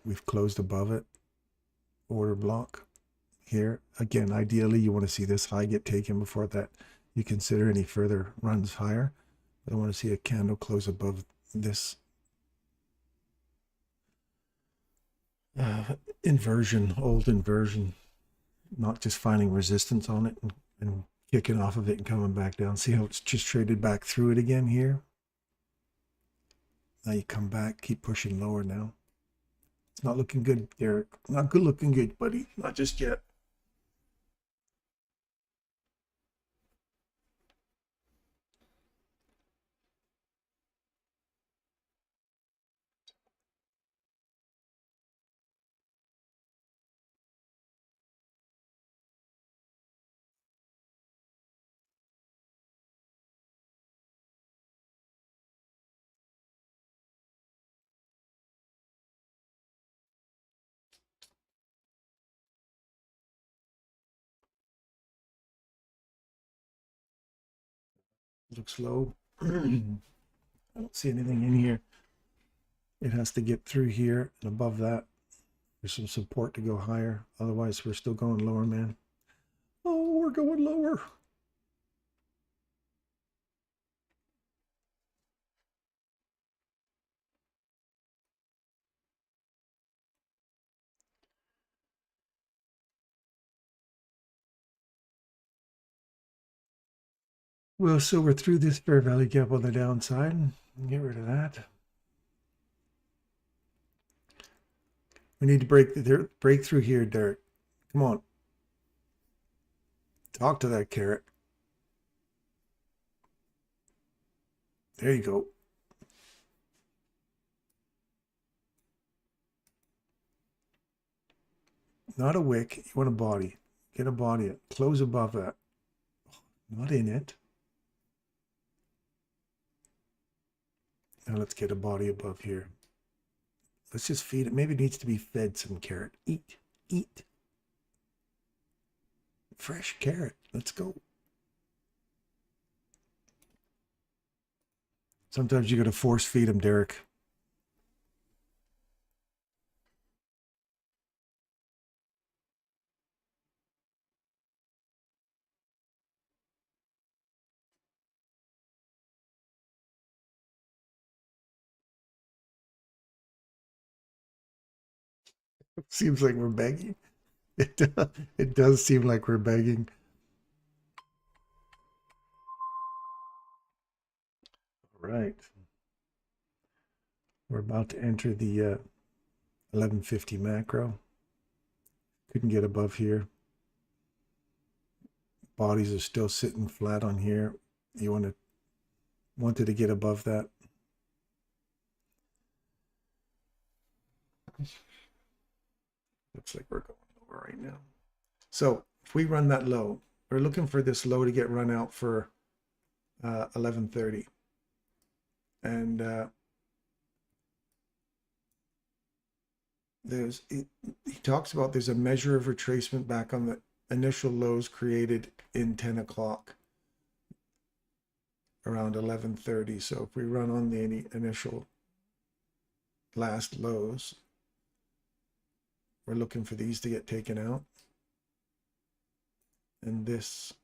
We've closed above it. Order block here. Again, ideally, you want to see this high get taken before that you consider any further runs higher. But I want to see a candle close above this inversion, old inversion, not just finding resistance on it and kicking off of it and coming back down. See how it's just traded back through it again here? Now you come back, keep pushing lower now. It's not looking good, Derek. Not good looking good, buddy. Not just yet. Looks low. I don't see anything in here. It has to get through here and above that. There's some support to go higher. Otherwise, we're still going lower, man. Oh, we're going lower. Well, so we're through this fair value gap on the downside. Get rid of that. We need to break through here, Derek. Come on. Talk to that carrot. There you go. Not a wick. You want a body. Get a body. Close above that. Not in it. Now let's get a body above here. Let's just feed it. Maybe it needs to be fed some carrot. Eat. Eat. Fresh carrot. Let's go. Sometimes you got to force feed them, Derek. Seems like we're begging. It does seem like we're begging. All right. We're about to enter the 1150 macro. Couldn't get above here. Bodies are still sitting flat on here. You wanted to get above that. Looks like we're going lower right now. So if we run that low, we're looking for this low to get run out for 1130. And he talks about there's a measure of retracement back on the initial lows created in 10 o'clock around 1130. So if we run on the initial last lows, we're looking for these to get taken out. And this,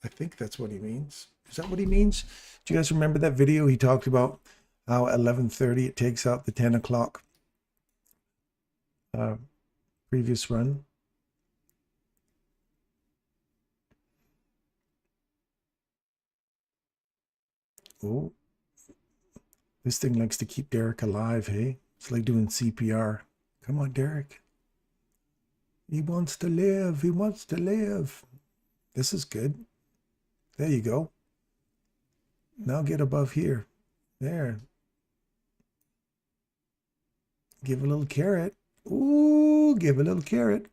I think that's what he means. Is that what he means? Do you guys remember that video? He talked about how at 1130 it takes out the 10 o'clock previous run. Oh, this thing likes to keep Derek alive, hey? It's like doing CPR. Come on, Derek. He wants to live. He wants to live. This is good. There you go. Now get above here. There. Give a little carrot. Ooh, give a little carrot.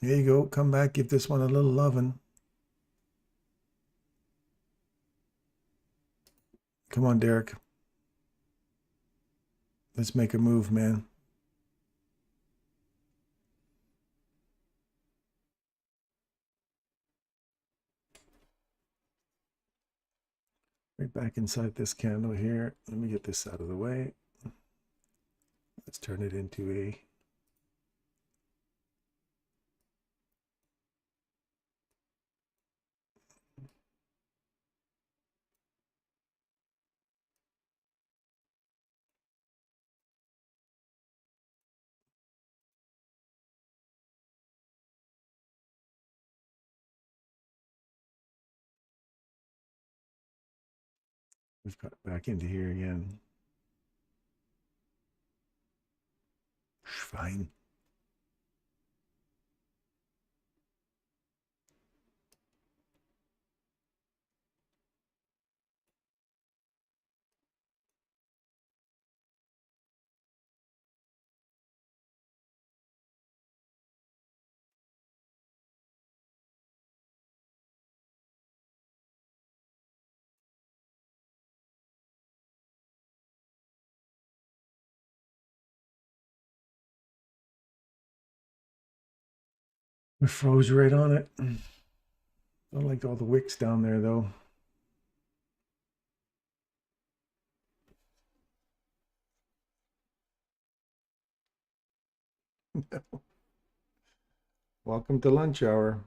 There you go. Come back. Give this one a little loving. Come on, Derek. Let's make a move, man. Right back inside this candle here. Let me get this out of the way. Let's turn it into a we've got back into here again. Fine. We froze right on it. Don't like all the wicks down there though. Welcome to lunch hour.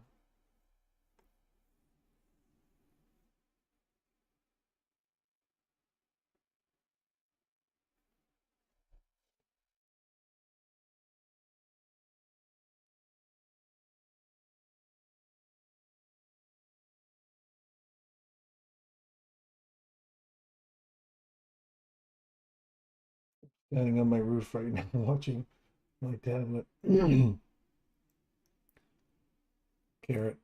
Standing on my roof right now watching my tablet. Carrot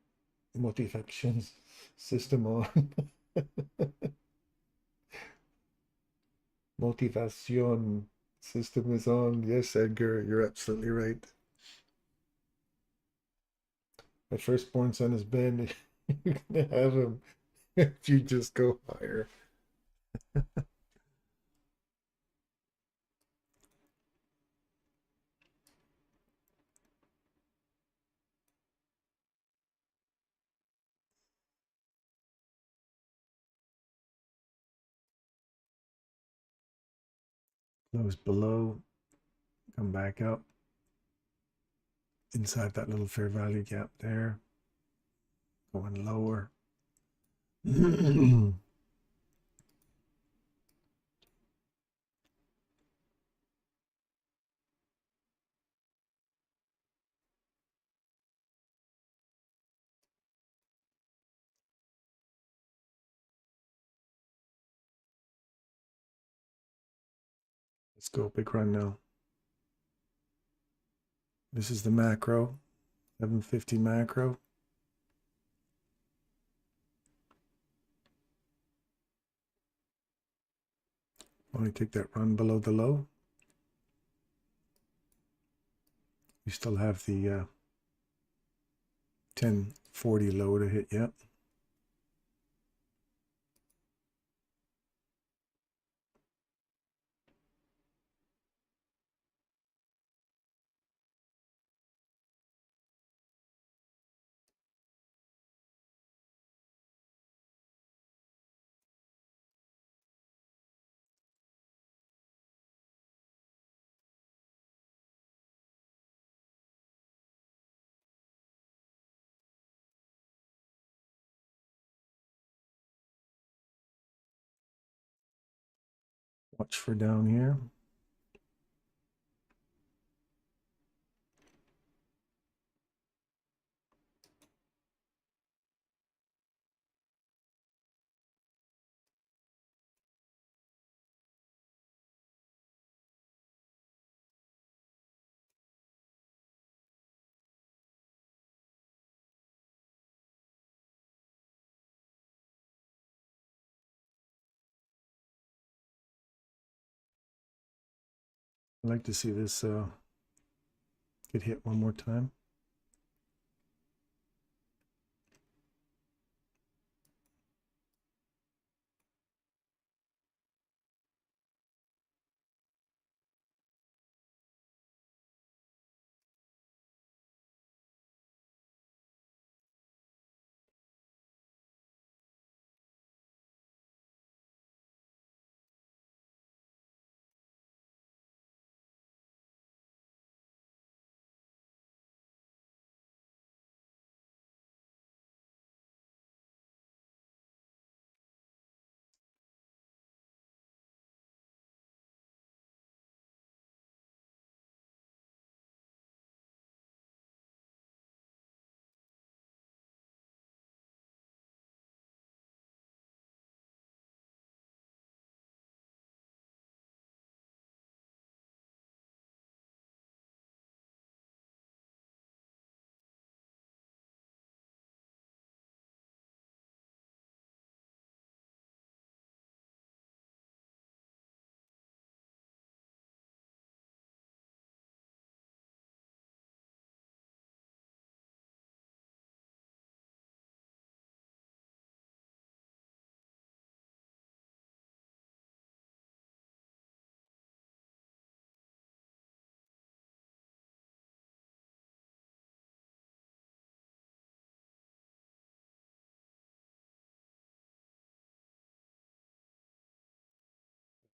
multi-factions system on. Multi-faction system is on. Yes, Edgar, you're absolutely right. My firstborn son is Ben. You're gonna have him if you just go higher. Close below, come back up inside that little fair value gap there, going lower. Let's go big run now. This is the macro, 750 macro. Only take that run below the low. We still have the 1040 low to hit yet. Watch for down here. I'd like to see this get hit one more time.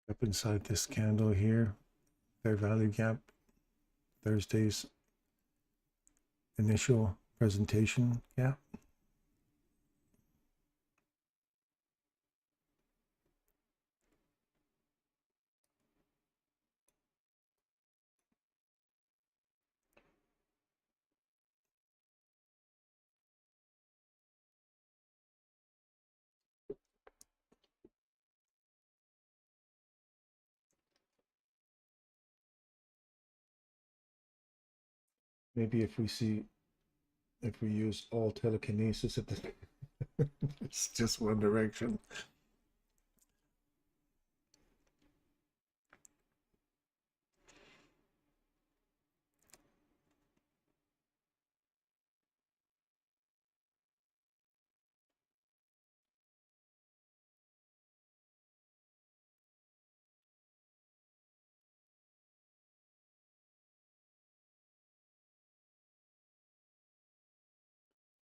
Up inside this candle here, fair value gap, Thursday's initial presentation gap. Maybe if we use all telekinesis at the it's just one direction.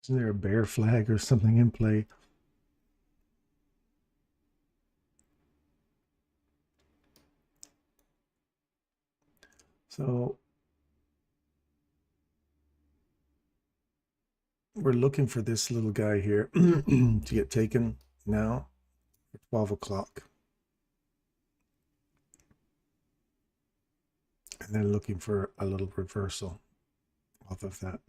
Isn't there a bear flag or something in play? So we're looking for this little guy here to get taken now at 12 o'clock. And then looking for a little reversal off of that.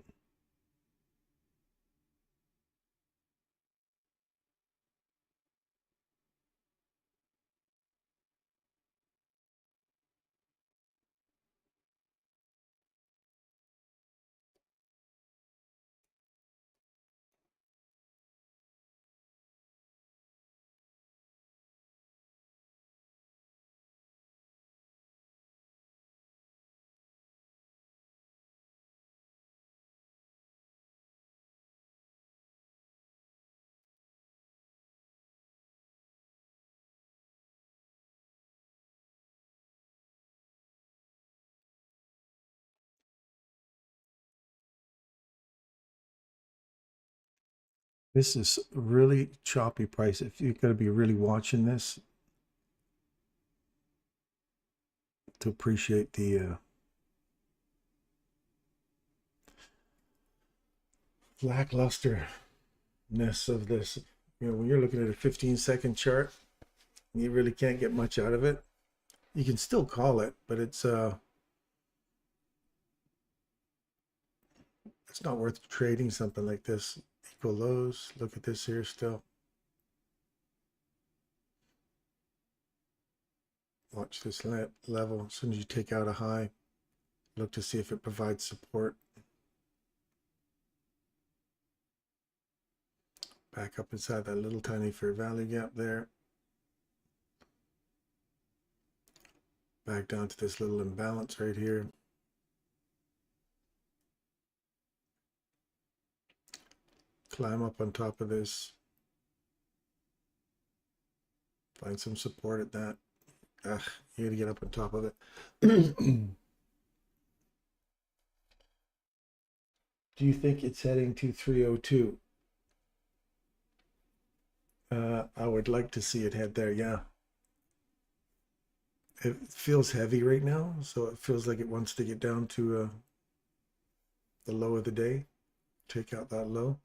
This is really choppy price. If you're going to be really watching this to appreciate the lacklusterness of this. You know, when you're looking at a 15-second chart, you really can't get much out of it. You can still call it, but it's not worth trading something like this. Equal lows. Look at this here still. Watch this level. As soon as you take out a high, look to see if it provides support. Back up inside that little tiny fair value gap there. Back down to this little imbalance right here. Climb up on top of this. Find some support at that. You gotta get up on top of it. Do you think it's heading to 302? I would like to see it head there, yeah. It feels heavy right now, so it feels like it wants to get down to the low of the day. Take out that low.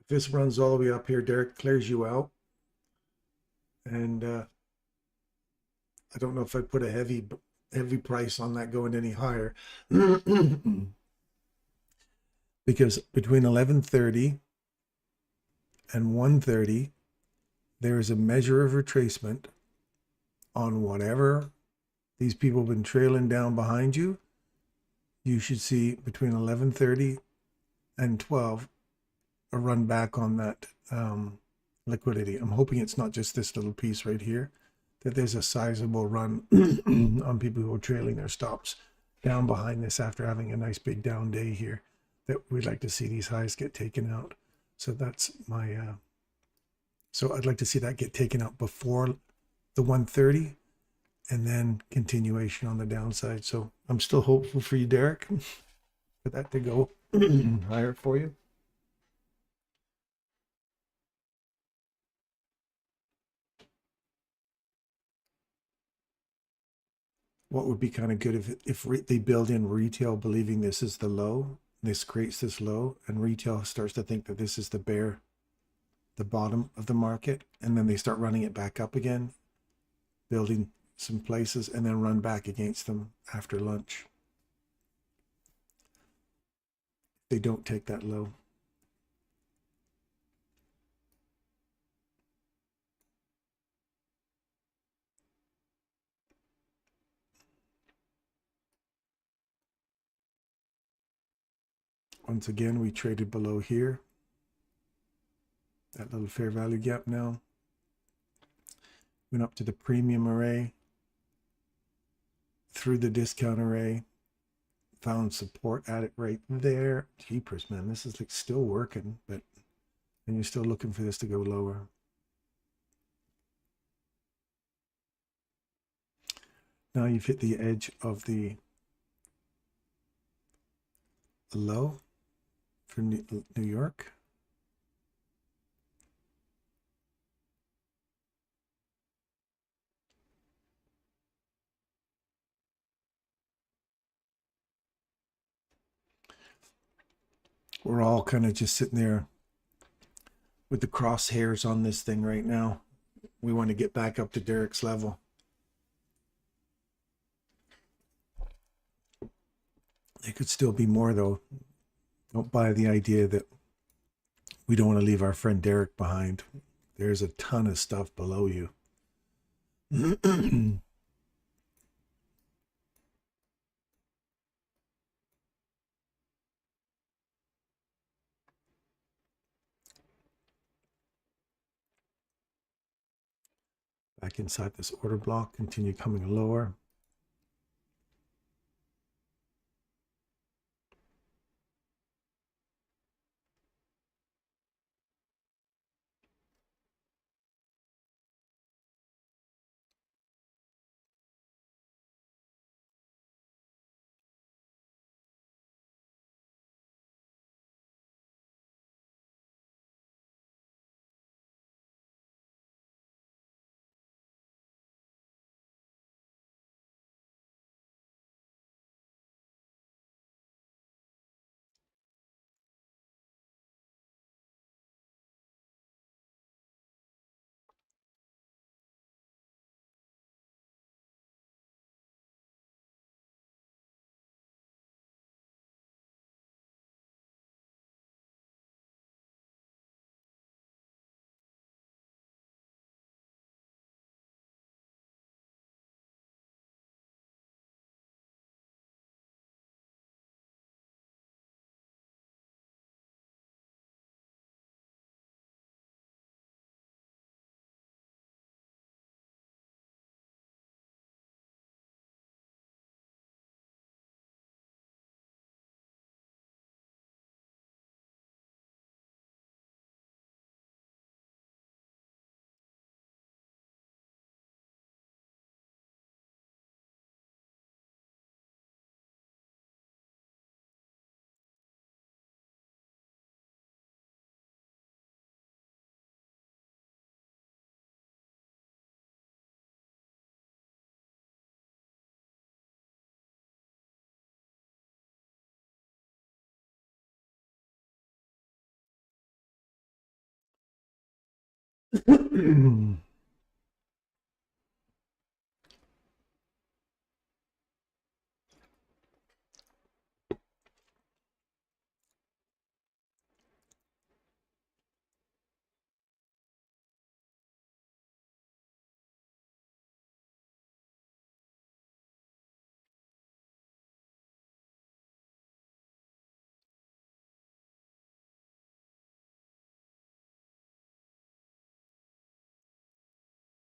If this runs all the way up here, Derek, clears you out. And I don't know if I put a heavy price on that going any higher. Because between 11:30 and 1:30, there is a measure of retracement on whatever these people have been trailing down behind you. You should see between 11:30 and 12 a run back on that liquidity. I'm hoping it's not just this little piece right here, that there's a sizable run on people who are trailing their stops down behind this after having a nice big down day here, that we'd like to see these highs get taken out. So that's my, so I'd like to see that get taken out before the 130 and then continuation on the downside. So I'm still hopeful for you, Derek, for that to go higher for you. what would be kind of good if they build in retail believing this is the low, this creates this low, and retail starts to think that this is the bottom of the market, and then they start running it back up again, building some places, and then run back against them after lunch. They don't take that low. Once again, we traded below here. That little fair value gap now. Went up to the premium array, through the discount array, found support at it right there. Jeepers, man, this is like still working, but and you're still looking for this to go lower. Now you've hit the edge of the low for New York. We're all kind of just sitting there with the crosshairs on this thing right now. We want to get back up to Derek's level. There could still be more though. Don't buy the idea that we don't want to leave our friend Derek behind. There's a ton of stuff below you. Back inside this order block, continue coming lower.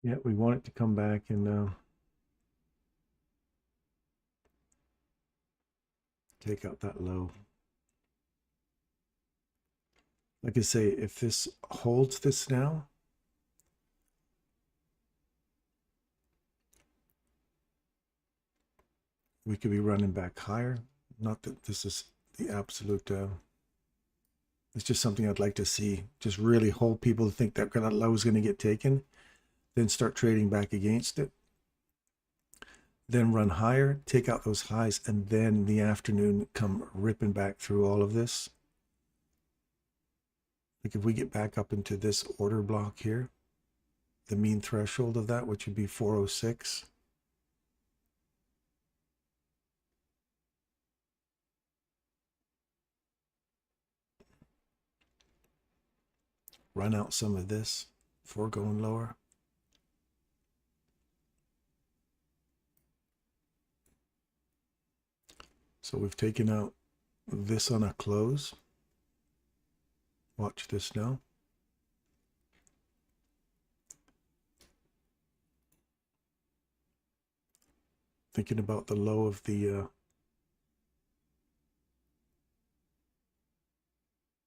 Yeah, we want it to come back and take out that low. Like I say, if this holds this now, we could be running back higher. Not that this is the absolute, it's just something I'd like to see. Just really hold people to think that kind of low is going to get taken, then start trading back against it. then run higher, take out those highs, and then the afternoon come ripping back through all of this. Like if we get back up into this order block here, the mean threshold of that, which would be 406. Run out some of this before going lower. So we've taken out this on a close. Watch this now. Thinking about the low of the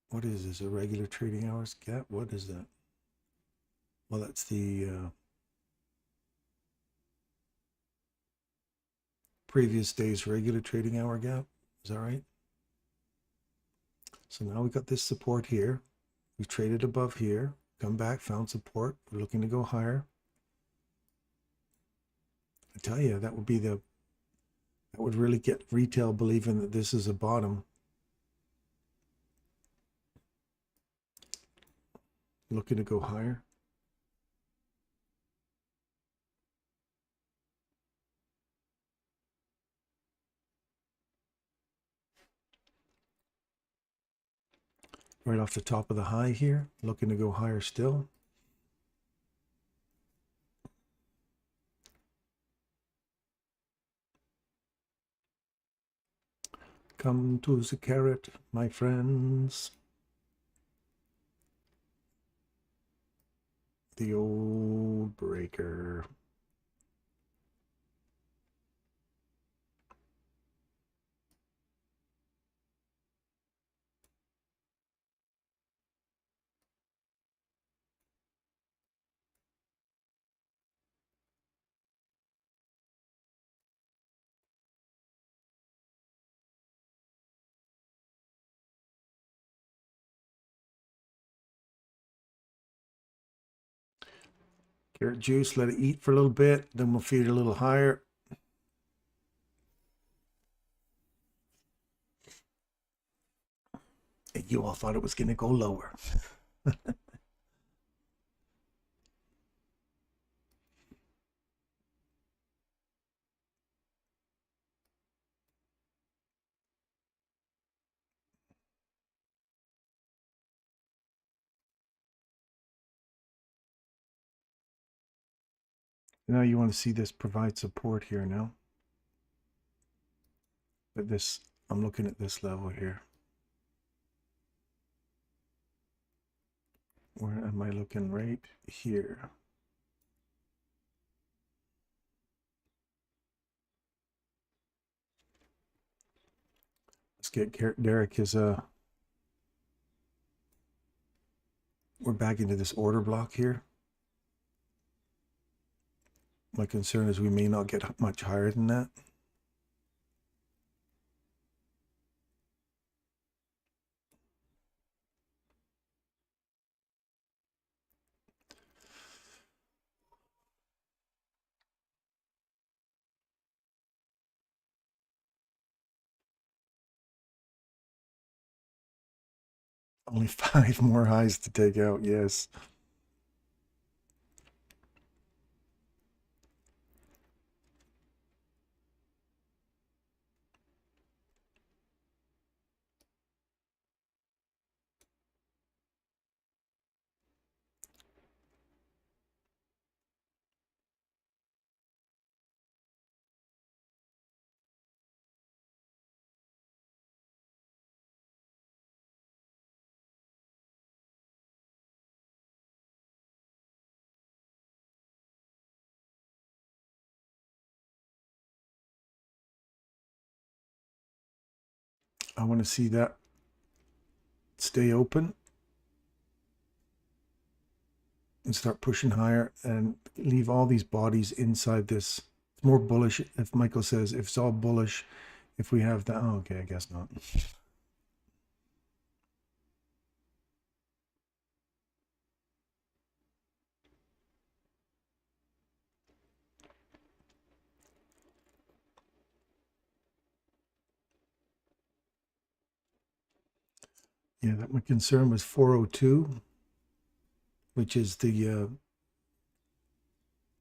what is this, a regular trading hours gap? What is that? Well, that's the previous day's regular trading hour gap. Is that right? So now we got this support here. We traded above here, come back, found support. We're looking to go higher. I tell you, that would really get retail believing that this is a bottom. Looking to go higher. Right off the top of the high here, looking to go higher still. Come to the carrot, my friends. The old breaker. Carrot juice, let it eat for a little bit, then we'll feed it a little higher. And you all thought it was going to go lower. Now you want to see this provide support here now. But this, I'm looking at this level here. Where am I looking? Right here. Let's get Derek his we're back into this order block here. My concern is we may not get much higher than that. Only 5 more highs to take out, yes. I want to see that stay open and start pushing higher and leave all these bodies inside this. It's more bullish if Michael says if it's all bullish, if we have that. Oh, okay, I guess not. Yeah, that my concern was 402, which is the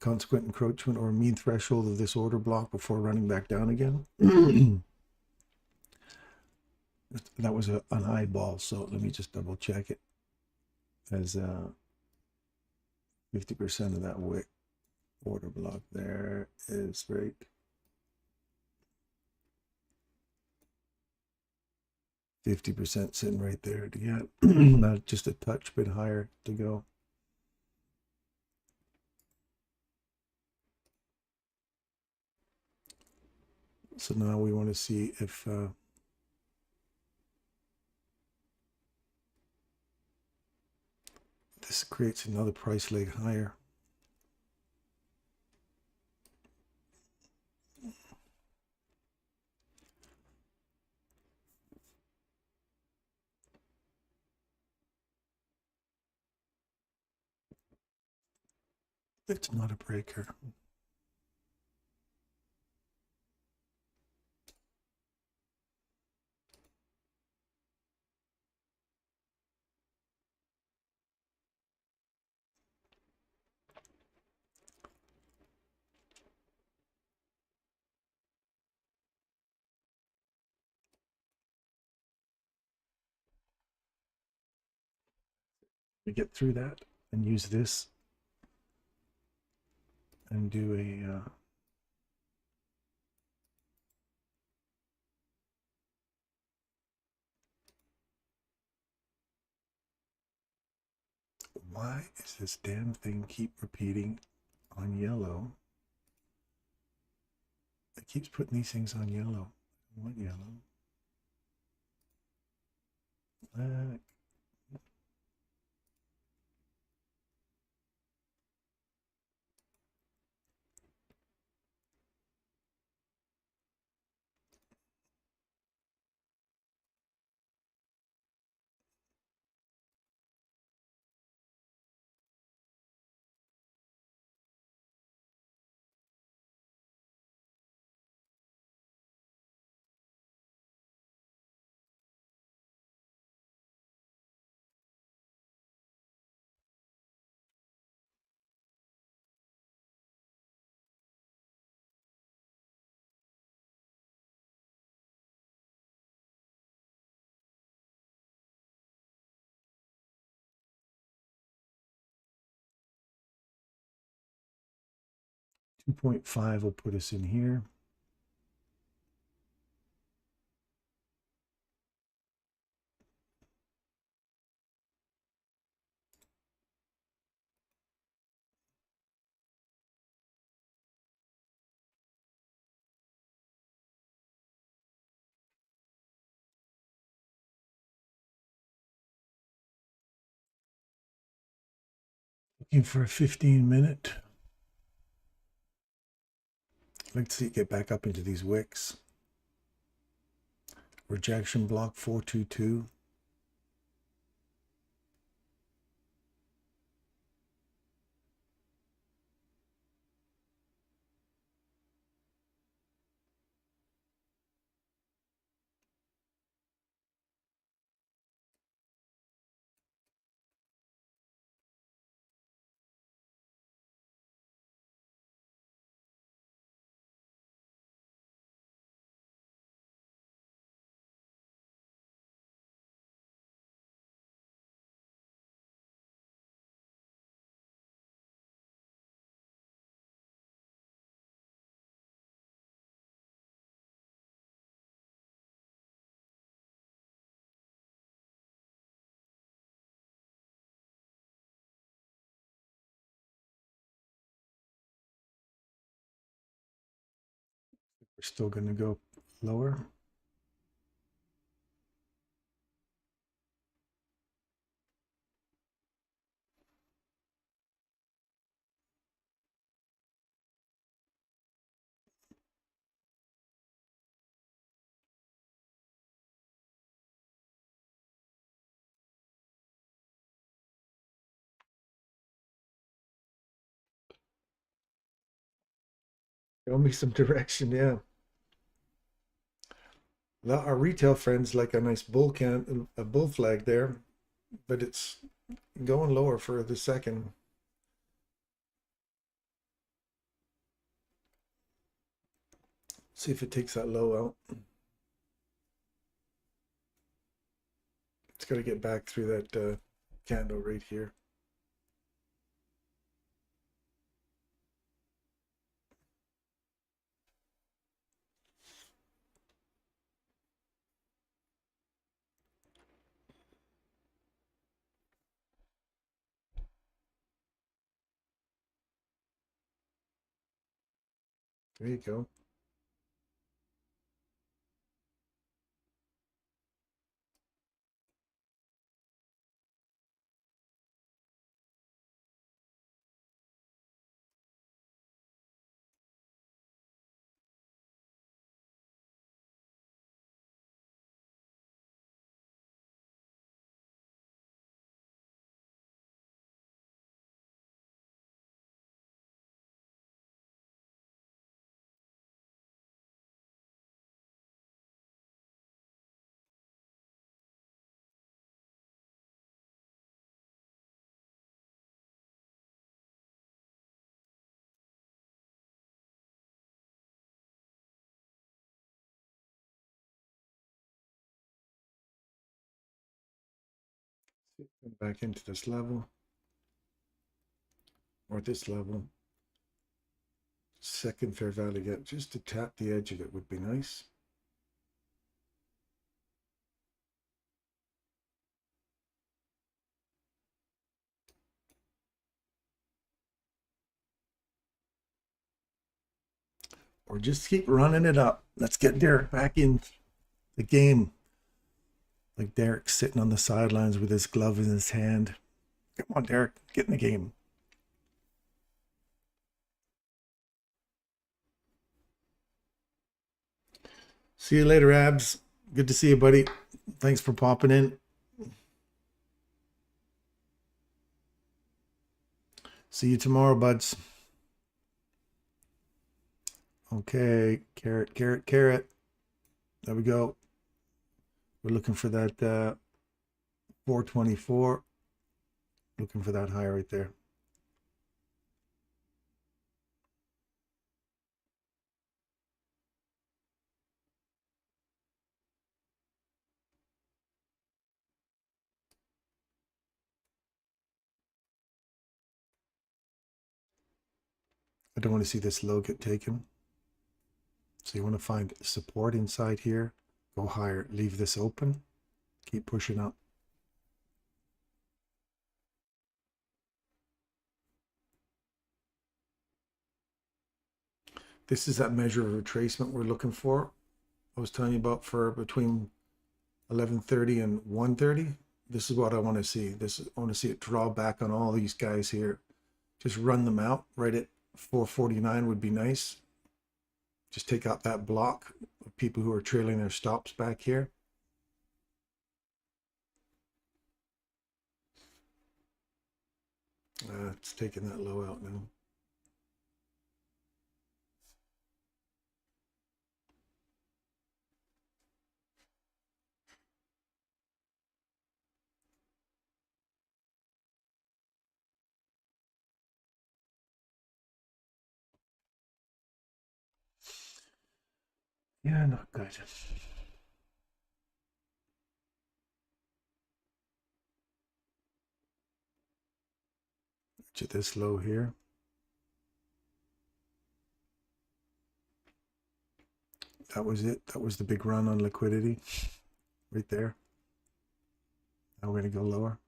consequent encroachment or mean threshold of this order block before running back down again. That was an eyeball, so let me just double check it. As 50% of that wick order block there is right. %, sitting right there to get just a touch bit higher to go. So now we want to see if this creates another price leg higher. It's not a breaker. We get through that and use this and do a why is this damn thing keep repeating on yellow? It keeps putting these things on yellow. What yellow? Black. .5 will put us in here. Looking for a 15-minute. Let's see it get back up into these wicks. Rejection block 422. We're still going to go lower. Show me some direction, yeah. Our retail friends like a nice a bull flag there, but it's going lower for the second. See if it takes that low out. It's got to get back through that candle right here. There you go. Back into this level or this level. Second fair value gap, just to tap the edge of it would be nice. Or just keep running it up. Let's get Derek back in the game. Like Derek sitting on the sidelines with his glove in his hand. Come on, Derek, get in the game. See you later, Abs. Good to see you, buddy. Thanks for popping in. See you tomorrow, buds. Okay, carrot, carrot, carrot. There we go. We're looking for that 424. Looking for that high right there. I don't want to see this low get taken. So you want to find support inside here. Go higher. Leave this open. Keep pushing up. This is that measure of retracement we're looking for. I was telling you about for between 11:30 and 1:30. This is what I want to see. I want to see it draw back on all these guys here. Just run them out right at 449 would be nice. Just take out that block of people who are trailing their stops back here. It's taking that low out now. Yeah, not good. To this low here. That was it. That was the big run on liquidity right there. Now we're going to go lower.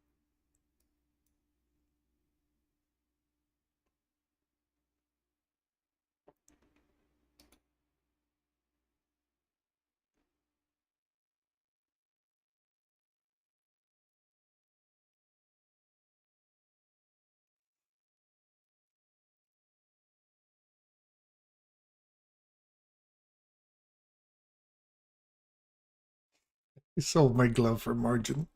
I sold my glove for margin.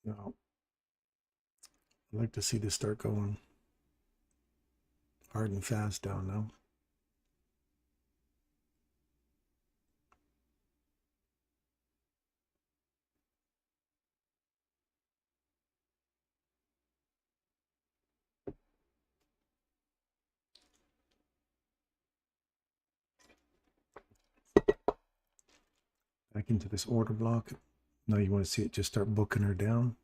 No, I'd like to see this start going hard and fast down now. Back into this order block. Now you want to see it just start booking her down.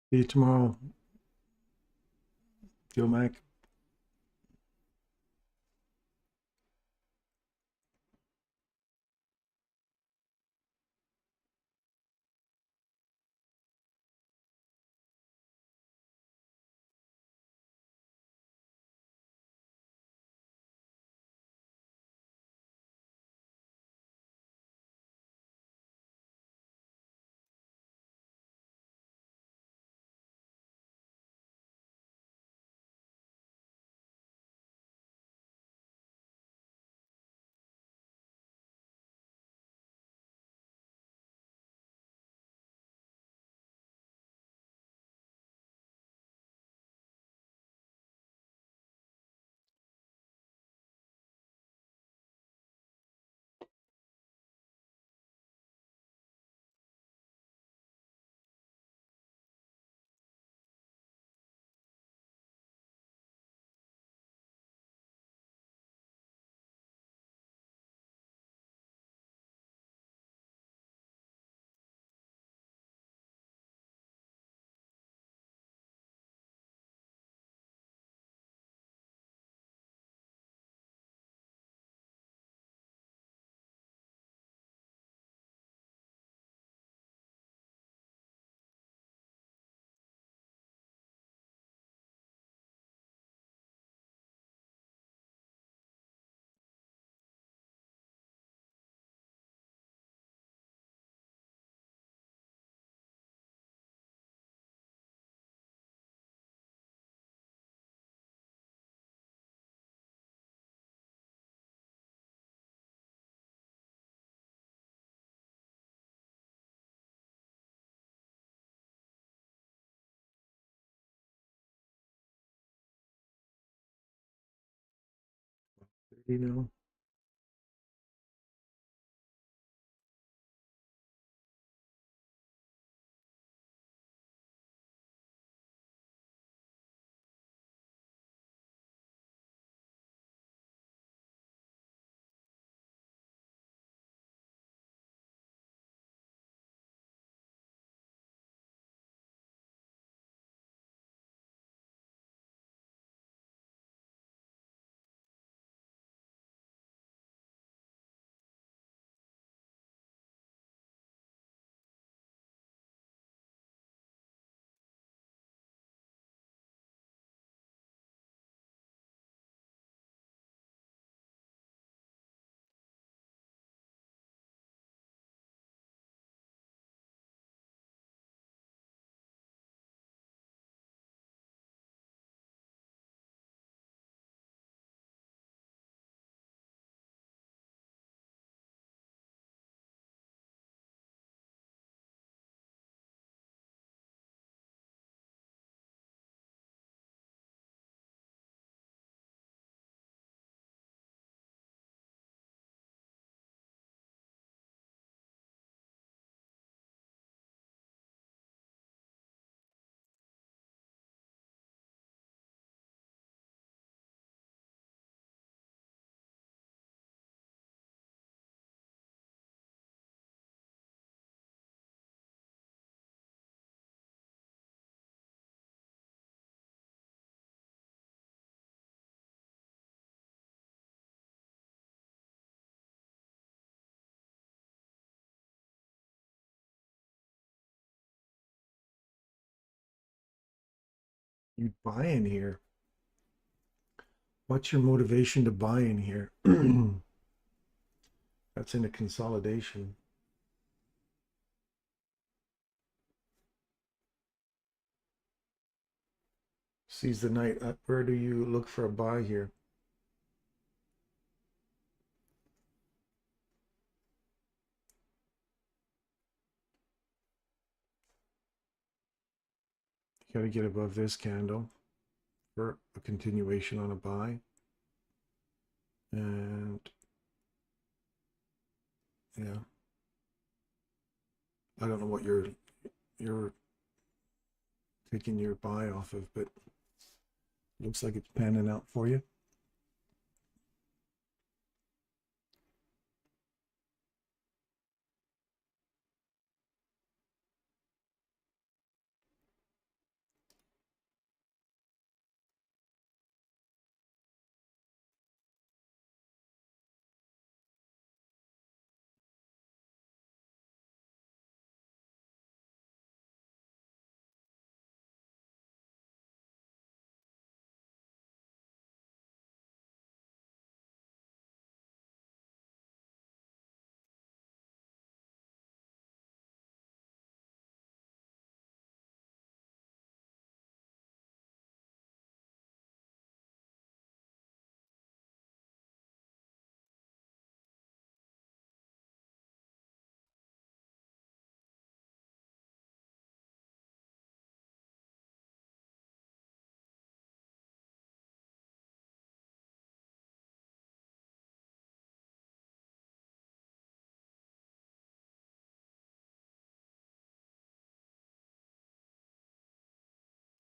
See you tomorrow, Joe Mac. You know. You buy in here. What's your motivation to buy in here? That's in a consolidation. Sees the night. Where do you look for a buy here? You got to get above this candle for a continuation on a buy. And yeah, I don't know what you're taking your buy off of, but looks like it's panning out for you.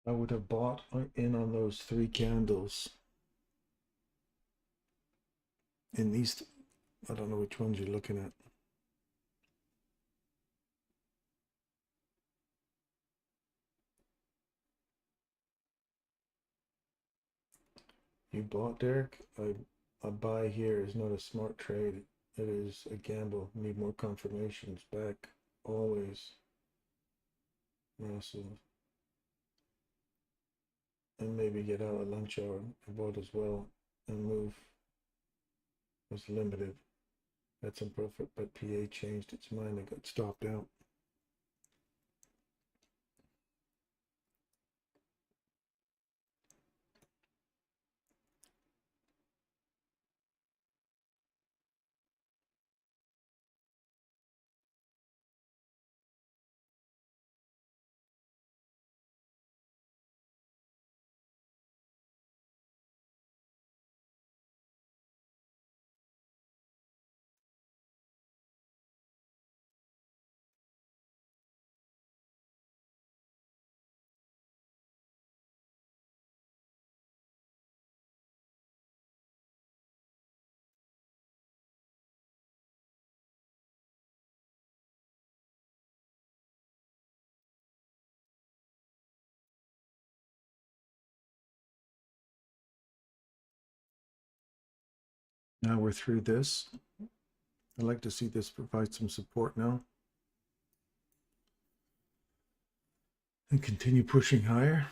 I would have bought in on those three candles. In these, I don't know which ones you're looking at. You bought, Derek? A buy here is not a smart trade. It is a gamble. Need more confirmations. Back, always. Massive. And maybe get out at lunch hour. I bought as well. And move was limited. Had some profit, but PA changed its mind and got stopped out. Now we're through this. I'd like to see this provide some support now. And continue pushing higher.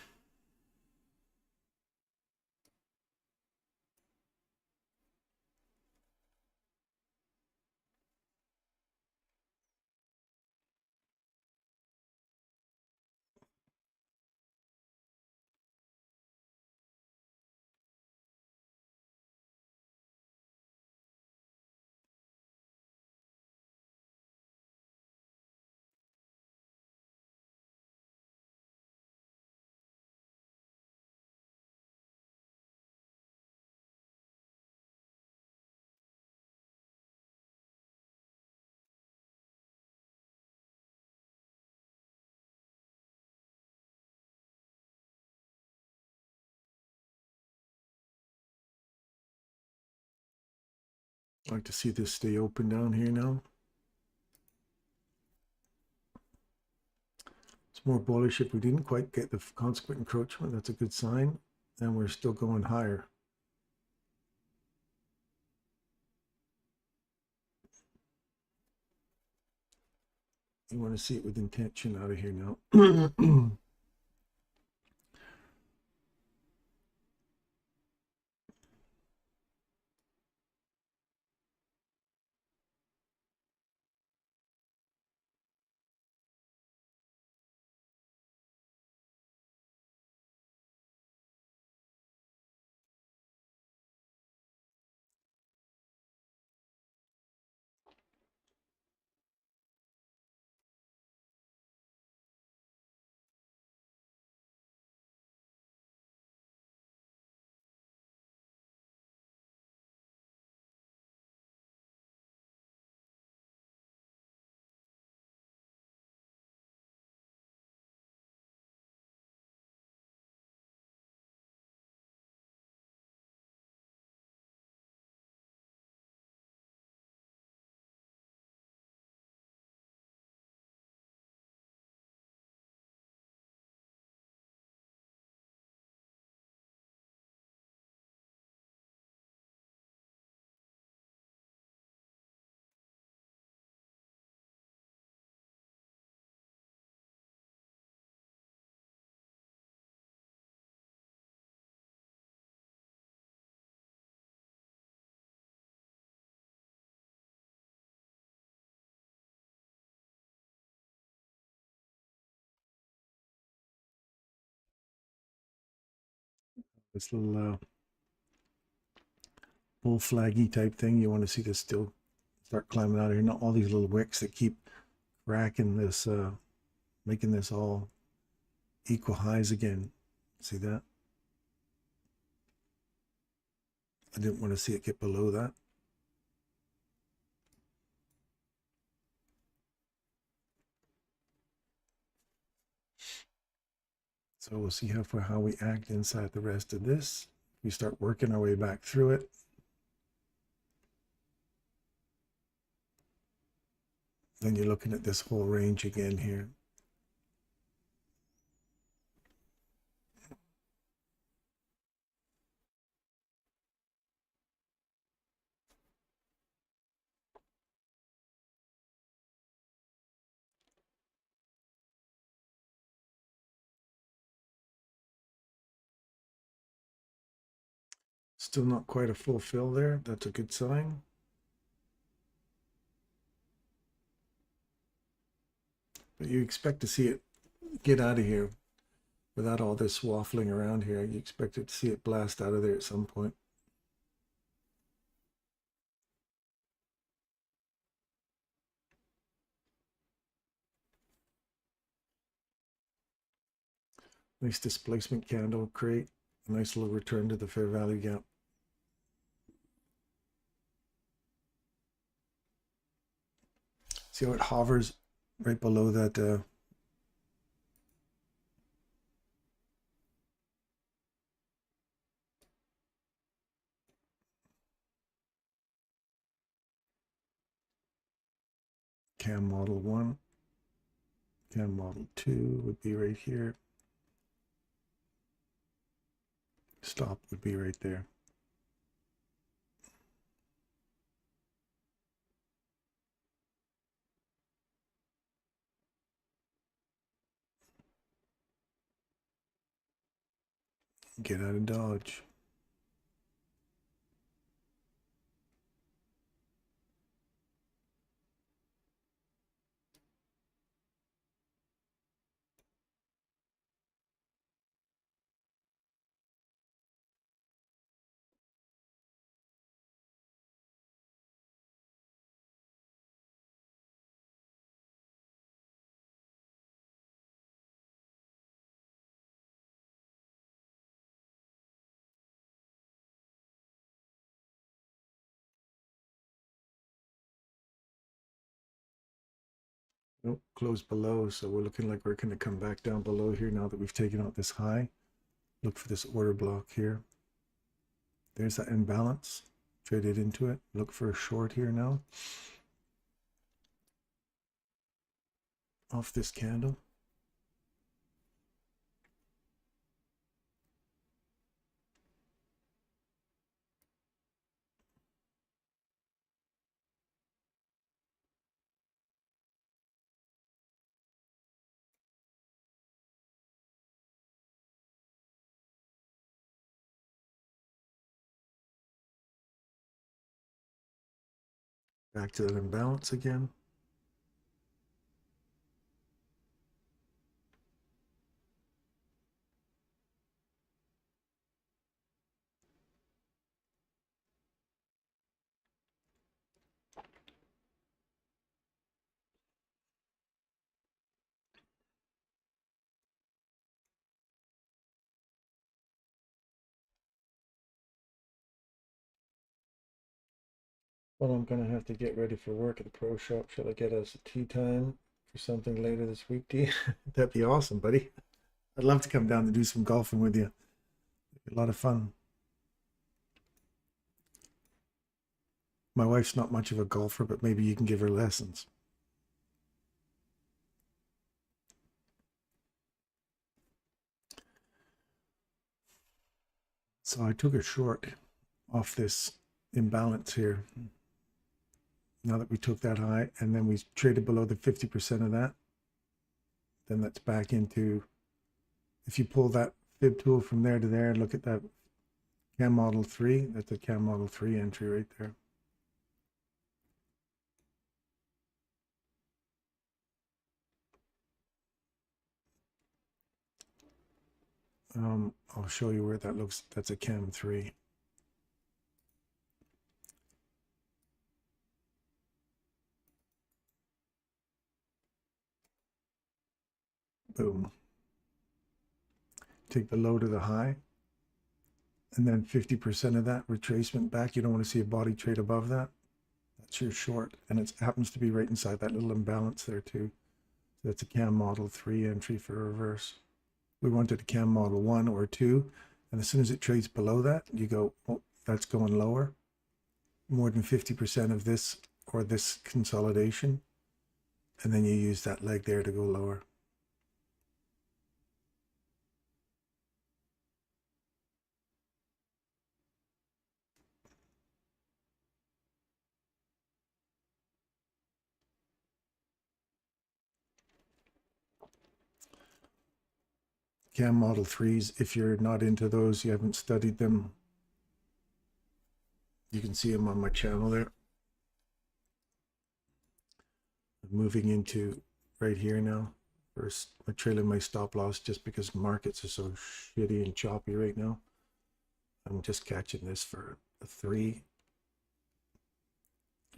I'd like to see this stay open down here now. It's more bullish if we didn't quite get the consequent encroachment. That's a good sign. And we're still going higher. You want to see it with intention out of here now. This little bull flaggy type thing. You want to see this still start climbing out of here. Not all these little wicks that keep cracking this, making this all equal highs again. See that? I didn't want to see it get below that. So we'll see how we act inside the rest of this. We start working our way back through it. Then you're looking at this whole range again here. Still not quite a full fill there. That's a good sign. But you expect to see it get out of here without all this waffling around here. You expect it to see it blast out of there at some point. Nice displacement candle create a nice little return to the fair value gap. See how it hovers right below that cam model 1. Cam model 2 would be right here. Stop would be right there. Get out of Dodge. Nope, close below. So we're looking like we're going to come back down below here now that we've taken out this high. Look for this order block here. There's that imbalance. Traded into it. Look for a short here now. Off this candle. Back to that imbalance again. Well, I'm going to have to get ready for work at the pro shop. Shall I get us a tea time for something later this week, T? That'd be awesome, buddy. I'd love to come down to do some golfing with you. A lot of fun. My wife's not much of a golfer, but maybe you can give her lessons. So I took a short off this imbalance here. Now that we took that high and then we traded below the 50% of that, then that's back into, if you pull that fib tool from there to there, look at that CAM Model 3, that's a CAM Model 3 entry right there. I'll show you where that looks. That's a CAM 3. Boom. Take the low to the high. And then 50% of that retracement back. You don't want to see a body trade above that. That's your short. And it happens to be right inside that little imbalance there too. So that's a CAM Model 3 entry for reverse. We wanted a CAM Model 1 or 2. And as soon as it trades below that, you go, oh, that's going lower. More than 50% of this or this consolidation. And then you use that leg there to go lower. CAM Model 3s, if you're not into those, you haven't studied them, you can see them on my channel there. I'm moving into right here now. First, I'm trailing my stop loss just because markets are so shitty and choppy right now. I'm just catching this for a 3.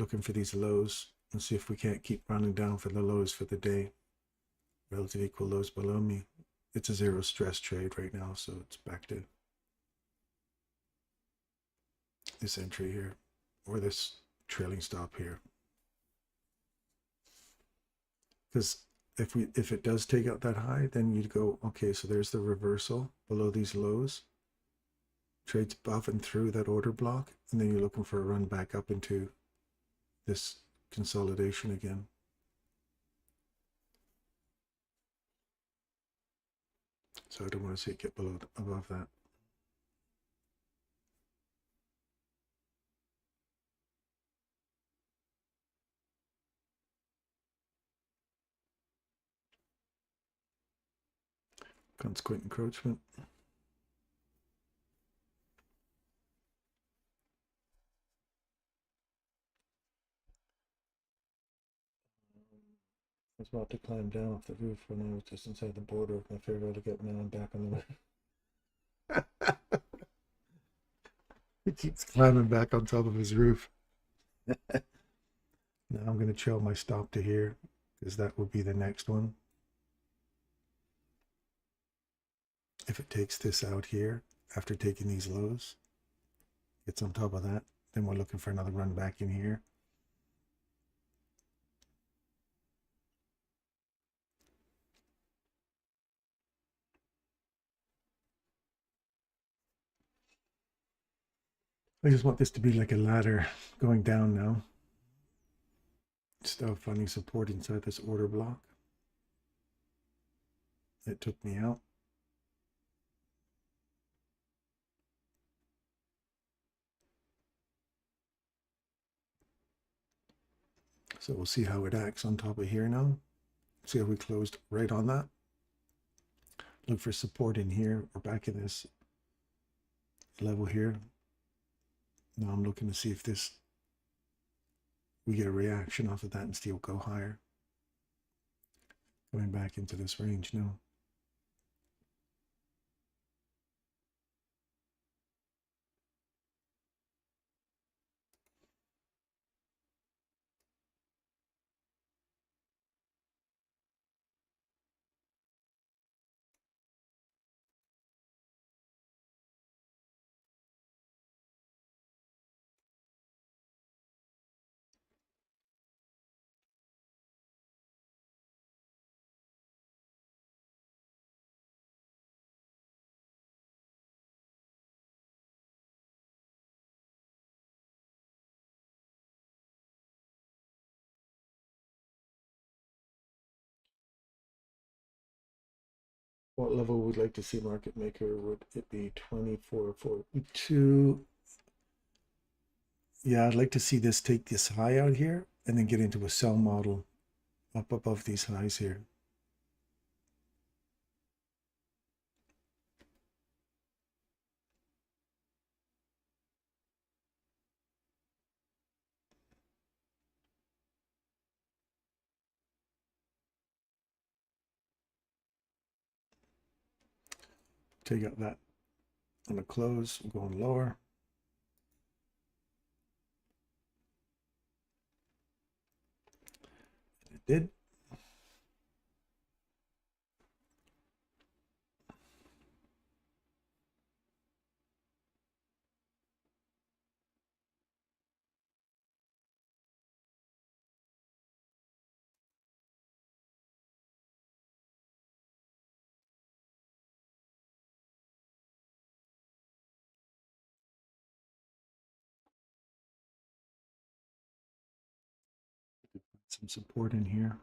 Looking for these lows and see if we can't keep running down for the lows for the day. Relative equal lows below me. It's a zero stress trade right now, so it's back to this entry here or this trailing stop here. Because if it does take out that high, then you'd go, okay, so there's the reversal below these lows. Trades above and through that order block, and then you're looking for a run back up into this consolidation again. So I don't want to see it get below above that. Consequent encroachment. was about to climb down off the roof when I was just inside the border of my fair to get now I'm back on the roof. He keeps climbing back on top of his roof. Now I'm going to trail my stop to here because that will be the next one. If it takes this out here after taking these lows, gets on top of that, then we're looking for another run back in here. I just want this to be like a ladder going down now. Still finding support inside this order block. It took me out. So we'll see how it acts on top of here now. See how we closed right on that. Look for support in here or back in this level here. Now I'm looking to see if we get a reaction off of that and steel go higher. Going back into this range now. What level would like to see market maker? Would it be 24.42? Yeah, I'd like to see this take this high out here and then get into a sell model up above these highs here. Take out that on the close, going lower. It did. Some support in here.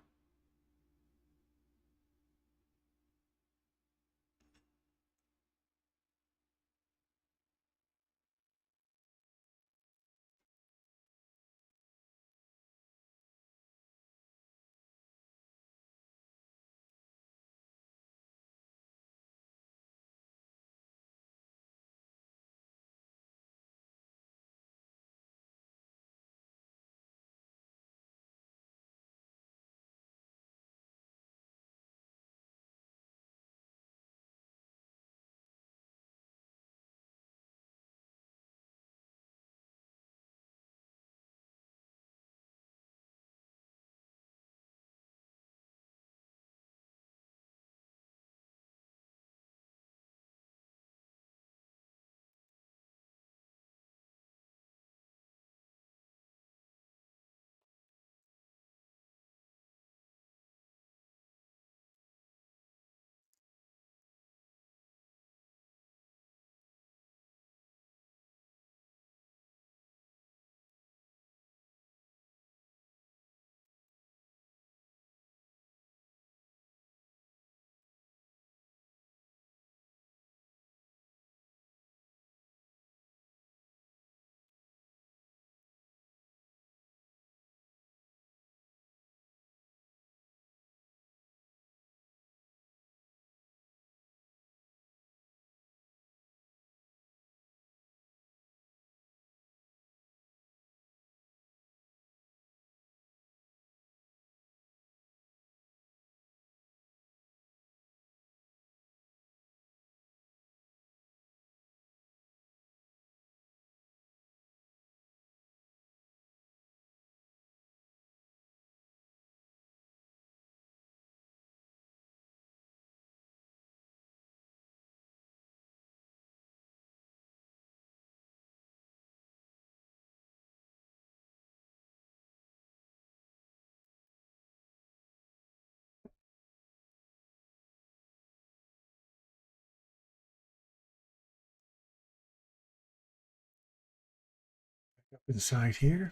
Up inside here.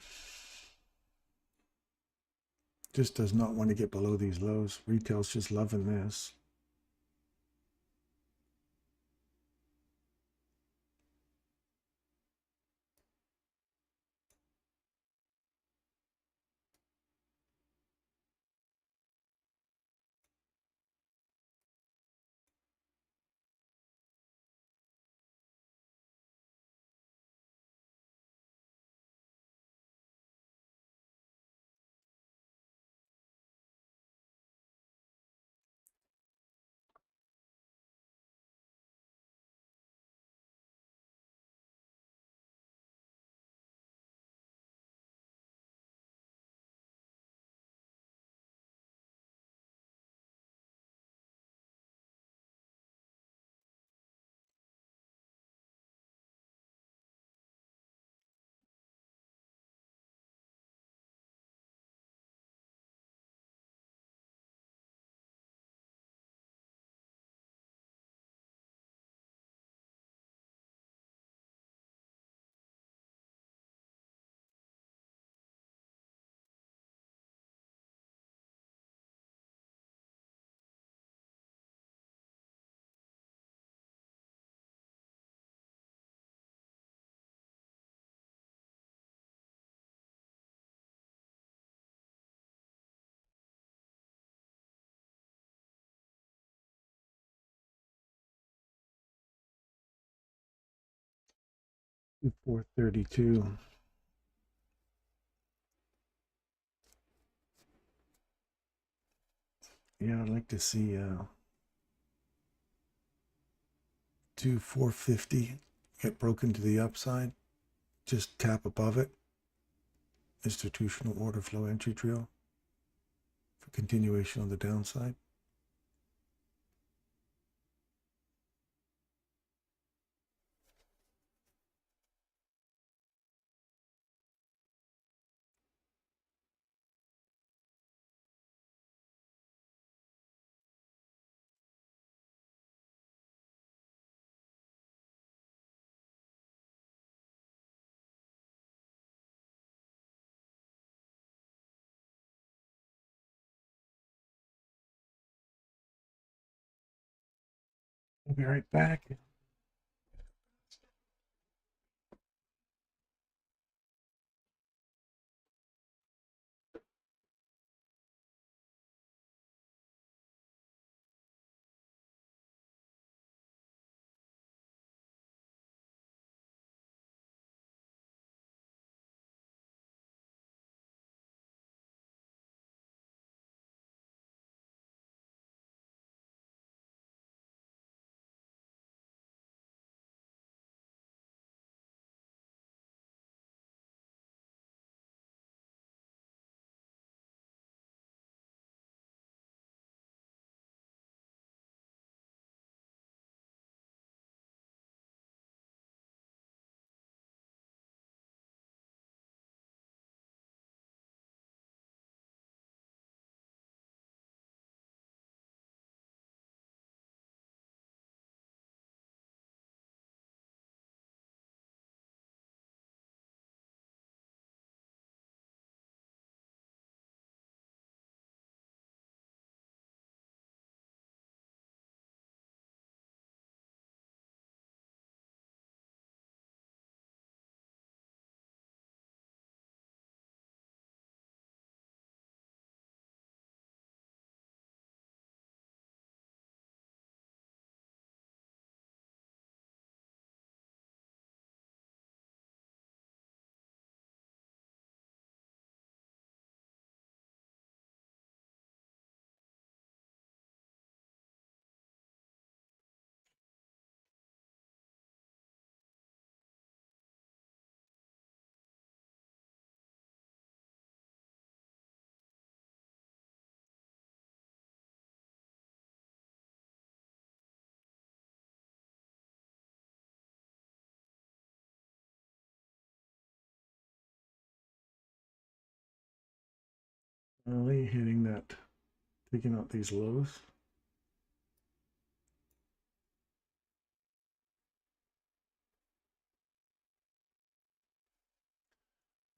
Just does not want to get below these lows. Retail's just loving this. To 432. Yeah, I'd like to see to 450 get broken to the upside. Just tap above it. Institutional order flow entry drill for continuation on the downside. We'll be right back. Early hitting that, taking out these lows.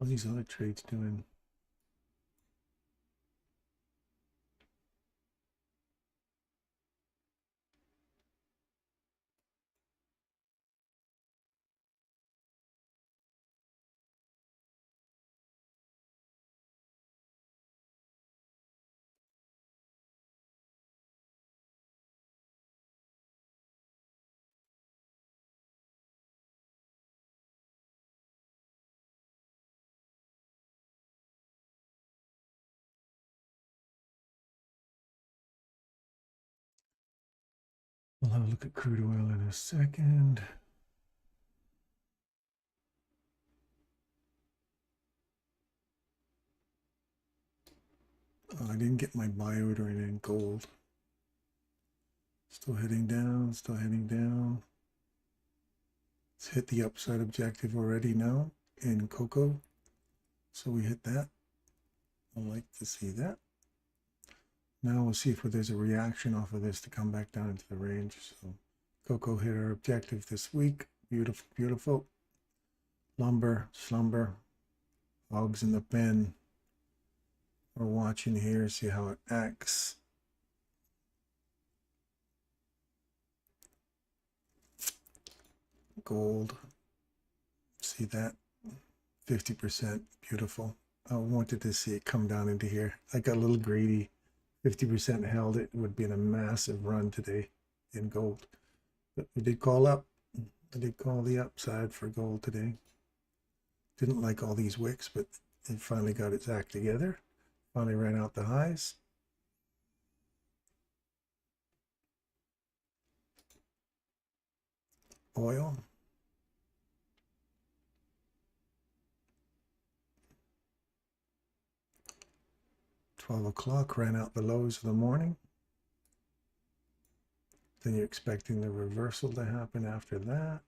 What are these other trades doing? We'll have a look at crude oil in a second. Oh, I didn't get my buy order in gold. Still heading down, still heading down. Let's hit the upside objective already now in cocoa. So we hit that. I'd like to see that. Now we'll see if there's a reaction off of this to come back down into the range. So cocoa hit our objective this week. Beautiful, beautiful. Lumber, slumber, hogs in the pen. We're watching here, see how it acts. Gold, see that? 50%, beautiful. I wanted to see it come down into here. I got a little greedy. 50% held it. Would be in a massive run today in gold. But we did call up. I did call the upside for gold today. Didn't like all these wicks, but it finally got its act together. Finally ran out the highs. Oil. $12 ran out the lows of the morning. Then you're expecting the reversal to happen after that.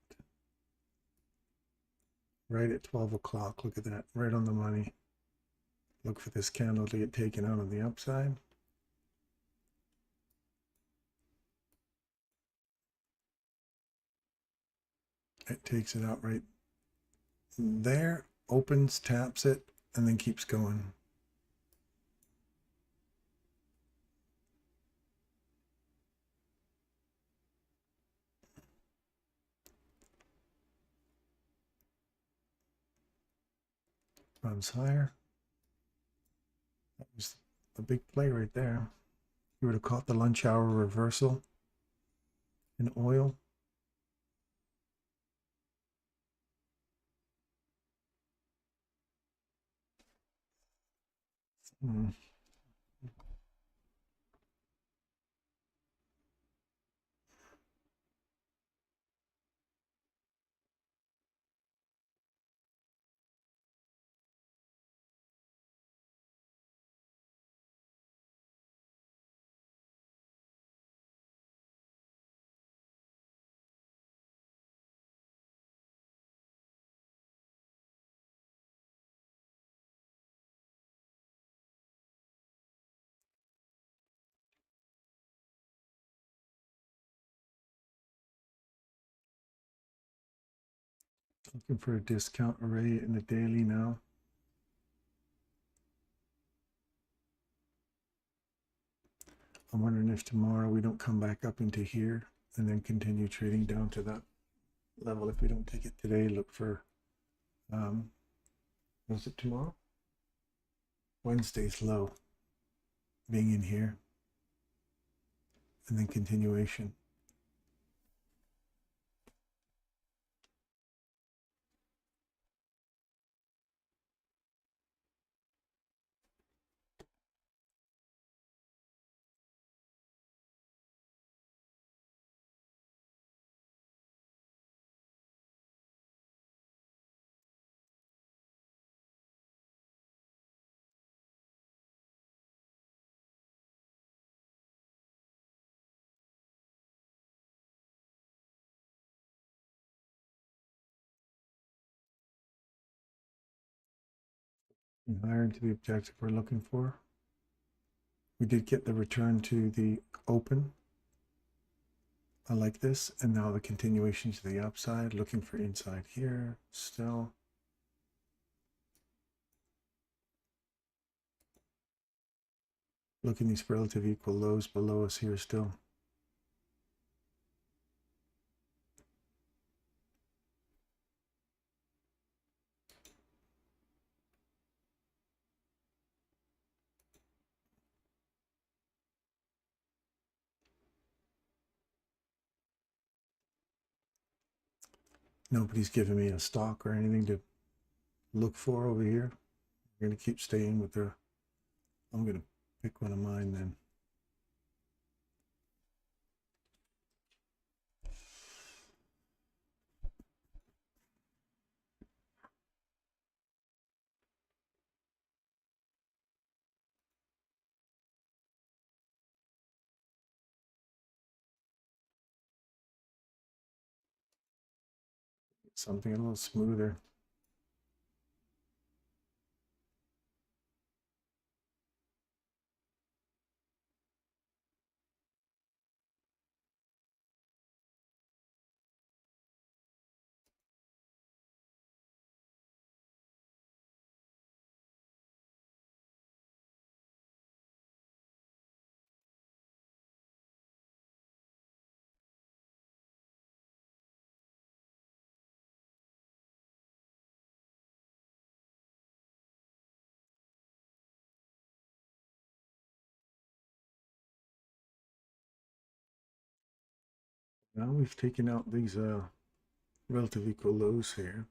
Right at 12 o'clock, look at that, right on the money. Look for this candle to get taken out on the upside. It takes it out right there, opens, taps it, and then keeps going. Runs higher. That was a big play right there. You would have caught the lunch hour reversal in oil. Looking for a discount array in the daily now. I'm wondering if tomorrow we don't come back up into here and then continue trading down to that level. If we don't take it today, look for, was it tomorrow? Wednesday's low being in here and then continuation. And higher into the objective we're looking for. We did get the return to the open. I like this. And now the continuation to the upside, looking for inside here still. Look in these relative equal lows below us here still. Nobody's giving me a stock or anything to look for over here. I'm going to keep staying with the, I'm going to pick one of mine then. Something a little smoother. Now we've taken out these relative equal lows here.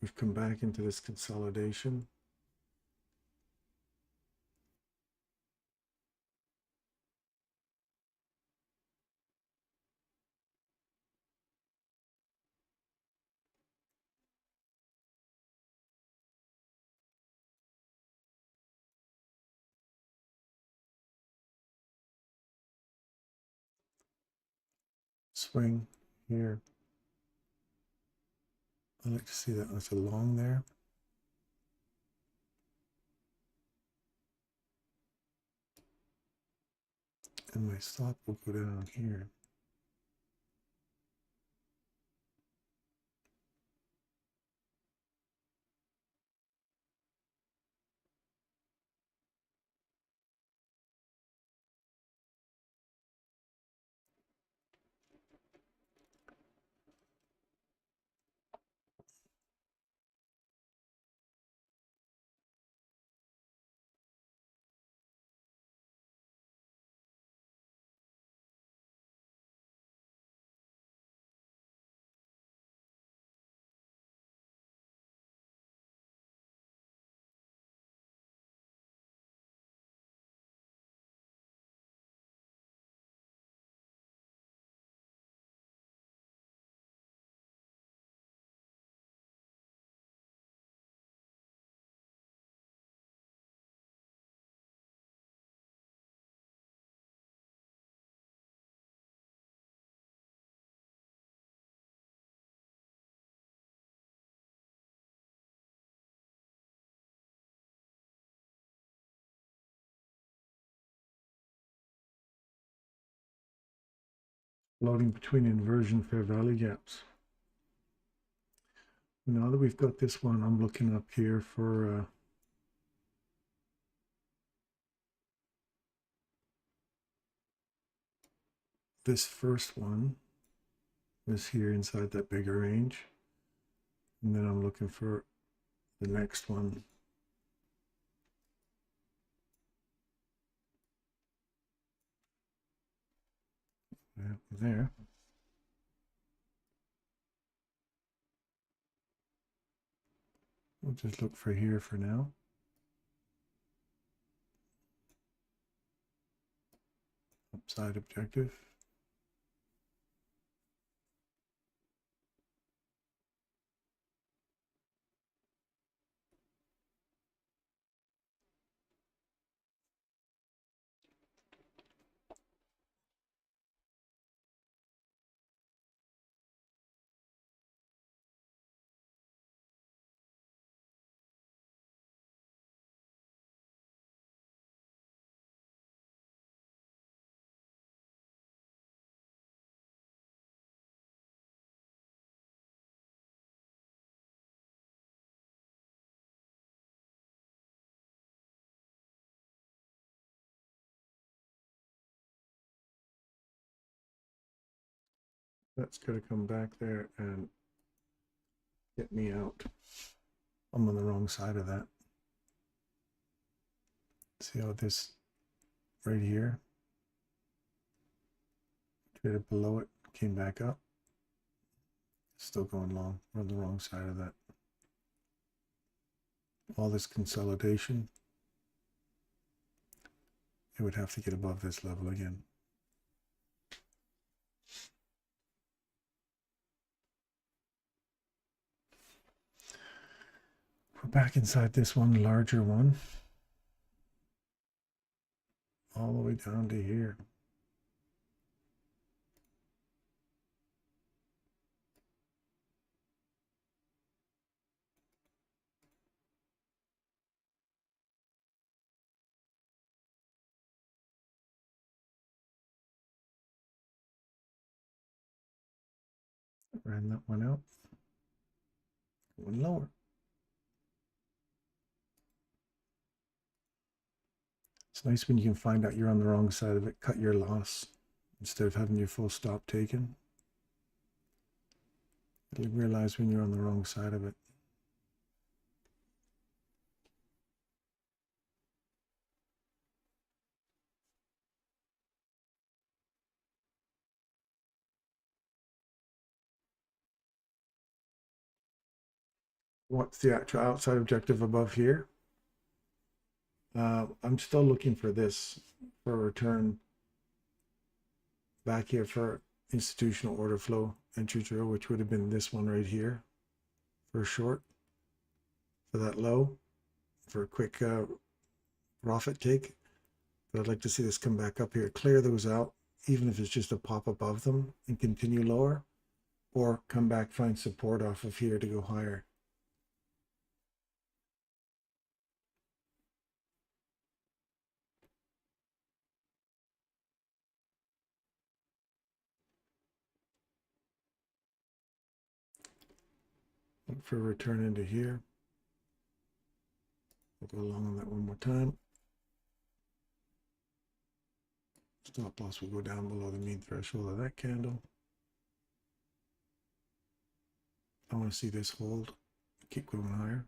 We've come back into this consolidation. Swing here. I like to see that that's a long there. And my stop will go down here. Floating between inversion fair value gaps. Now that we've got this one, I'm looking up here for this first one is here inside that bigger range. And then I'm looking for the next one. There. We'll just look for here for now. Upside objective. That's going to come back there and get me out. I'm on the wrong side of that. See how this right here, traded below it, came back up. Still going long. We're on the wrong side of that. All this consolidation, it would have to get above this level again. We're back inside this one, larger one, all the way down to here. Ran that one out. Going lower. It's nice when you can find out you're on the wrong side of it, cut your loss instead of having your full stop taken. You'll realize when you're on the wrong side of it. What's the actual outside objective above here? I'm still looking for this for a return back here for institutional order flow entry drill, which would have been this one right here for a short, for that low, for a quick profit take. But I'd like to see this come back up here, clear those out, even if it's just a pop above them and continue lower, or come back, find support off of here to go higher. Look for a return into here. We'll go along on that one more time. Stop loss will go down below the mean threshold of that candle. I want to see this hold, keep going higher.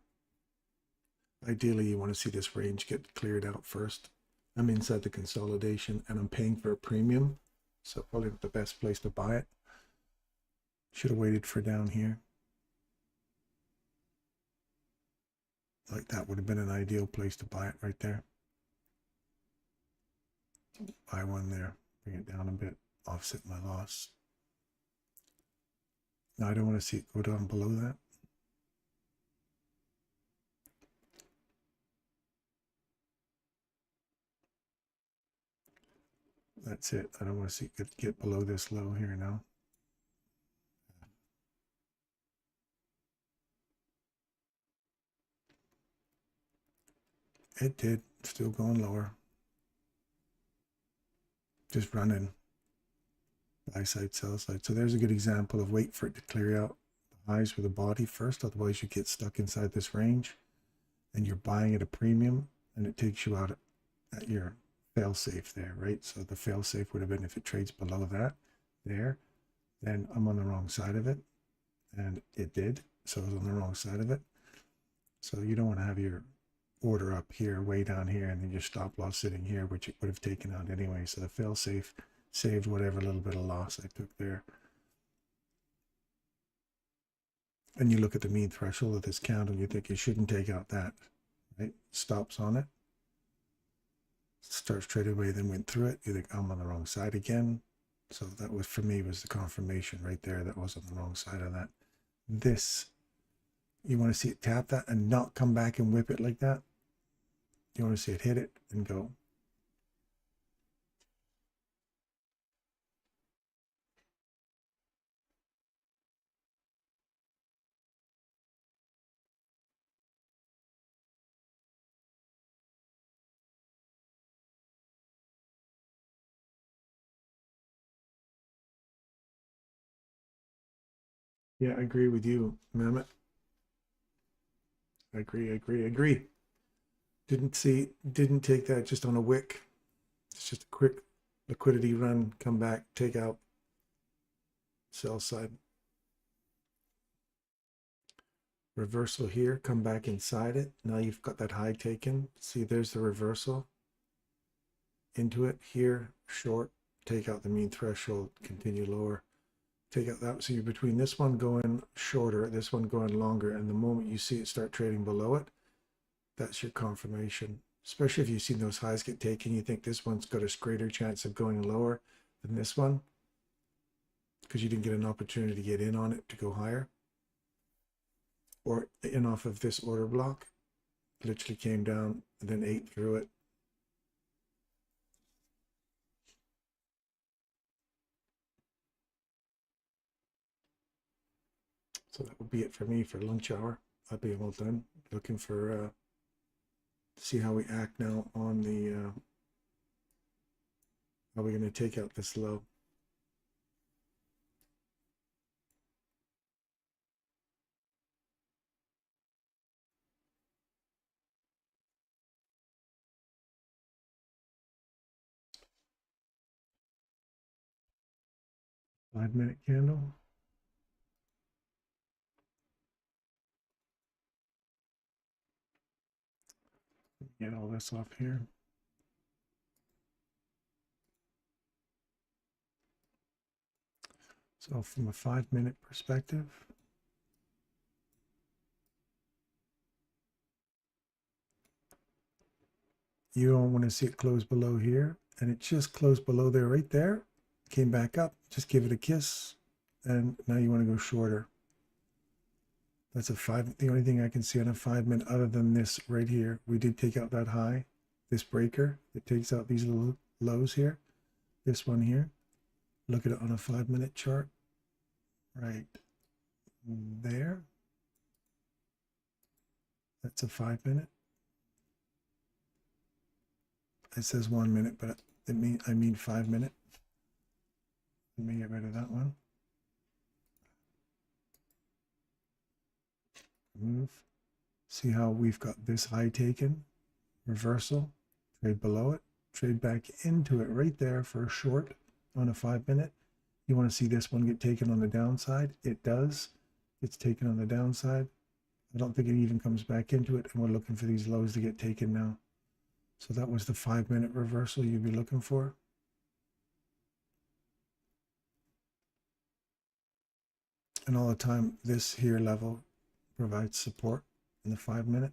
Ideally, you want to see this range get cleared out first. I'm inside the consolidation and I'm paying for a premium, so probably not the best place to buy it. Should have waited for down here. Like that would have been an ideal place to buy it right there. Buy one there, bring it down a bit, offset my loss. Now I don't want to see it go down below that. That's it. I don't want to see it get below this low here now. It did, still going lower. Just running. Buy side, sell side. So there's a good example of wait for it to clear out the highs with the body first. Otherwise you get stuck inside this range and you're buying at a premium and it takes you out at your fail safe there, right? So the fail safe would have been if it trades below that there, then I'm on the wrong side of it. And it did. So I was on the wrong side of it. So you don't want to have your order up here, way down here, and then your stop loss sitting here, which it would have taken out anyway. So the fail safe saved whatever little bit of loss I took there. And you look at the mean threshold of this candle and you think you shouldn't take out that, right? Stops on it. Starts trading away, then went through it. You think I'm on the wrong side again. So that was, for me, was the confirmation right there that was on the wrong side of that. This, you want to see it tap that and not come back and whip it like that. You want to see it hit it and go. Yeah, I agree with you, Mehmet. I agree. Didn't take that just on a wick. It's just a quick liquidity run, come back, take out, sell side. Reversal here, come back inside it. Now you've got that high taken. See, there's the reversal into it here, short, take out the mean threshold, continue lower, take out that. So you're between this one going shorter, this one going longer, and the moment you see it start trading below it, that's your confirmation. Especially if you've seen those highs get taken, you think this one's got a greater chance of going lower than this one because you didn't get an opportunity to get in on it to go higher. Or in off of this order block, literally came down and then ate through it. So that would be it for me for lunch hour. I'll be all done. Looking for see how we act now on the how we're going to take out this low. Five-minute candle. Get all this off here. So from a 5-minute perspective, you don't want to see it close below here, and it just closed below there, right there, came back up, just give it a kiss, and now you want to go shorter. That's the only thing I can see on a 5-minute other than this right here. We did take out that high, this breaker, it takes out these little lows here, this one here. Look at it on a 5-minute chart, right there. That's a 5-minute. It says 1 minute, but I mean 5-minute. Let me get rid of that one. Move. See how we've got this high taken, reversal, trade below it, trade back into it right there for a short on a 5-minute. You want to see this one get taken on the downside. It does. It's taken on the downside. I don't think it even comes back into it, and we're looking for these lows to get taken now. So that was the 5-minute reversal you'd be looking for. And all the time, this here level provides support in the 5-minute.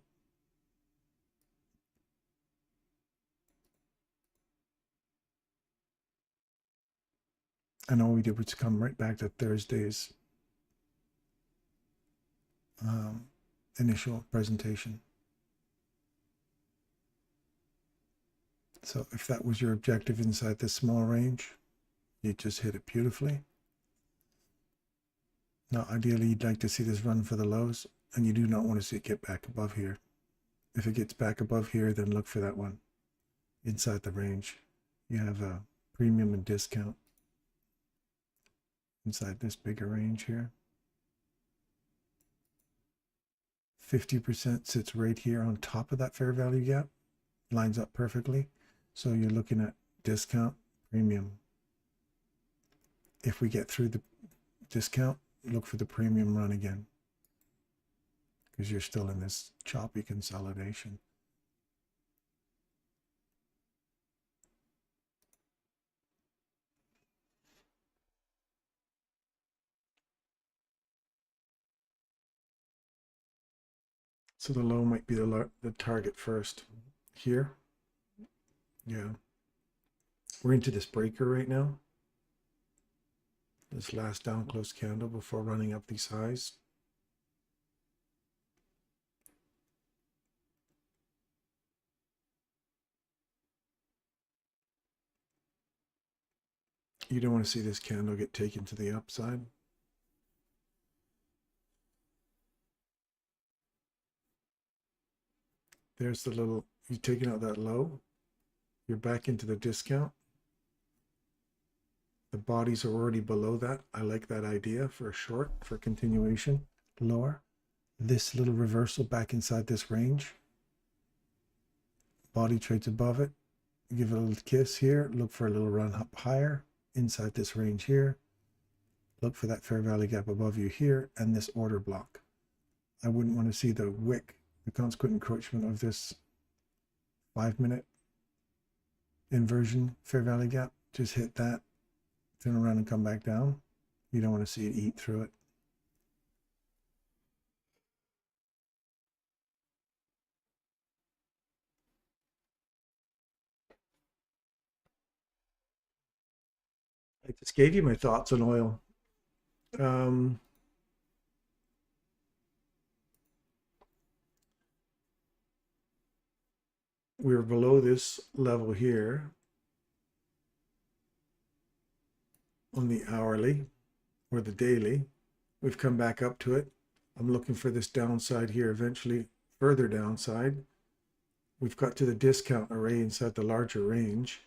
And all we did was come right back to Thursday's initial presentation. So if that was your objective inside this small range, you just hit it beautifully. Now, ideally, you'd like to see this run for the lows, and you do not want to see it get back above here. If it gets back above here, then look for that one inside the range. You have a premium and discount inside this bigger range here. 50% sits right here on top of that fair value gap, lines up perfectly. So you're looking at discount, premium. If we get through the discount, look for the premium run again, because you're still in this choppy consolidation. So the low might be the target first here. Yeah. We're into this breaker right now. This last down close candle before running up these highs. You don't want to see this candle get taken to the upside. There's the little, you're taking out that low. You're back into the discount. The bodies are already below that. I like that idea for a short, for continuation, lower. This little reversal back inside this range. Body trades above it. Give it a little kiss here. Look for a little run up higher inside this range here. Look for that fair value gap above you here and this order block. I wouldn't want to see the wick, the consequent encroachment of this 5-minute inversion fair value gap. Just hit that, turn around and come back down. You don't want to see it eat through it. I just gave you my thoughts on oil. We're below this level here on the hourly or the daily. We've come back up to it. I'm looking for this downside here, eventually further downside. We've got to the discount array inside the larger range.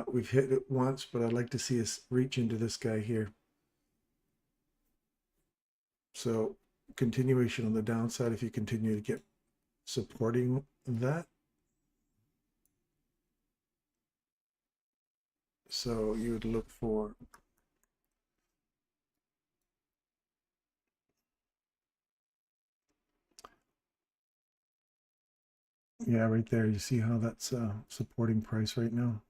We've hit it once, but I'd like to see us reach into this guy here. So continuation on the downside, if you continue to get supporting that. So you would look for right there. You see how that's supporting price right now.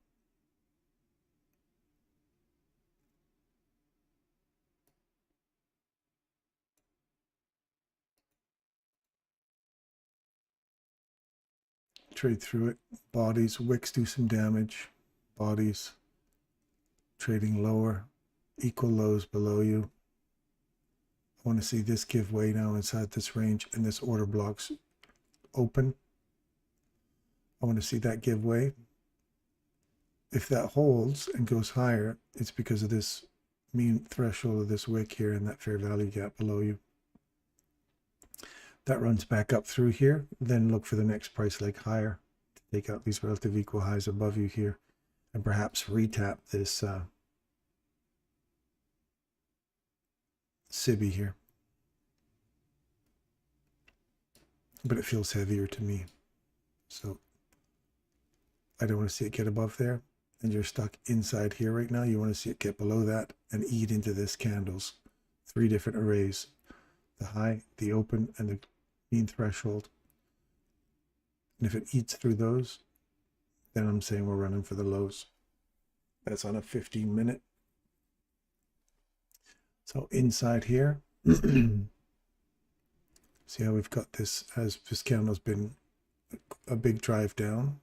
Trade through it. Bodies, wicks do some damage. Bodies trading lower, equal lows below you. I want to see this give way now inside this range and this order blocks open. I want to see that give way. If that holds and goes higher, it's because of this mean threshold of this wick here and that fair value gap below you. That runs back up through here, then look for the next price leg higher to take out these relative equal highs above you here and perhaps retap this SIBI here. But it feels heavier to me. So I don't want to see it get above there. And you're stuck inside here right now. You want to see it get below that and eat into this candles. 3 different arrays. The high, the open, and the mean threshold. And if it eats through those, then I'm saying we're running for the lows. That's on a 15-minute. So inside here, see how we've got this, as this candle's been a big drive down,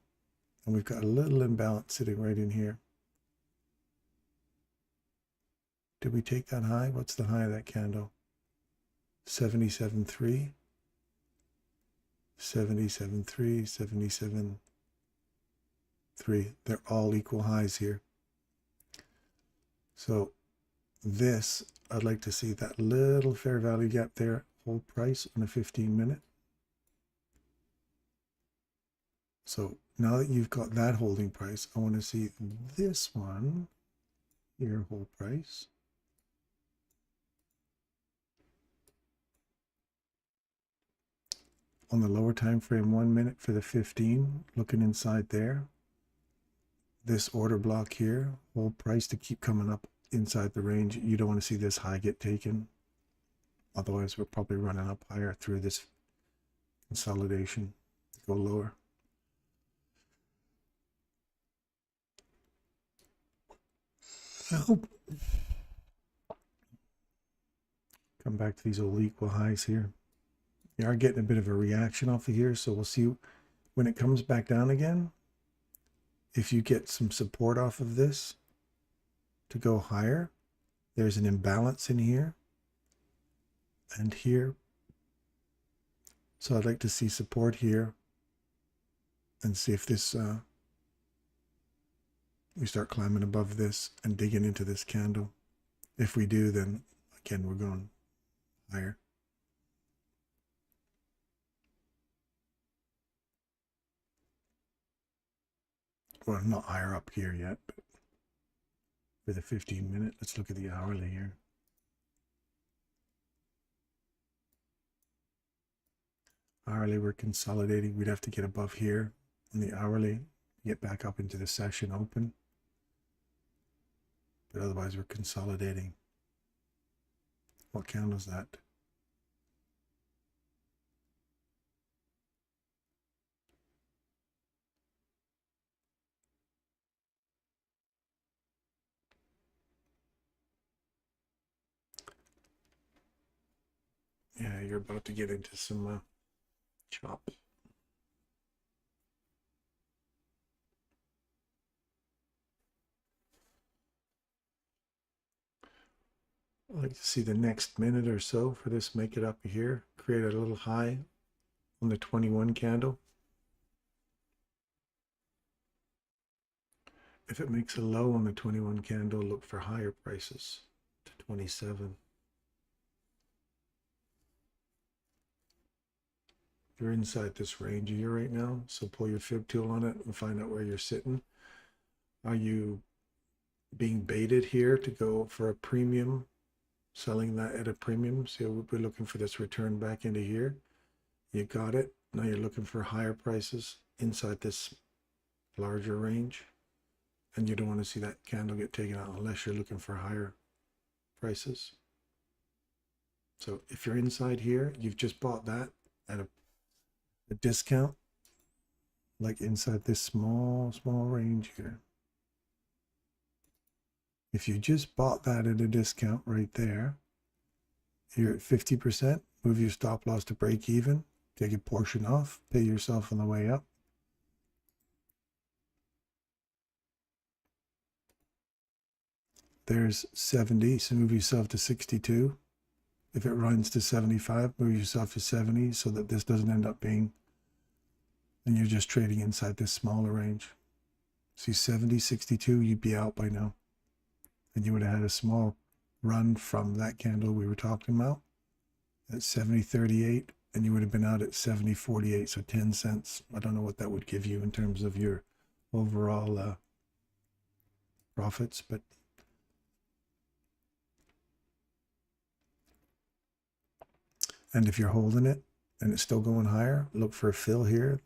and we've got a little imbalance sitting right in here. Did we take that high? What's the high of that candle? 77.3, 77.3, 77.3. They're all equal highs here. So this, I'd like to see that little fair value gap there, hold price on a 15-minute. So now that you've got that holding price, I want to see this one here hold price. On the lower time frame, 1 minute for the 15, looking inside there. This order block here, hold price to keep coming up inside the range. You don't want to see this high get taken. Otherwise, we're probably running up higher through this consolidation. Go lower. I hope. Come back to these old equal highs here. You are getting a bit of a reaction off of here, so we'll see when it comes back down again. If you get some support off of this to go higher, there's an imbalance in here and here. So I'd like to see support here and see if this we start climbing above this and digging into this candle. If we do, then again we're going higher. Well, not higher up here yet, but for the 15-minute, let's look at the hourly here. Hourly, we're consolidating. We'd have to get above here on the hourly, get back up into the session open. But otherwise, we're consolidating. What candle is that? Yeah, you're about to get into some chop. I'd like to see the next minute or so for this, make it up here, create a little high on the 21 candle. If it makes a low on the 21 candle, look for higher prices to 27. You're inside this range here right now, so pull your fib tool on it and find out where you're sitting. Are you being baited here to go for a premium, selling that at a premium? So we're looking for this return back into here. You got it. Now you're looking for higher prices inside this larger range, and you don't want to see that candle get taken out unless you're looking for higher prices. So if you're inside here, you've just bought that at a discount, like inside this small range here. If you just bought that at a discount right there, you're at 50%, move your stop loss to break even, take a portion off, pay yourself on the way up. There's 70, so move yourself to 62. If it runs to 75, move yourself to 70 so that this doesn't end up being, and you're just trading inside this smaller range. See 70, 62, you'd be out by now. And you would have had a small run from that candle we were talking about at 70.38, and you would have been out at 70.48, so 10 cents. I don't know what that would give you in terms of your overall profits, but and if you're holding it and it's still going higher, look for a fill here.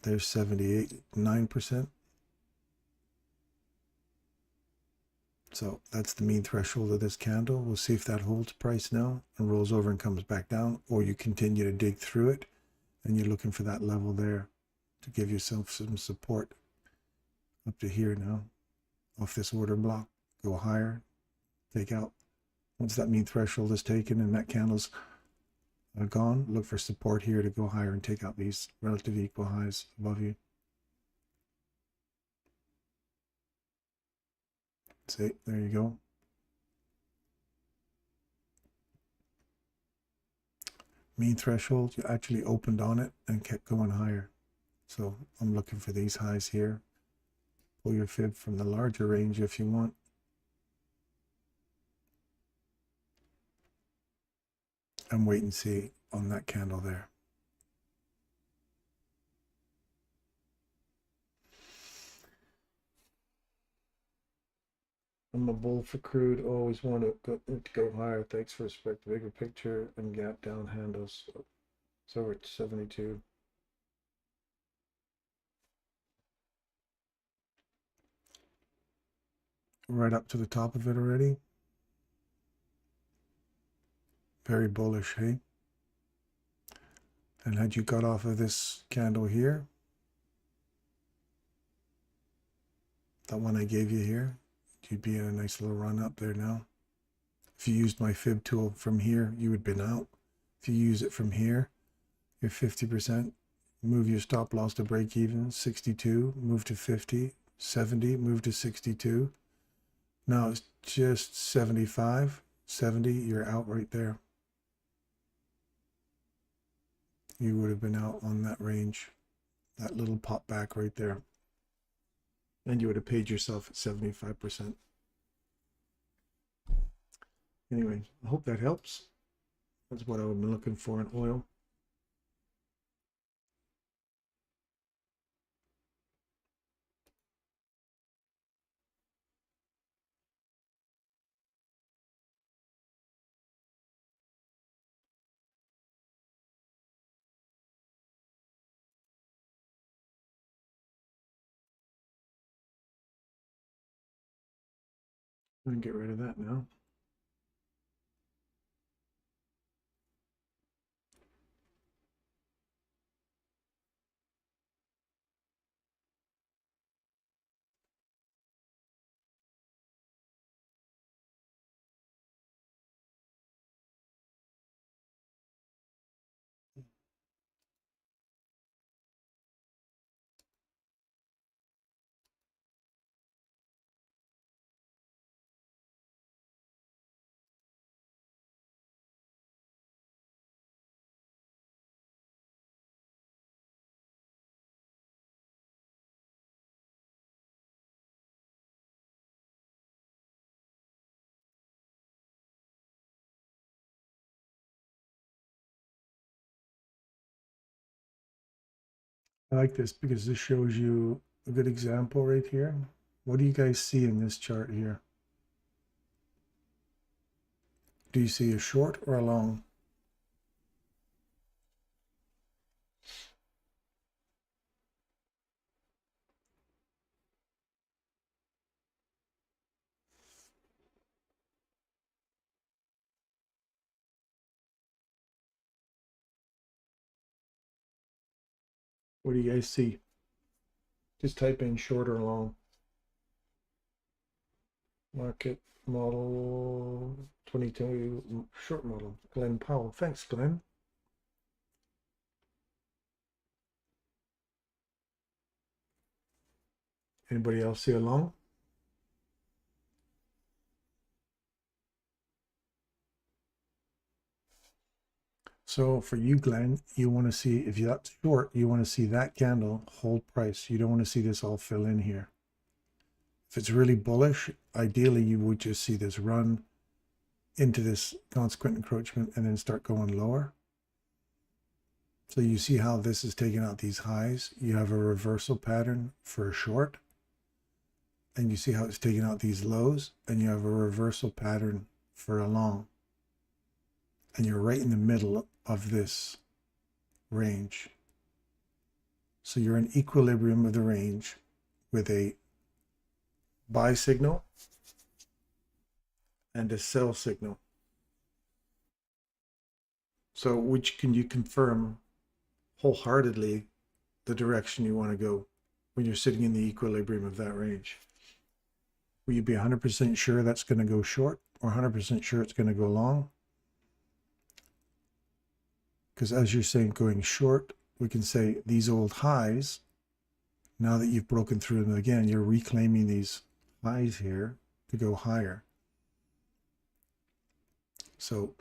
There's 78.9%. So that's the mean threshold of this candle. We'll see if that holds price now and rolls over and comes back down, or you continue to dig through it and you're looking for that level there to give yourself some support up to here now. Off this order block, go higher, take out. Once that mean threshold is taken and that candle's gone, look for support here to go higher and take out these relative equal highs above you. See, there you go. Mean threshold, you actually opened on it and kept going higher. So I'm looking for these highs here. Pull your fib from the larger range if you want. And wait and see on that candle there. I'm a bull for crude. Always want to go higher. Thanks for respect. The bigger picture and gap down handles. So we're at 72. Right up to the top of it already. Very bullish, hey? And had you got off of this candle here, that one I gave you here, you'd be in a nice little run up there now. If you used my fib tool from here, you would have been out. If you use it from here, you're 50%. Move your stop loss to break even, 62, move to 50, 70, move to 62. Now it's just 75, 70, you're out right there. You would have been out on that range, that little pop back right there. And you would have paid yourself at 75%. Anyway, I hope that helps. That's what I would be looking for in oil. And get rid of that now. I like this because this shows you a good example right here. What do you guys see in this chart here? Do you see a short or a long? What do you guys see? Just type in short or long. Market model 22 short model. Glenn Powell. Thanks, Glenn. Anybody else see a long? So for you, Glenn, you want to see, if that's short, you want to see that candle hold price. You don't want to see this all fill in here. If it's really bullish, ideally you would just see this run into this consequent encroachment and then start going lower. So you see how this is taking out these highs. You have a reversal pattern for a short. And you see how it's taking out these lows, and you have a reversal pattern for a long. And you're right in the middle of this range. So you're in equilibrium of the range with a buy signal and a sell signal. So which can you confirm wholeheartedly the direction you want to go when you're sitting in the equilibrium of that range? Will you be 100% sure that's going to go short or 100% sure it's going to go long? Because as you're saying going short, we can say these old highs, now that you've broken through them again, you're reclaiming these highs here to go higher. So,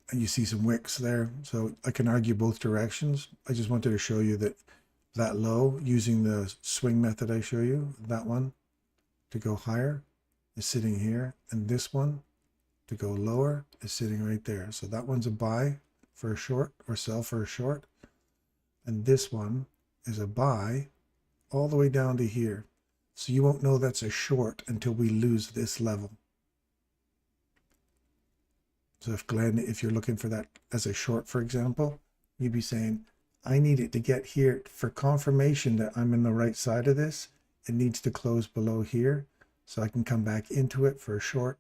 and you see some wicks there. So I can argue both directions. I just wanted to show you that that low, using the swing method I show you, that one to go higher is sitting here, and this one to go lower is sitting right there. So that one's a buy for a short or sell for a short, and this one is a buy all the way down to here. So you won't know that's a short until we lose this level. So if Glenn, if you're looking for that as a short, for example, you'd be saying, I need it to get here for confirmation that I'm in the right side of this. It needs to close below here so I can come back into it for a short,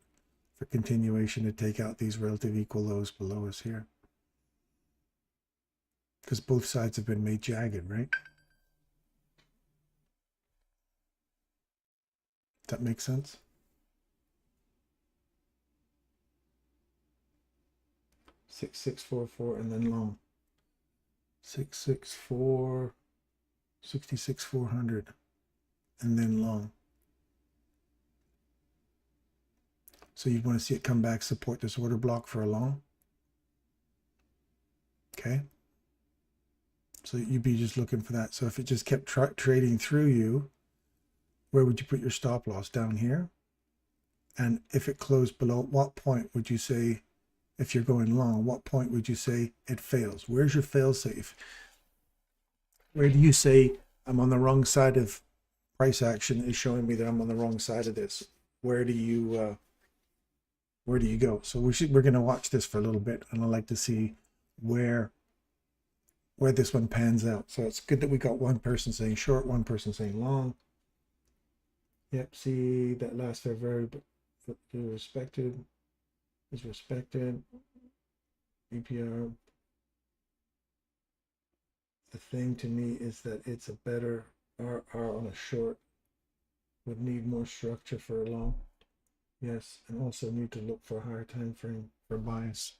for continuation to take out these relative equal lows below us here. Because both sides have been made jagged, right? Does that make sense? Six, 6, 4, 4, and then long. 6, 6, 4, 66, 400, and then long. So you'd want to see it come back, support this order block for a long. Okay. So you'd be just looking for that. So if it just kept trading through you, where would you put your stop loss? Down here? And if it closed below, at what point would you say, if you're going long, what point would you say it fails? Where's your fail safe? Where do you say I'm on the wrong side of price action is showing me that I'm on the wrong side of this? Where do you go? So we're going to watch this for a little bit, and I'd like to see where this one pans out. So it's good that we got one person saying short, one person saying long. Yep, see that last variable. respected, is respected, EPR. The thing to me is that it's a better RR on a short, would need more structure for a long. Yes, and also need to look for a higher time frame for bias.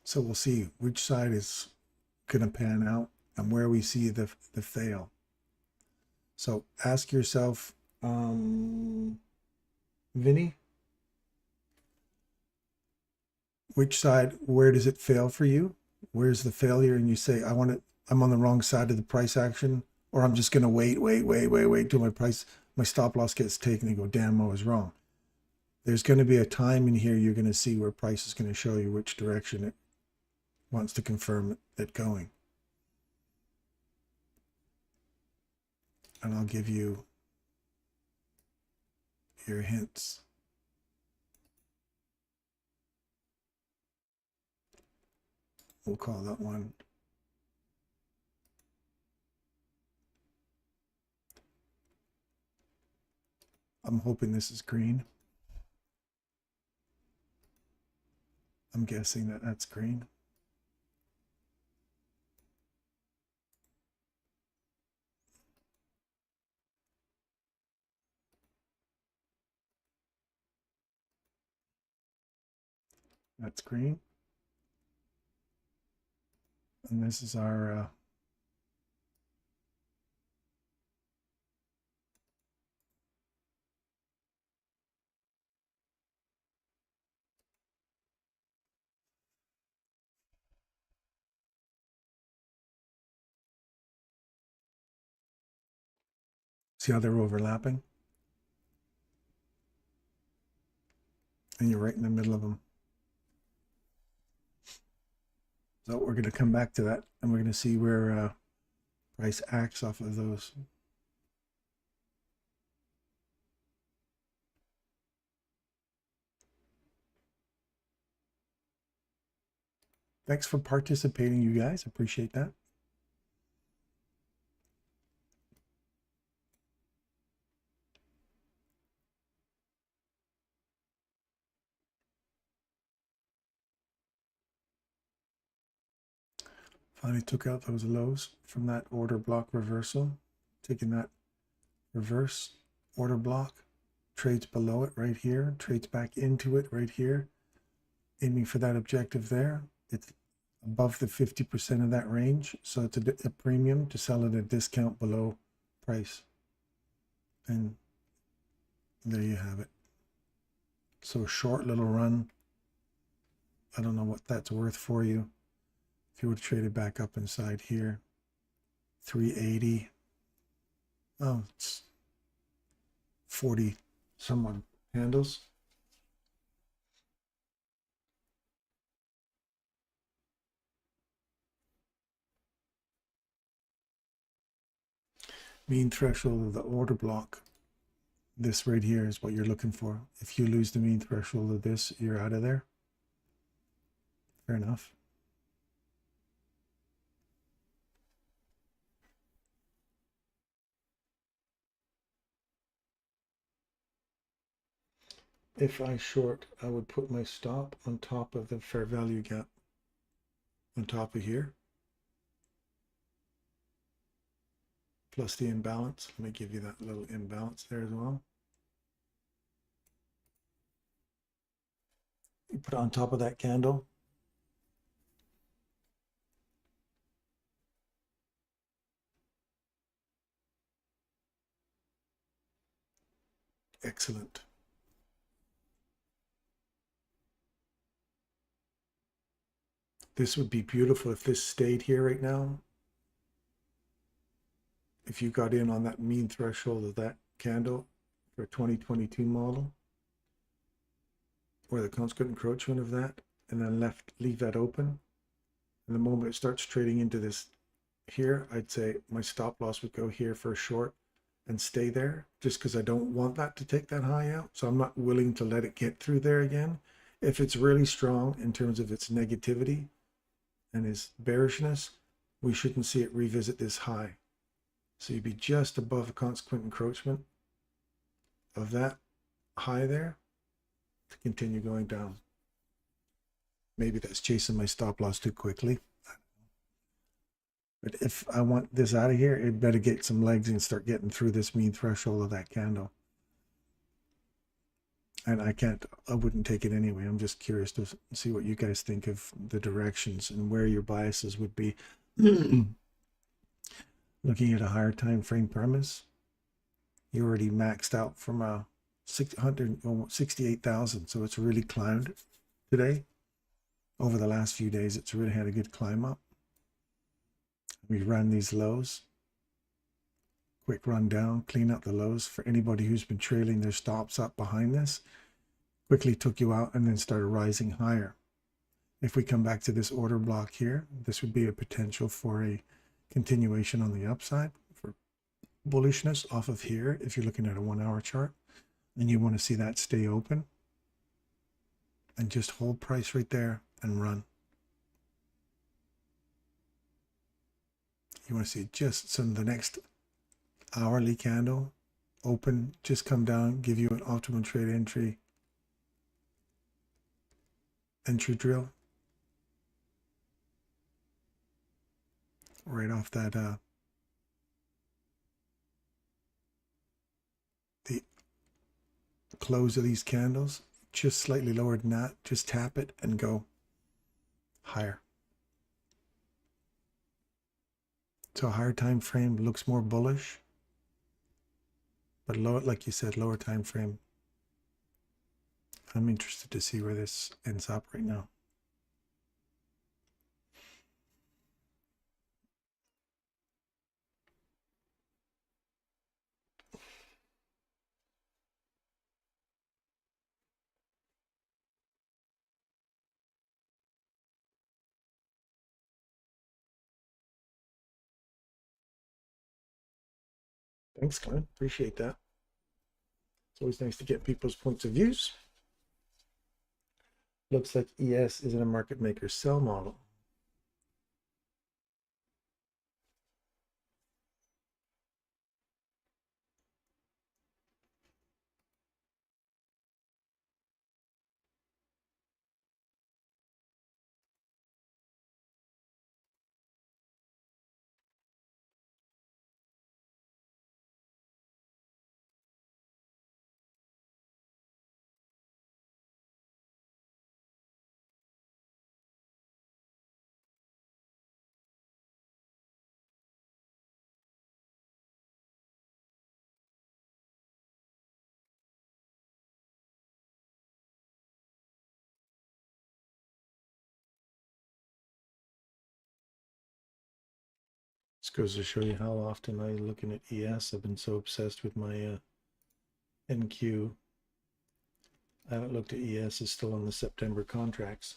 So we'll see which side is going to pan out and where we see the fail. So ask yourself, Vinny, which side, where does it fail for you? Where's the failure? And you say, I'm on the wrong side of the price action, or I'm just going to wait till my stop loss gets taken and go, damn, I was wrong. There's going to be a time in here you're going to see where price is going to show you which direction it wants to confirm it going. And I'll give you your hints. We'll call that one I'm hoping this is green. I'm guessing that that's green. That's green. And this is our see how they're overlapping? And you're right in the middle of them. So we're going to come back to that, and we're going to see where price acts off of those. Thanks for participating, you guys. Appreciate that. Finally took out those lows from that order block reversal. Taking that reverse order block, trades below it right here, trades back into it right here, aiming for that objective there. It's above the 50% of that range, so it's a premium to sell at a discount below price. And there you have it. So a short little run. I don't know what that's worth for you. If you were to trade it back up inside here, 380. Oh, it's 40 somewhat handles. Mean threshold of the order block. This right here is what you're looking for. If you lose the mean threshold of this, you're out of there. Fair enough. If I short, I would put my stop on top of the fair value gap, on top of here, plus the imbalance. Let me give you that little imbalance there as well. You put it on top of that candle. Excellent. This would be beautiful if this stayed here right now. If you got in on that mean threshold of that candle for a 2022 model, or the consequent encroachment of that, and then leave that open. And the moment it starts trading into this here, I'd say my stop loss would go here for a short and stay there, just because I don't want that to take that high out. So I'm not willing to let it get through there again. If it's really strong in terms of its negativity and its bearishness, we shouldn't see it revisit this high. So you'd be just above the consequent encroachment of that high there to continue going down. Maybe that's chasing my stop loss too quickly. But if I want this out of here, it better get some legs and start getting through this mean threshold of that candle. And I wouldn't take it anyway. I'm just curious to see what you guys think of the directions and where your biases would be. Looking at a higher time frame premise, you already maxed out from a 68,000. So it's really climbed today. Over the last few days, it's really had a good climb up. We run these lows. Quick run down, clean up the lows for anybody who's been trailing their stops up behind this. Quickly took you out and then started rising higher. If we come back to this order block here, this would be a potential for a continuation on the upside for bullishness off of here. If you're looking at a 1 hour chart and you want to see that stay open and just hold price right there and run. You want to see just some the next hourly candle open, just come down, give you an optimum trade entry drill right off that the close of these candles, just slightly lower than that, just tap it and go higher. So a higher time frame looks more bullish, but lower, like you said, lower time frame. I'm interested to see where this ends up right now. Thanks, Glenn. Appreciate that. It's always nice to get people's points of views. Looks like ES is in a market maker sell model. This goes to show you how often I looking at ES. I've been so obsessed with my NQ. I haven't looked at ES. Is still on the September contracts.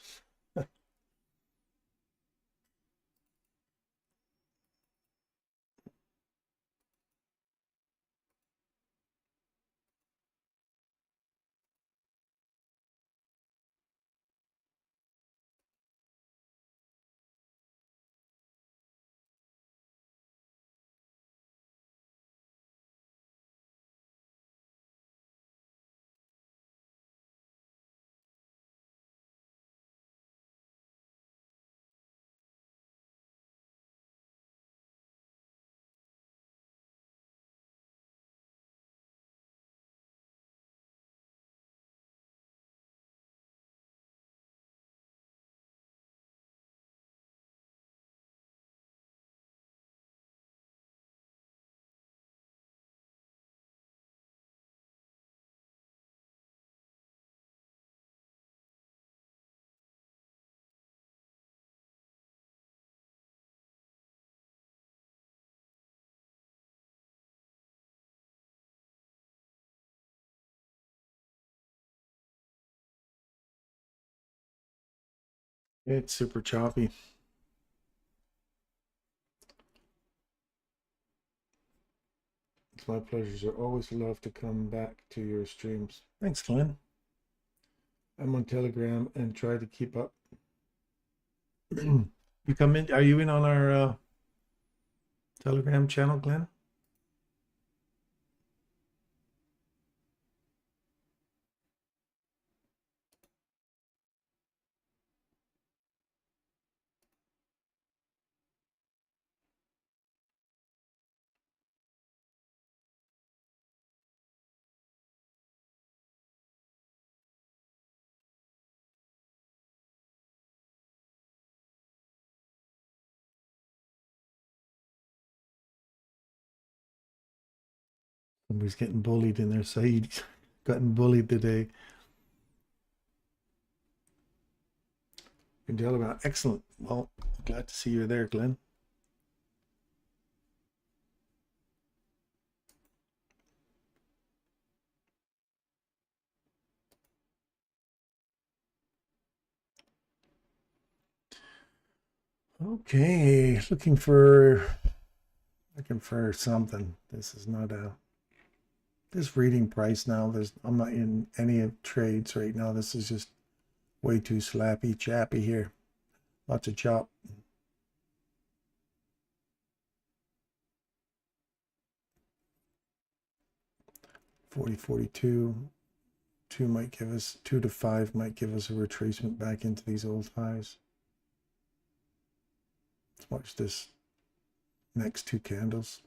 It's super choppy. It's my pleasure. I always love to come back to your streams. Thanks, Glenn. I'm on Telegram and try to keep up. You come in? Are you in on our Telegram channel, Glenn? Somebody's getting bullied in there. Saeed's gotten bullied today. Indelible, excellent. Well, glad to see you there, Glenn. Okay, looking for something. This is not a this reading price now. I'm not in any of trades right now. This is just way too slappy chappy here. Lots of chop. $40.42. 2 to 5 might give us a retracement back into these old highs. Let's watch this next two candles.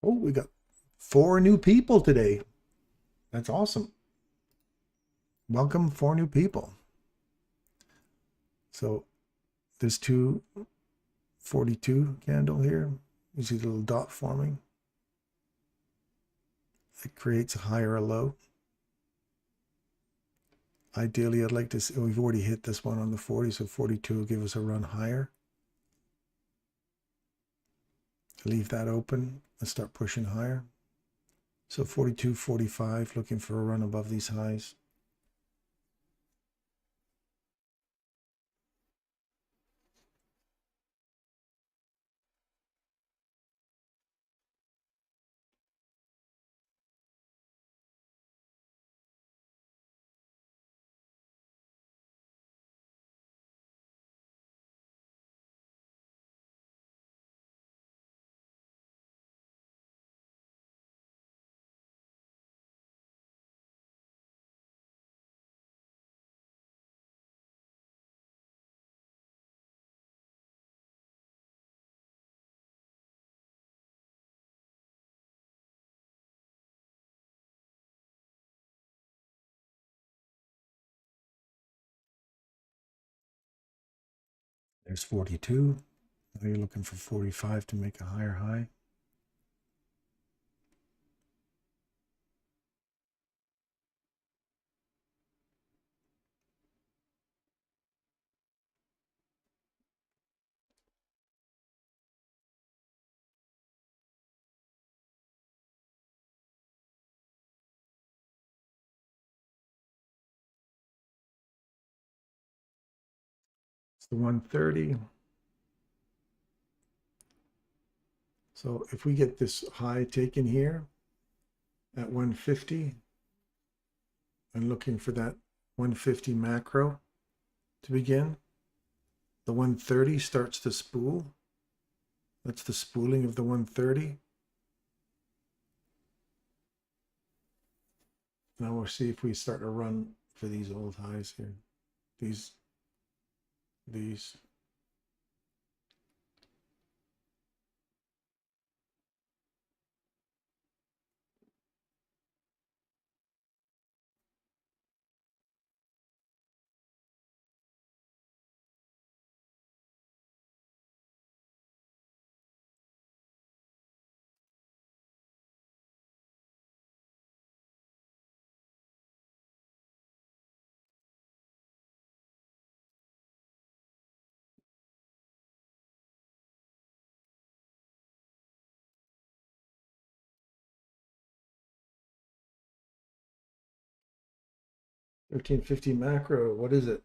Oh, we got 4 new people today. That's awesome. Welcome, 4 new people. So this 242 candle here, you see the little dot forming. It creates a higher or low. Ideally, I'd like to see, we've already hit this one on the 40, so 42 will give us a run higher. Leave that open and start pushing higher. So 42, 45, looking for a run above these highs. There's 42. Now you're looking for 45 to make a higher high. It's the 130. So if we get this high taken here at 150, and looking for that 150 macro to begin, the 130 starts to spool. That's the spooling of the 130. Now we'll see if we start to run for these old highs here. These. 1350 macro, what is it?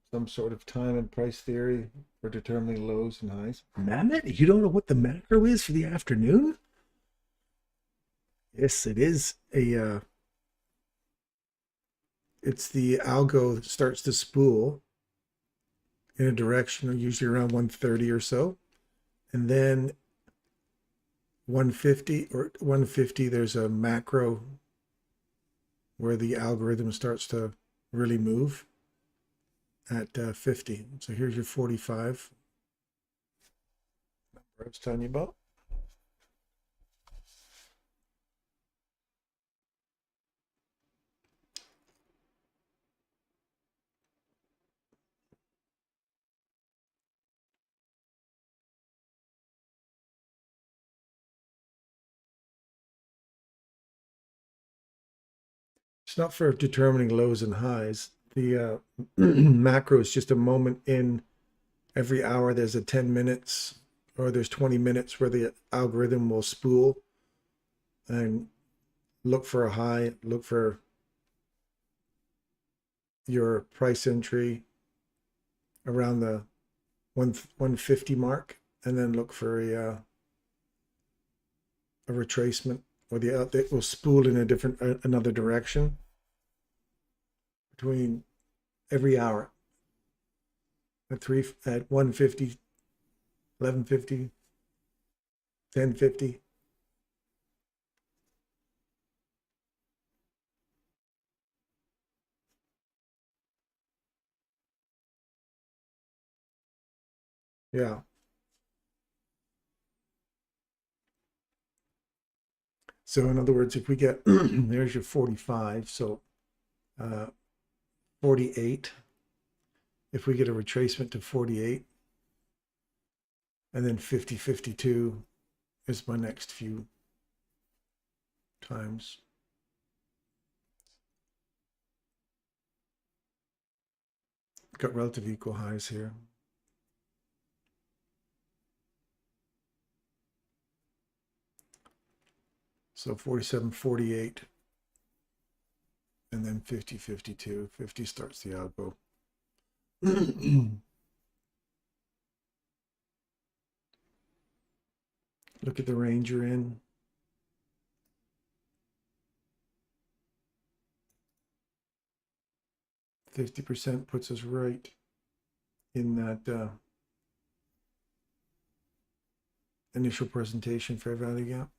Some sort of time and price theory for determining lows and highs. Mammoth? You don't know what the macro is for the afternoon? Yes, it is a it's the algo that starts to spool in a direction, usually around 130 or so. And then 150, there's a macro where the algorithm starts to really move at 50. So here's your 45. I was telling you about. It's not for determining lows and highs. The macro is just a moment in every hour. There's a 10 minutes or there's 20 minutes where the algorithm will spool and look for a high, look for your price entry around the 150 mark, and then look for a retracement, or it will spool in a different another direction between every hour at 150, 1150, 1050. Yeah. So in other words, if we get there's your 45, so 48. If we get a retracement to 48, and then 50, 52 is my next few times. Got relative equal highs here. So 47, 48, and then 50, 52. 50 starts the algo. Look at the range you're in. %50 puts us right in that initial presentation fair value gap.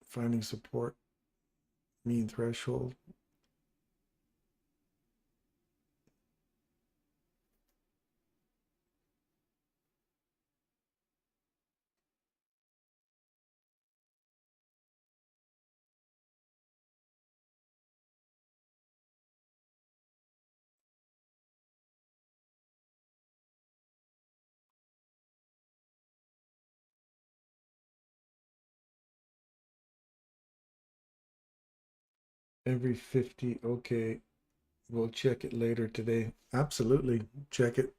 Finding support, mean threshold. Every 50, okay. We'll check it later today. Absolutely, check it.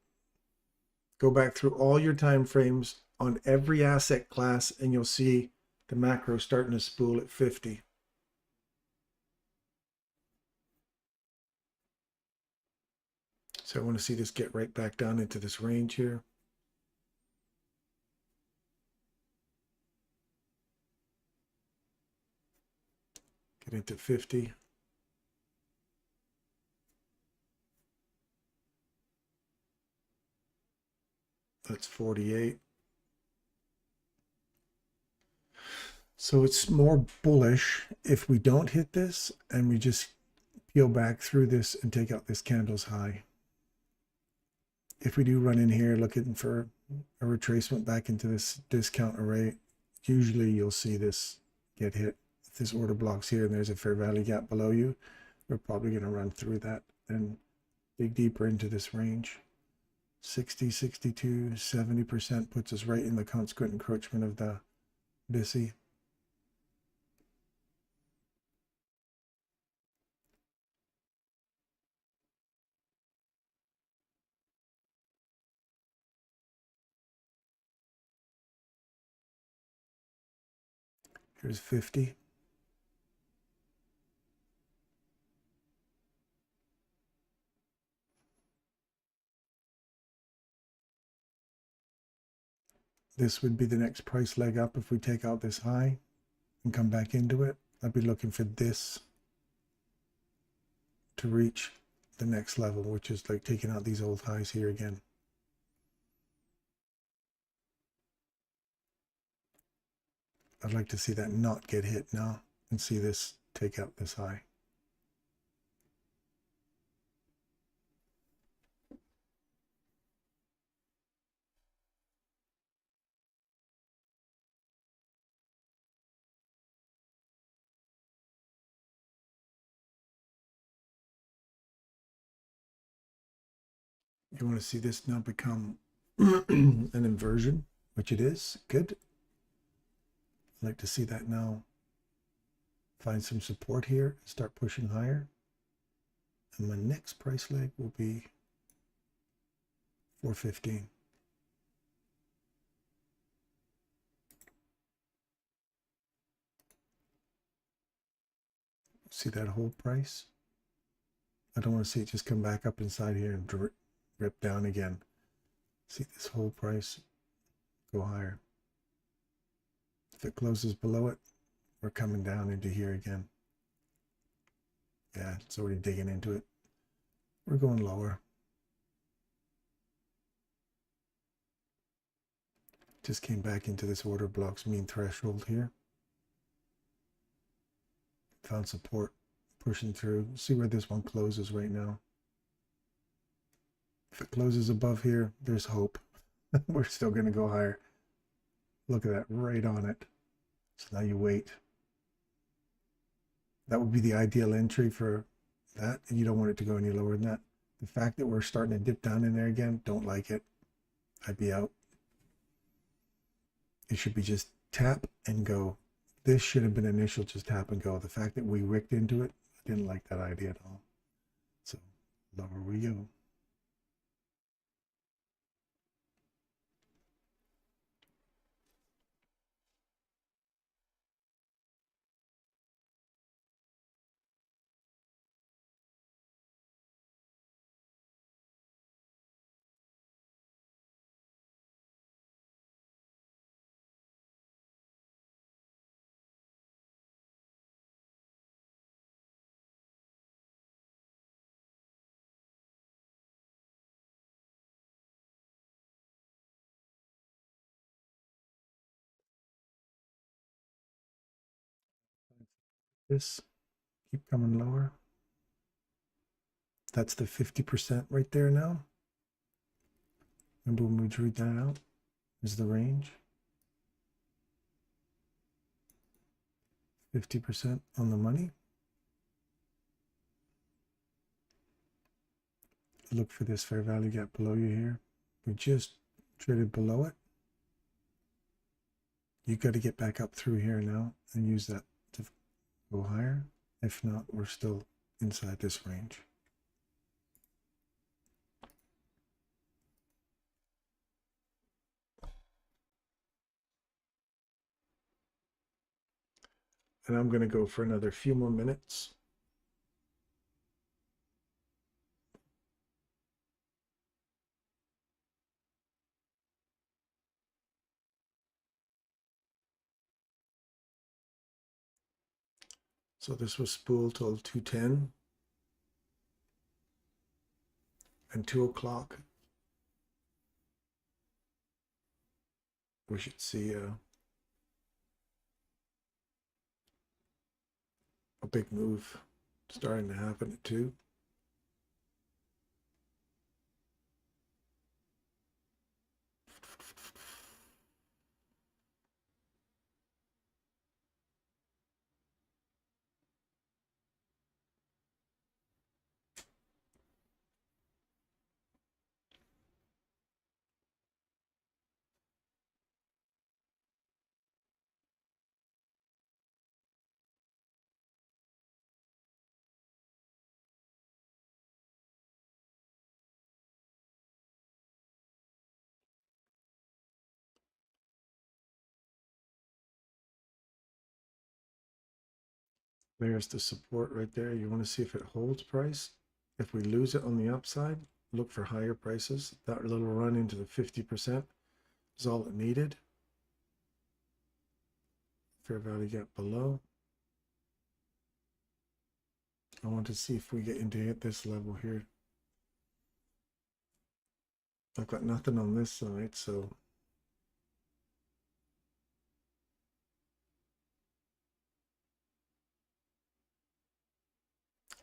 Go back through all your time frames on every asset class and you'll see the macro starting to spool at 50. So I want to see this get right back down into this range here. Get into 50. That's 48. So it's more bullish if we don't hit this and we just peel back through this and take out this candle's high. If we do run in here looking for a retracement back into this discount array, usually you'll see this get hit. If this order blocks here and there's a fair value gap below you, we're probably going to run through that and dig deeper into this range. 60, 62, 70% puts us right in the consequent encroachment of the BISI. Here's 50. This would be the next price leg up if we take out this high and come back into it. I'd be looking for this to reach the next level, which is like taking out these old highs here again. I'd like to see that not get hit now and see this take out this high. You want to see this now become an inversion, which it is. Good. I'd like to see that now find some support here, start pushing higher. And my next price leg will be 415. See that whole price? I don't want to see it just come back up inside here and rip down again. See this whole price go higher. If it closes below it, we're coming down into here again. Yeah, it's already digging into it. We're going lower. Just came back into this order block's mean threshold here. Found support, pushing through. See where this one closes right now. If it closes above here, there's hope. We're still going to go higher. Look at that, right on it. So now you wait. That would be the ideal entry for that, and you don't want it to go any lower than that. The fact that we're starting to dip down in there again, don't like it. I'd be out. It should be just tap and go. This should have been initial just tap and go. The fact that we wicked into it, I didn't like that idea at all. So lower we go. This, keep coming lower. That's the 50% right there now. Remember when we drew that out? Is the range. 50% on the money. Look for this fair value gap below you here. We just traded below it. You got to get back up through here now and use that to go higher. If not, we're still inside this range. And I'm going to go for another few more minutes. So this was spooled till 2:10 and 2 o'clock. We should see a big move starting to happen at 2. There's the support right there. You want to see if it holds price. If we lose it on the upside, look for higher prices. That little run into the 50% is all it needed. Fair value gap below. I want to see if we get into hit this level here. I've got nothing on this side, so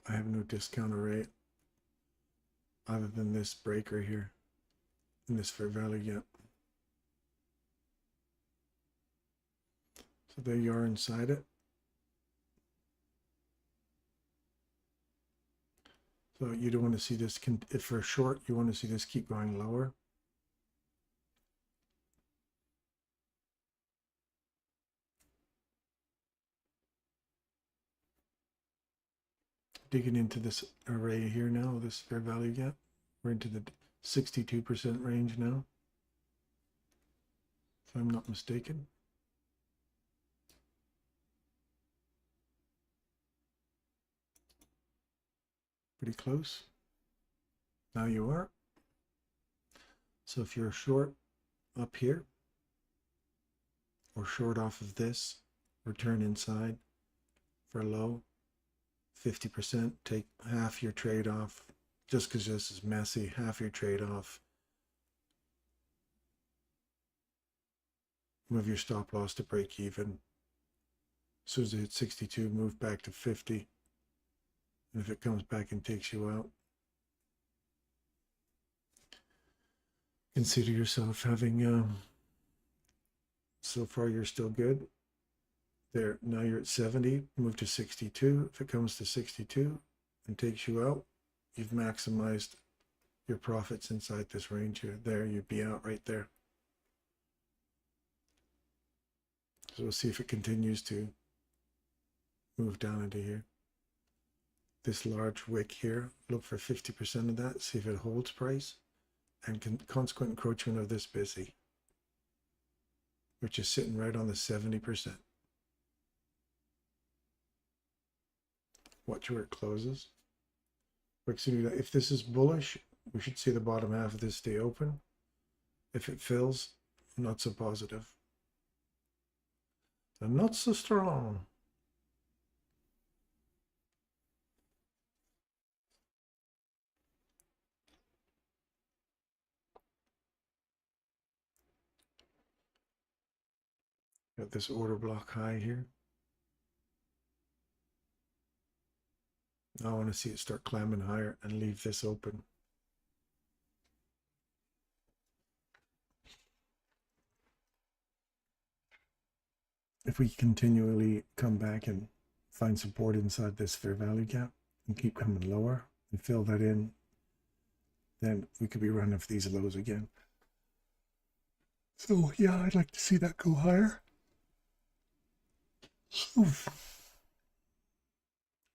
I have no discount rate other than this breaker here in this fair value gap. So there you are inside it. So you don't want to see this, if for a short, you want to see this keep going lower. Digging into this array here now, this fair value gap. We're into the 62% range now, if I'm not mistaken. Pretty close. Now you are. So if you're short up here, or short off of this, return inside for a low, 50%, take half your trade off. Just because this is messy, half your trade off. Move your stop loss to break even. As soon as it hits 62, move back to 50. And if it comes back and takes you out, consider yourself having, so far you're still good. There, now you're at 70, move to 62. If it comes to 62 and takes you out, you've maximized your profits inside this range here. There, you'd be out right there. So we'll see if it continues to move down into here. This large wick here, look for 50% of that, see if it holds price, and consequent encroachment of this busy, which is sitting right on the 70%. Watch where it closes. If this is bullish, we should see the bottom half of this stay open. If it fills, not so positive. And not so strong. Got this order block high here. Now I want to see it start climbing higher and leave this open. If we continually come back and find support inside this fair value gap and keep coming lower and fill that in, then we could be running for these lows again. So yeah, I'd like to see that go higher. Oof.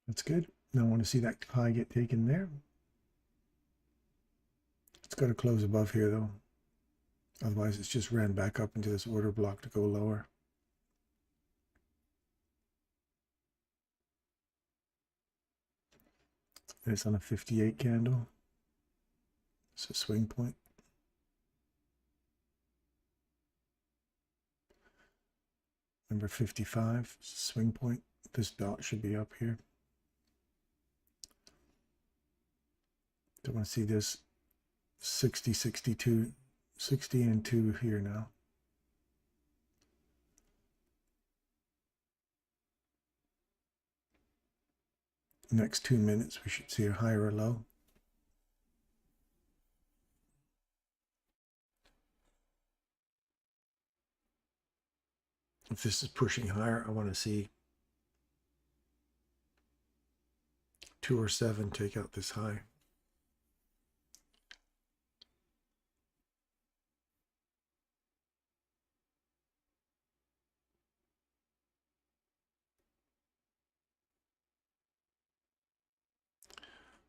That's good. Now I want to see that high get taken there. It's got to close above here though. Otherwise it's just ran back up into this order block to go lower. And it's on a 58 candle. It's a swing point. Number 55, it's a swing point. This dot should be up here. Don't want to see this 60, 62, 60 and 2 here now. Next 2 minutes, we should see a high or low. If this is pushing higher, I want to see 2 or 7 take out this high.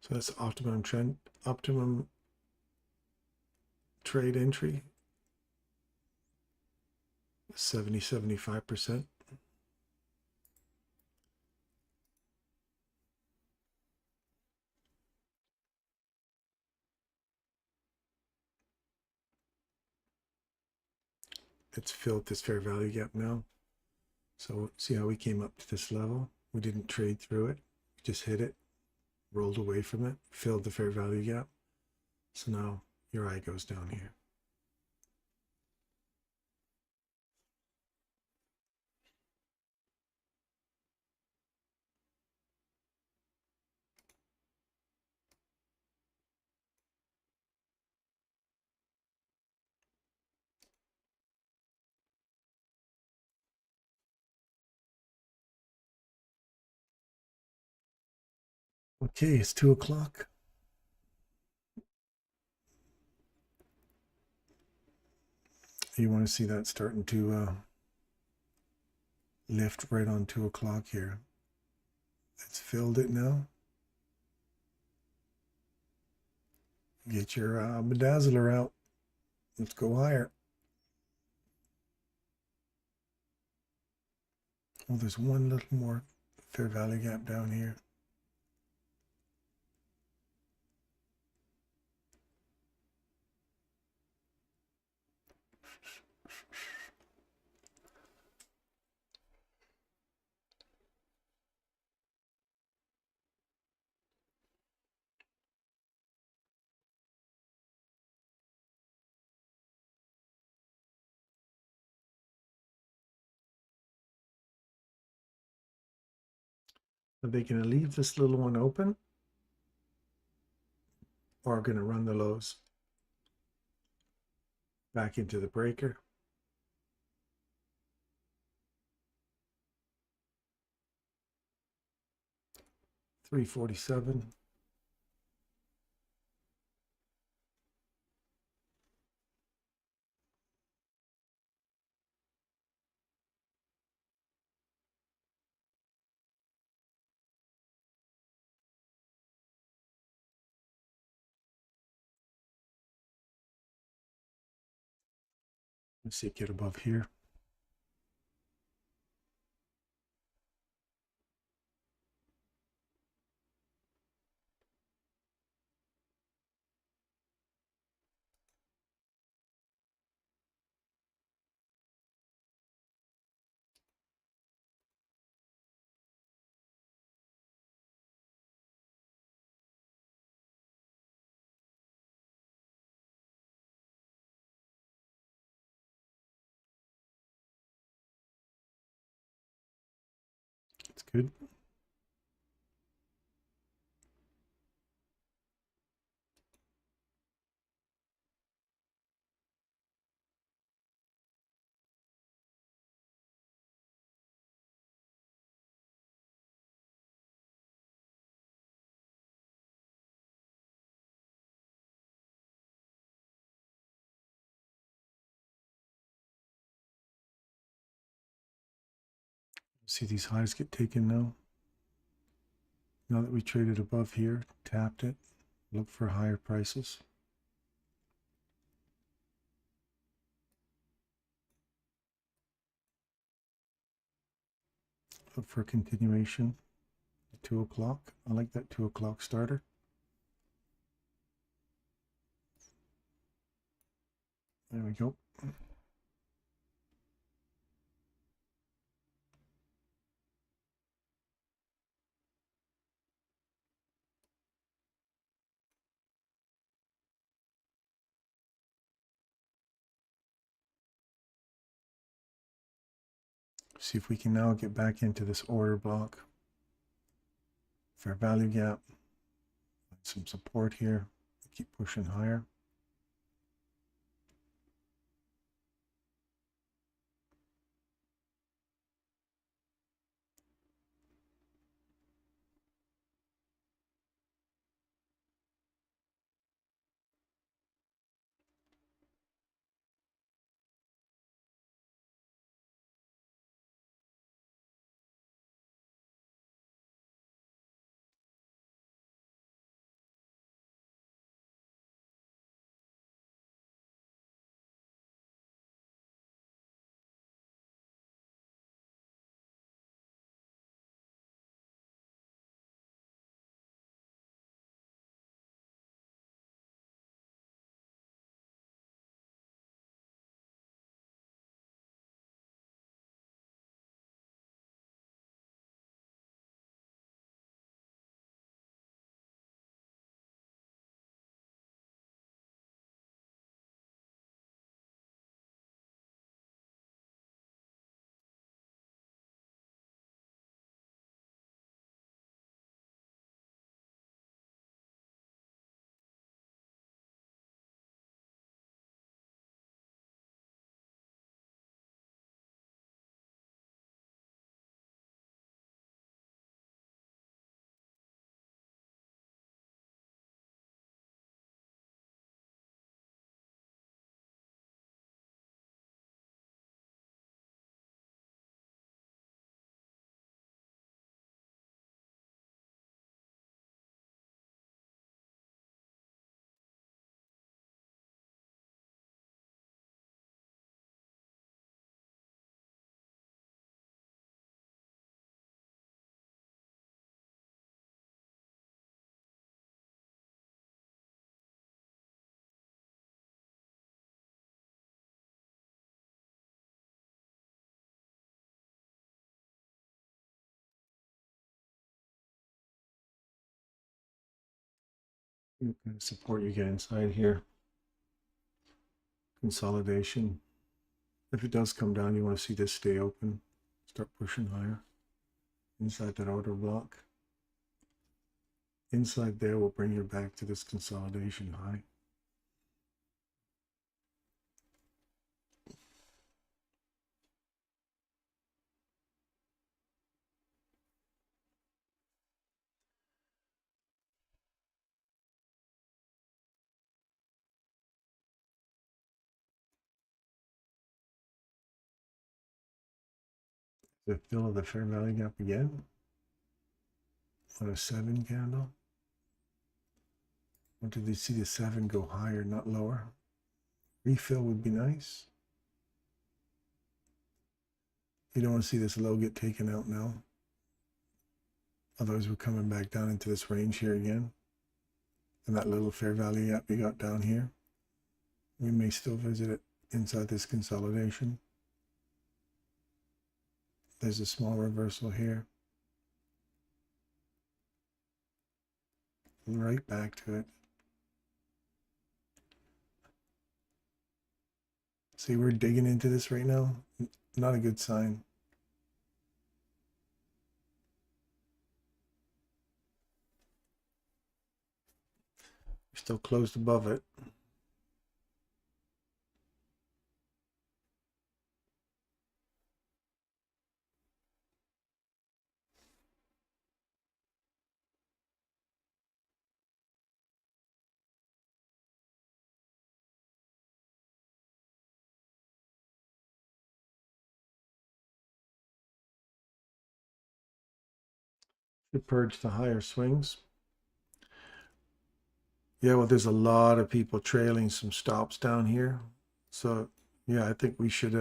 So that's optimum trade entry. 75%. It's filled this fair value gap now. So see how we came up to this level? We didn't trade through it, we just hit it, rolled away from it, filled the fair value gap. So now your eye goes down here. Okay, it's 2 o'clock. You want to see that starting to lift right on 2 o'clock here. It's filled it now. Get your bedazzler out. Let's go higher. Oh, there's one little more fair value gap down here. Are they going to leave this little one open or going to run the lows back into the breaker? $347. Let's see it get above here. It's good. See these highs get taken now. Now that we traded above here, tapped it, look for higher prices. Look for a continuation at 2 o'clock. I like that 2 o'clock starter. There we go. See if we can now get back into this order block. Fair value gap. Some support here. Keep pushing higher. What kind of support you get inside here? Consolidation. If it does come down, you want to see this stay open, start pushing higher inside that order block. Inside there will bring you back to this consolidation high. The fill of the fair value gap again on a 7 candle. Or did they see the 7 go higher, not lower? Refill would be nice. You don't want to see this low get taken out now. Otherwise, we're coming back down into this range here again. And that little fair value gap we got down here, we may still visit it inside this consolidation. There's a small reversal here. Right back to it. See, we're digging into this right now. Not a good sign. We're still closed above it. To purge the higher swings. Yeah, well, there's a lot of people trailing some stops down here. So, yeah, I think we should,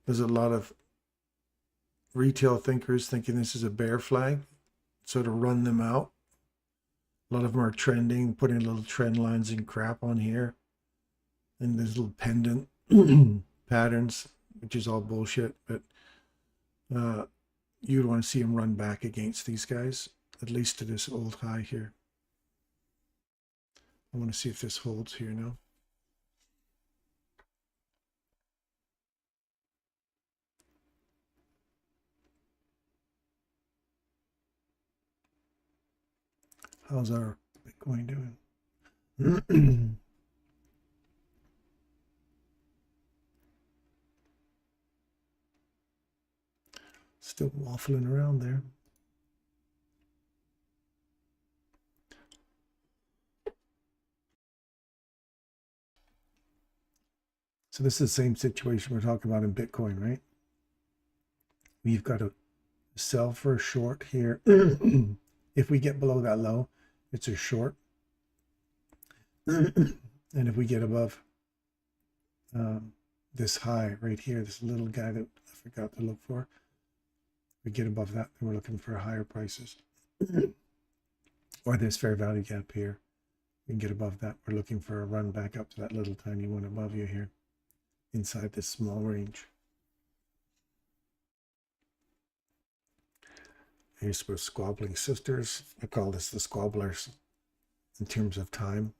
there's a lot of retail thinkers thinking this is a bear flag. So to run them out, a lot of them are trending, putting little trend lines and crap on here. And there's little pendant patterns, which is all bullshit. But you'd want to see them run back against these guys, at least to this old high here. I want to see if this holds here now. How's our Bitcoin doing? Still waffling around there. So this is the same situation we're talking about in Bitcoin, right? We've got to sell for a short here. If we get below that low, it's a short. And if we get above this high right here, this little guy that I forgot to look for, we get above that, then we're looking for higher prices. Or this fair value gap here. We can get above that. We're looking for a run back up to that little tiny one above you here, inside this small range. Here's with squabbling sisters. I call this the squabblers in terms of time.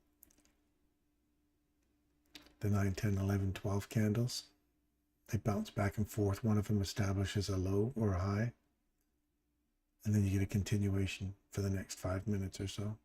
The 9, 10, 11, 12 candles. They bounce back and forth. One of them establishes a low or a high. And then you get a continuation for the next 5 minutes or so.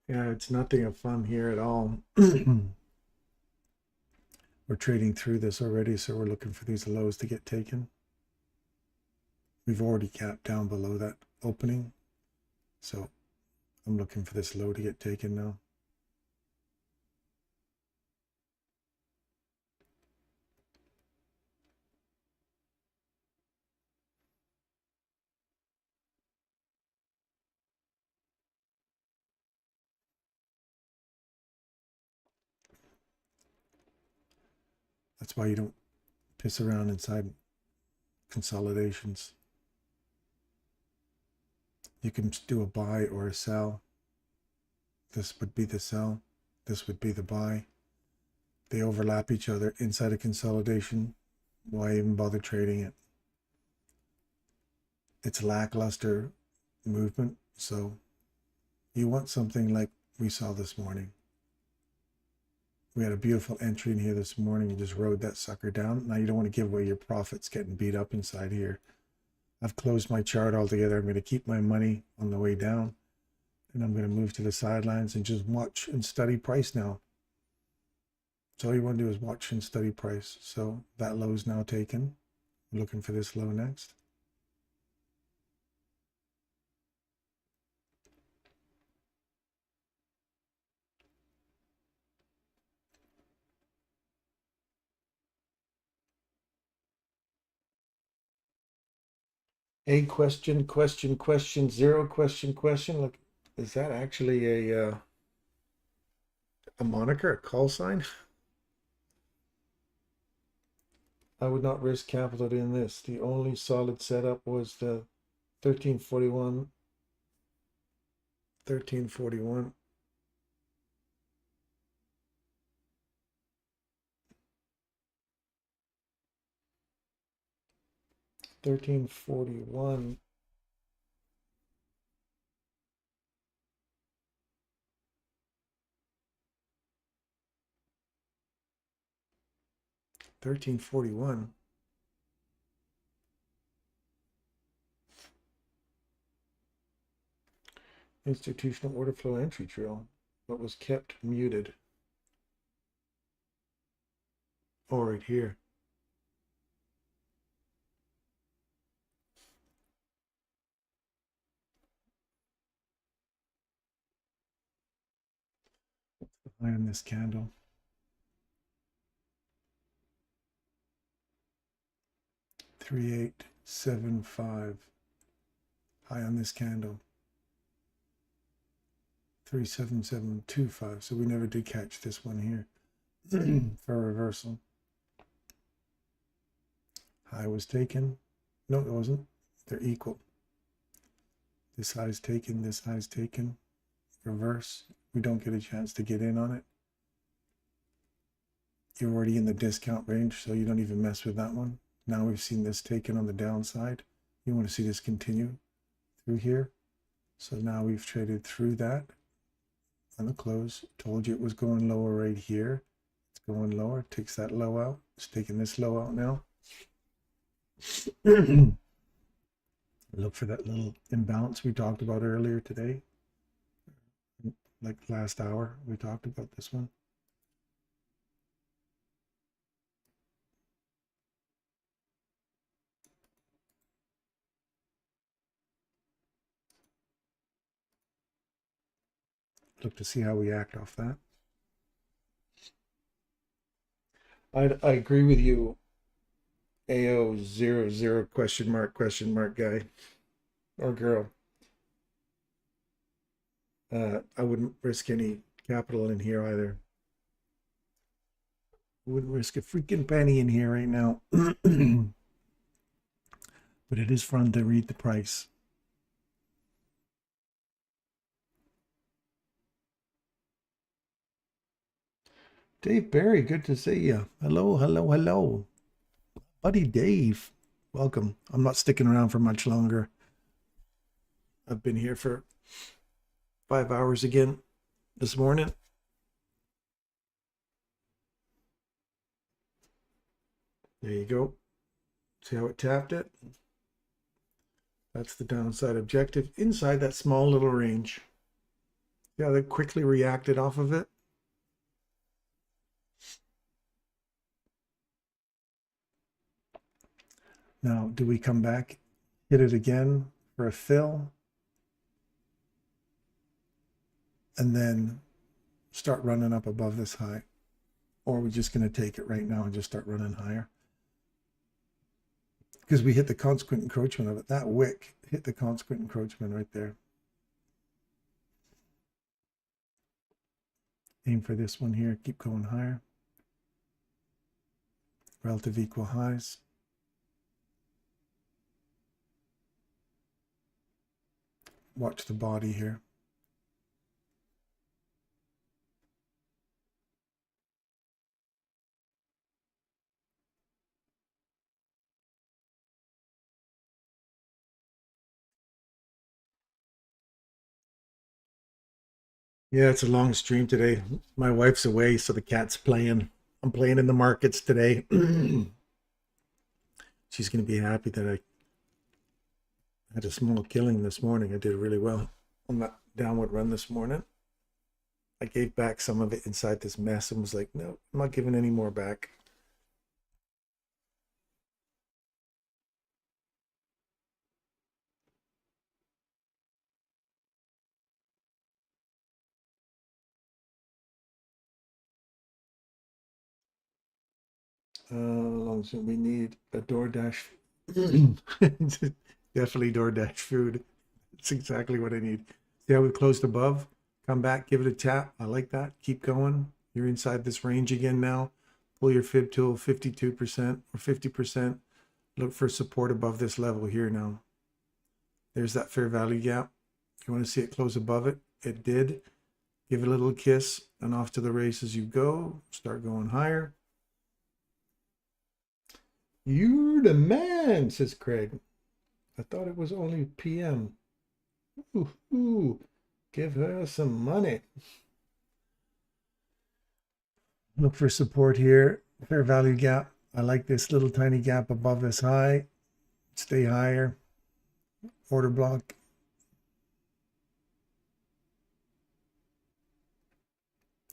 Yeah, it's nothing of fun here at all. We're trading through this already, so we're looking for these lows to get taken. We've already capped down below that opening, so I'm looking for this low to get taken now. That's why you don't piss around inside consolidations. You can do a buy or a sell. This would be the sell. This would be the buy. They overlap each other inside a consolidation. Why even bother trading it? It's lackluster movement. So you want something like we saw this morning. We had a beautiful entry in here this morning. You just rode that sucker down. Now you don't want to give away your profits getting beat up inside here. I've closed my chart altogether. I'm going to keep my money on the way down. And I'm going to move to the sidelines and just watch and study price now. So all you want to do is watch and study price. So that low is now taken. I'm looking for this low next. A question, zero question. Look, is that actually a moniker, a call sign? I would not risk capital in this. The only solid setup was the 1341. 1341. $13.41. $13.41. Institutional order flow entry trail, but was kept muted. Oh, right here. High on this candle. $3.875. High on this candle. 37725. So we never did catch this one here for a reversal. High was taken. No, it wasn't. They're equal. This high is taken. This high is taken. Reverse. We don't get a chance to get in on it. You're already in the discount range, so you don't even mess with that one. Now we've seen this taken on the downside. You want to see this continue through here. So now we've traded through that on the close. Told you it was going lower right here. It's going lower. Takes that low out. It's taking this low out now. Look for that little imbalance we talked about earlier today. Like last hour, we talked about this one. Look to see how we act off that. I agree with you. AO00 question mark guy or girl. I wouldn't risk any capital in here either. Wouldn't risk a freaking penny in here right now. But it is fun to read the price. Dave Barry, good to see you. Hello, hello, hello. Buddy Dave, welcome. I'm not sticking around for much longer. I've been here for 5 hours again this morning. There you go. See how it tapped it? That's the downside objective inside that small little range. See how they quickly reacted off of it? Now, do we come back, hit it again for a fill, and then start running up above this high? Or are we just going to take it right now and just start running higher? Because we hit the consequent encroachment of it. That wick hit the consequent encroachment right there. Aim for this one here. Keep going higher. Relative equal highs. Watch the body here. Yeah, it's a long stream today. My wife's away, so the cat's playing. I'm playing in the markets today. She's going to be happy that I had a small killing this morning. I did really well on that downward run this morning. I gave back some of it inside this mess and was like, no, I'm not giving any more back. Long as we need a DoorDash. Definitely DoorDash food. That's exactly what I need. See how we closed above? Come back, give it a tap. I like that. Keep going. You're inside this range again now. Pull your fib tool 52% or 50%. Look for support above this level here now. There's that fair value gap. You want to see it close above it? It did. Give it a little kiss and off to the races you go. Start going higher. You're the man, says Craig. I thought it was only PM. Ooh, give her some money. Look for support here. Fair value gap. I like this little tiny gap above this high. Stay higher. Order block.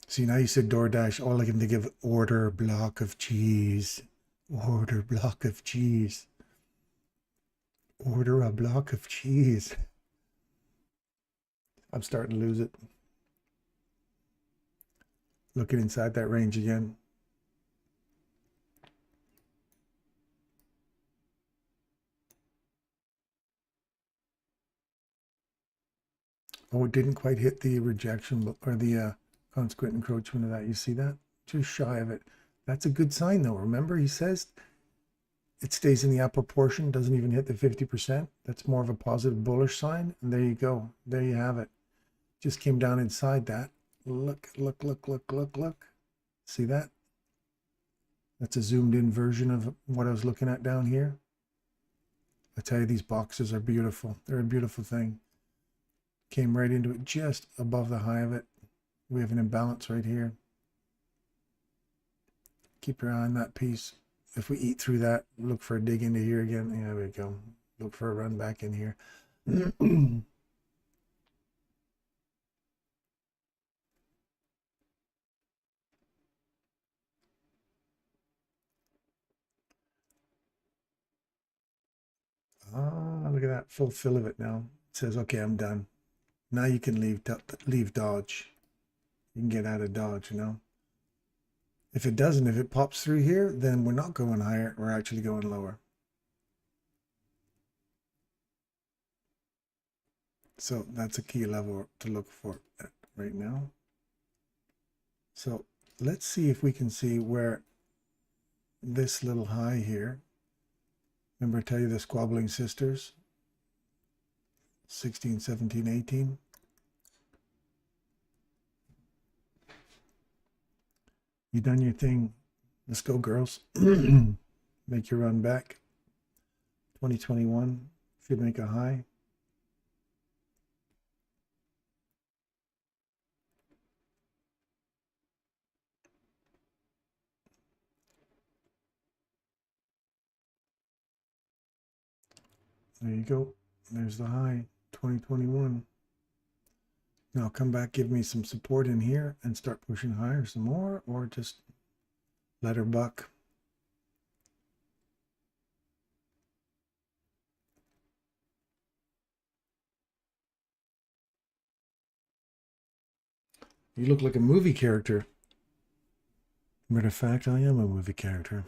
See, now you said DoorDash. All I can think of, order block of cheese. Order block of cheese. Order a block of cheese. I'm starting to lose it. Looking inside that range again. Oh, it didn't quite hit the rejection or the consequent encroachment of that. You see that? Just shy of it. That's a good sign though. Remember, he says it stays in the upper portion, doesn't even hit the 50%. That's more of a positive bullish sign. And there you go. There you have it. Just came down inside that. Look. See that? That's a zoomed in version of what I was looking at down here. I tell you, these boxes are beautiful. They're a beautiful thing. Came right into it just above the high of it. We have an imbalance right here. Keep your eye on that piece. If we eat through that, look for a dig into here again. Yeah, there we go. Look for a run back in here. Look at that, full fill of it now. It says, okay, I'm done. Now you can leave Dodge. You can get out of Dodge, you know. If it doesn't, if it pops through here, then we're not going higher. We're actually going lower. So that's a key level to look for right now. So let's see if we can see where this little high here. Remember I tell you the squabbling sisters? 16, 17, 18. You done your thing. Let's go, girls. Make your run back. 2021 should make a high. There you go. There's the high, 2021. Now come back, give me some support in here and start pushing higher some more, or just let her buck. You look like a movie character. Matter of fact, I am a movie character.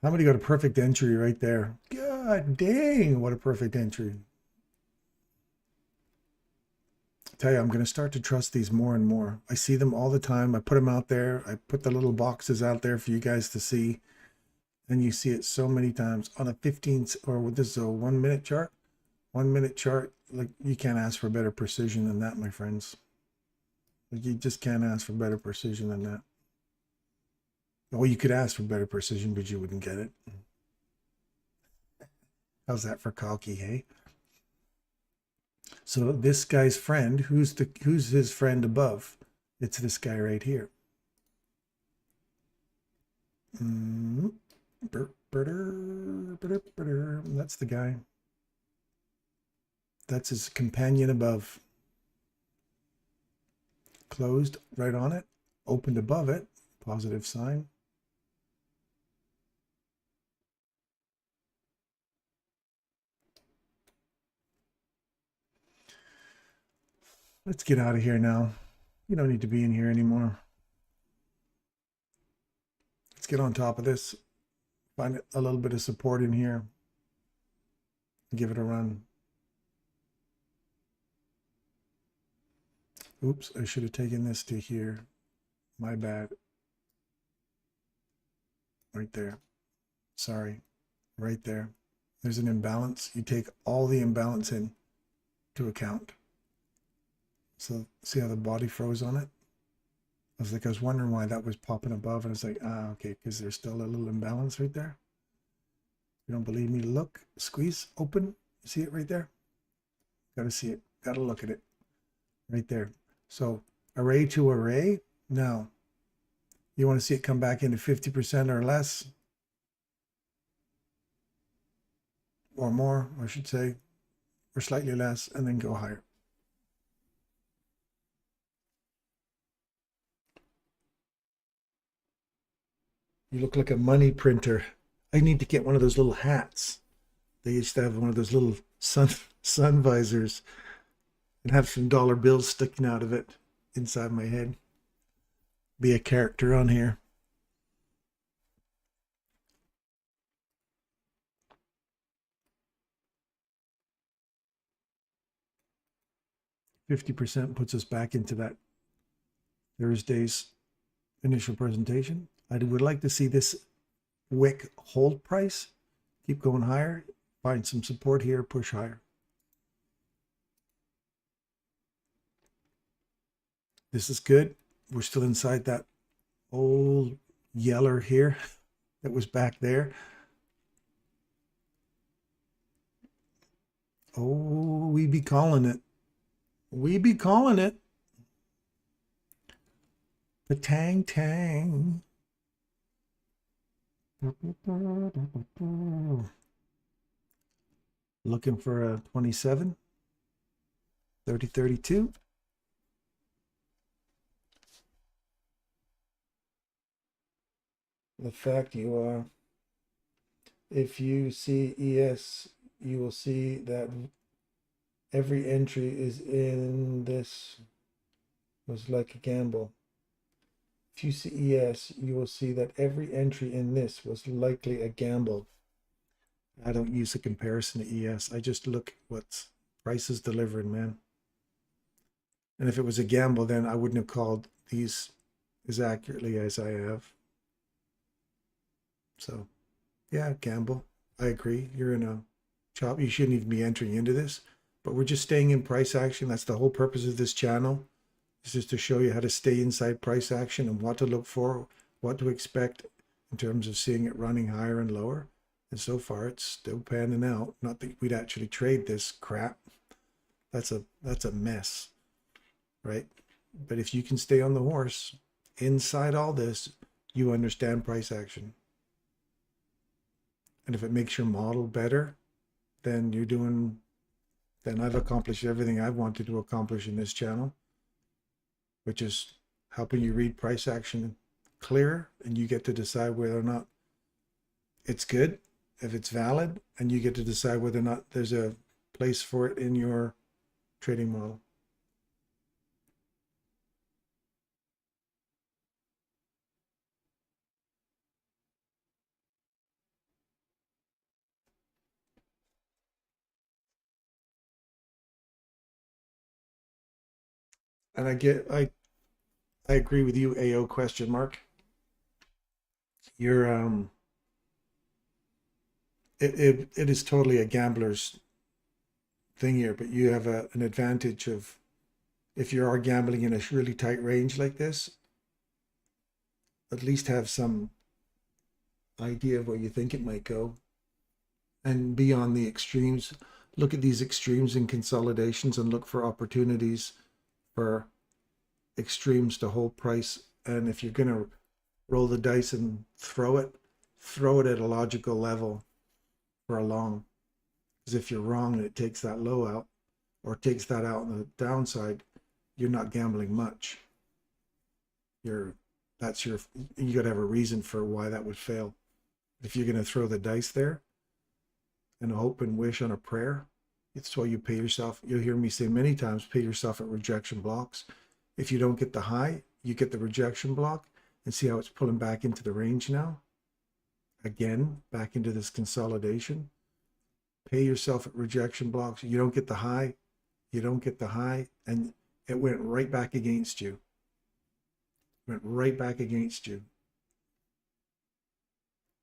How many got a perfect entry right there? God dang, what a perfect entry. tell you, I'm going to start to trust these more and more. I see them all the time. I put them out there. I put the little boxes out there for you guys to see. And you see it so many times on a 15, or this is a 1 minute chart. 1 minute chart, like you can't ask for better precision than that, my friends. Like you just can't ask for better precision than that. Well, you could ask for better precision, but you wouldn't get it. How's that for cocky, hey? So this guy's friend, who's his friend above? It's this guy right here. That's the guy. That's his companion above. Closed right on it, opened above it, positive sign. Let's get out of here now. You don't need to be in here anymore. Let's get on top of this. Find a little bit of support in here. Give it a run. Oops, I should have taken this to here. My bad. Right there. Sorry. Right there. There's an imbalance. You take all the imbalance into account. So see how the body froze on it? I was wondering why that was popping above, and I was like, okay, because there's still a little imbalance right there. You don't believe me? Look, squeeze, open. See it right there? Got to see it. Got to look at it. Right there. So array to array. Now, you want to see it come back into 50% or less, or more, I should say, or slightly less, and then go higher. You look like a money printer. I need to get one of those little hats. They used to have one of those little sun visors and have some dollar bills sticking out of it inside my head. Be a character on here. %50 puts us back into that Thursday's initial presentation. I would like to see this wick hold price, keep going higher, find some support here, push higher. This is good. We're still inside that old yeller here that was back there. Oh, we be calling it. We be calling it. The tang tang. Looking for a 27, 30, 32. The fact you are, if you see ES, you will see that every entry is in this was like a gamble. If you see ES, you will see that every entry in this was likely a gamble. I don't use a comparison to ES. I just look what price is delivered, man. And if it was a gamble, then I wouldn't have called these as accurately as I have. So, yeah, gamble. I agree. You're in a chop. You shouldn't even be entering into this. But we're just staying in price action. That's the whole purpose of this channel. It's just to show you how to stay inside price action and what to look for, what to expect in terms of seeing it running higher and lower. And so far, it's still panning out. Not that we'd actually trade this crap. That's a mess, right? But if you can stay on the horse inside all this, you understand price action. And if it makes your model better, then then I've accomplished everything I wanted to accomplish in this channel, which is helping you read price action clear, and you get to decide whether or not it's good, if it's valid, and you get to decide whether or not there's a place for it in your trading model. And I agree with you, AO question mark. You're it is totally a gambler's thing here, but you have an advantage of, if you are gambling in a really tight range like this, at least have some idea of where you think it might go, and be on the extremes. Look at these extremes in consolidations and look for opportunities for extremes to hold price. And if you're going to roll the dice and throw it at a logical level for a long. Because if you're wrong and it takes that low out, or takes that out on the downside, you're not gambling much. You got to have a reason for why that would fail. If you're going to throw the dice there and hope and wish on a prayer, it's why you pay yourself. You'll hear me say many times, pay yourself at rejection blocks. If you don't get the high, you get the rejection block, and see how it's pulling back into the range now. Again, back into this consolidation. Pay yourself at rejection blocks. You don't get the high, and it went right back against you. Went right back against you.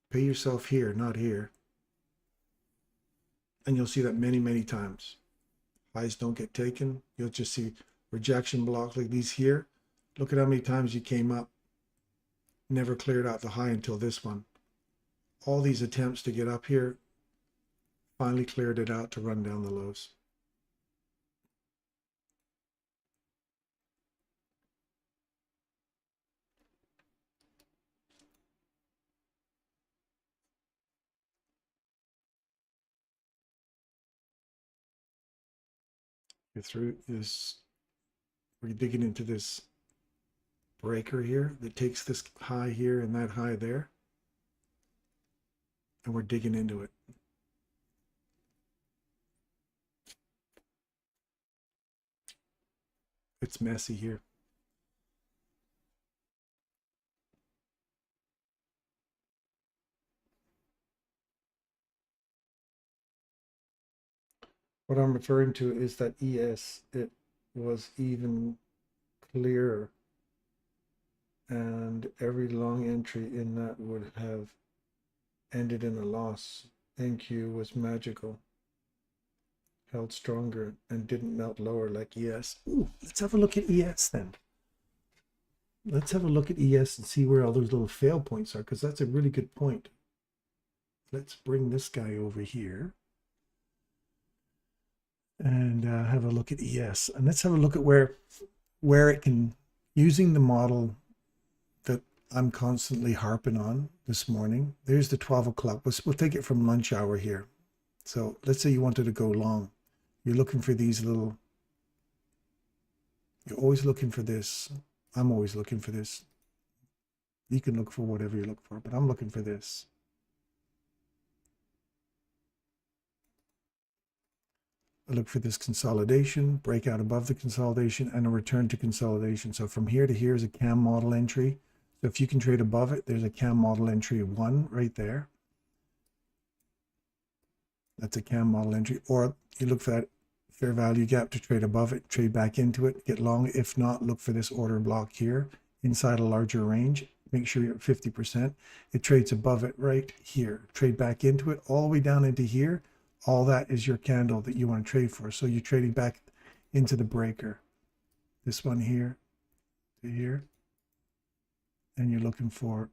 Pay yourself here, not here. And you'll see that many, many times. Highs don't get taken. You'll just see rejection blocks like these here. Look at how many times you came up, never cleared out the high until this one. All these attempts to get up here, finally cleared it out to run down the lows. You're through this, we're digging into this breaker here that takes this high here and that high there, and we're digging into it. It's messy here. What I'm referring to is that ES, it was even clearer, and every long entry in that would have ended in a loss. NQ was magical, held stronger, and didn't melt lower like ES. Ooh, let's have a look at ES then. Let's have a look at ES and see where all those little fail points are, because that's a really good point. Let's bring this guy over here and have a look at ES. And let's have a look at where it can, using the model that I'm constantly harping on this morning. There's the 12 o'clock. We'll take it from lunch hour here. So let's say you wanted to go long. You're looking for these little, you're always looking for this. I'm always looking for this. You can look for whatever you look for, but I'm looking for this. I look for this consolidation, breakout above the consolidation, and a return to consolidation. So from here to here is a CAM model entry. So if you can trade above it, there's a CAM model entry 1 right there. That's a CAM model entry. Or you look for that fair value gap to trade above it, trade back into it, get long. If not, look for this order block here inside a larger range. Make sure you're at 50%. It trades above it right here. Trade back into it all the way down into here. All that is your candle that you want to trade for. So you're trading back into the breaker. This one here to here. And you're looking for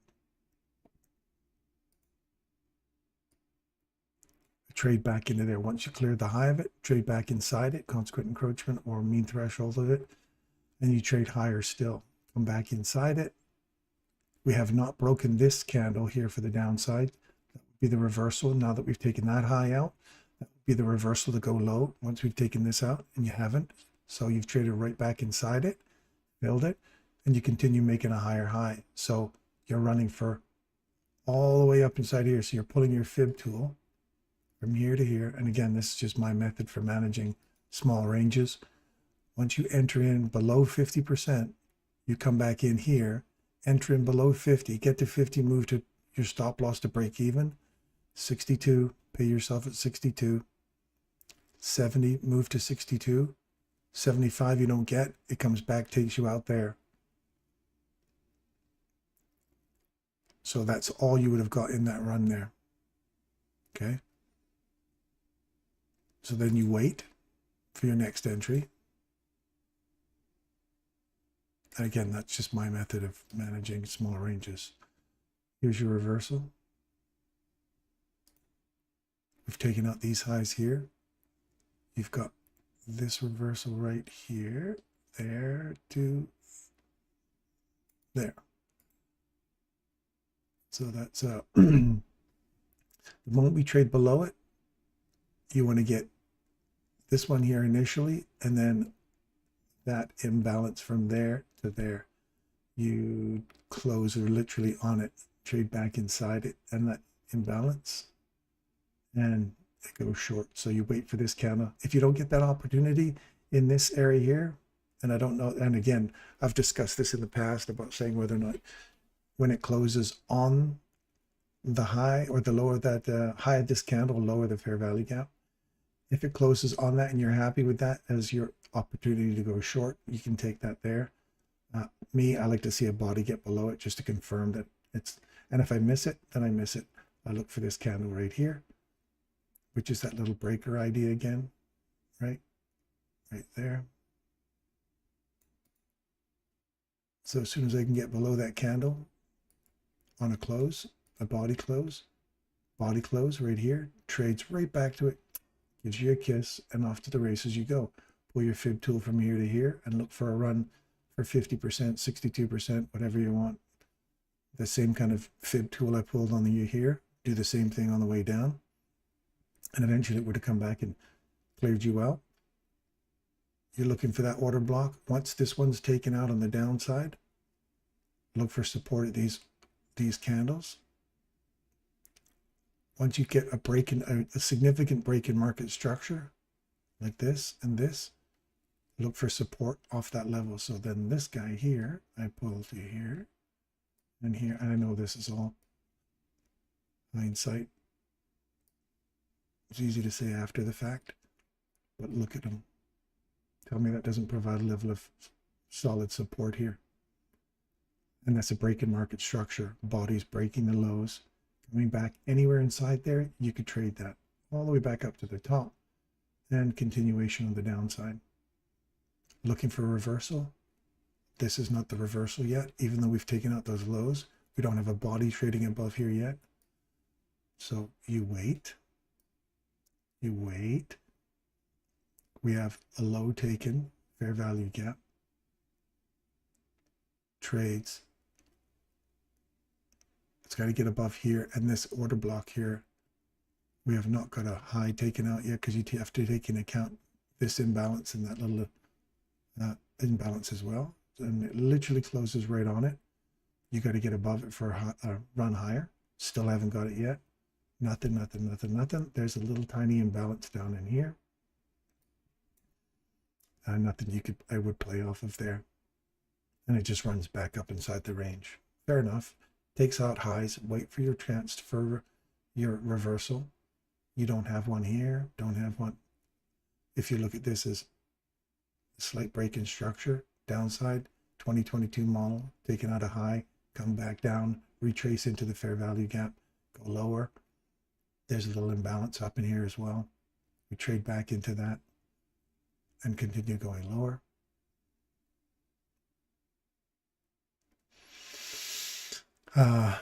a trade back into there. Once you clear the high of it, trade back inside it, consequent encroachment or mean threshold of it. And you trade higher still. Come back inside it. We have not broken this candle here for the downside. That would be the reversal. Now that we've taken that high out, that would be the reversal to go low once we've taken this out, and you haven't. So you've traded right back inside it, filled it, and you continue making a higher high. So you're running for all the way up inside here. So you're pulling your fib tool from here to here. And again, this is just my method for managing small ranges. Once you enter in below 50%, you come back in here, enter in below 50, get to 50, move to your stop loss to break even. 62, pay yourself at 62. 70, move to 62. 75 you don't get, it comes back, takes you out there. So that's all you would have got in that run there. Okay. So then you wait for your next entry. And again, that's just my method of managing small ranges. Here's your reversal. We've taken out these highs here. You've got this reversal right here, there to there. So that's the moment we trade below it, you want to get this one here initially, and then that imbalance from there to there. You close or literally on it, trade back inside it, and that imbalance, and it goes short. So you wait for this candle. If you don't get that opportunity in this area here, and I don't know, and again, I've discussed this in the past about saying whether or not when it closes on the high or the lower that high of this candle, lower the fair value gap. If it closes on that and you're happy with that as your opportunity to go short, you can take that there. Me, I like to see a body get below it just to confirm that it's, and if I miss it, then I miss it. I look for this candle right here, which is that little breaker idea again, right there. So as soon as I can get below that candle on a close, a body close right here, trades right back to it, gives you a kiss, and off to the races you go. Pull your fib tool from here to here and look for a run for 50%, 62%, whatever you want. The same kind of fib tool I pulled on the here, do the same thing on the way down. And eventually it would have come back and cleared you out. You're looking for that order block. Once this one's taken out on the downside, look for support at these candles. Once you get a break in a significant break in market structure like this and this, look for support off that level. So then this guy here, I pull to here and here, and I know this is all hindsight. It's easy to say after the fact, but look at them. Tell me that doesn't provide a level of solid support here. And that's a break in market structure. Bodies breaking the lows, coming back anywhere inside there, you could trade that all the way back up to the top and continuation on the downside. Looking for a reversal. This is not the reversal yet, even though we've taken out those lows. We don't have a body trading above here yet. So you wait. You wait. We have a low taken, fair value gap. Trades. It's got to get above here, and this order block here, we have not got a high taken out yet because you have to take into account this imbalance and that little imbalance as well. And it literally closes right on it. You got to get above it for a run higher. Still haven't got it yet. Nothing, nothing, nothing, nothing. There's a little tiny imbalance down in here. Nothing I would play off of there. And it just runs back up inside the range. Fair enough. Takes out highs. Wait for your chance for your reversal. You don't have one here. Don't have one. If you look at this as a slight break in structure, downside, 2022 model, taking out a high, come back down, retrace into the fair value gap, go lower. There's a little imbalance up in here as well. We trade back into that and continue going lower.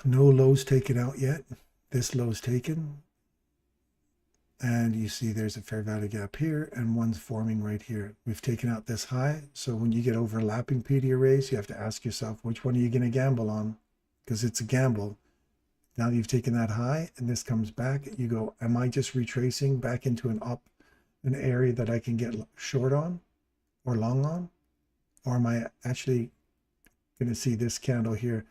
No lows taken out yet. This low is taken. And you see there's a fair value gap here and one's forming right here. We've taken out this high. So when you get overlapping PD arrays, you have to ask yourself, which one are you going to gamble on? Because it's a gamble. Now that you've taken that high and this comes back, you go, am I just retracing back into an area that I can get short on or long on? Or am I actually going to see this candle here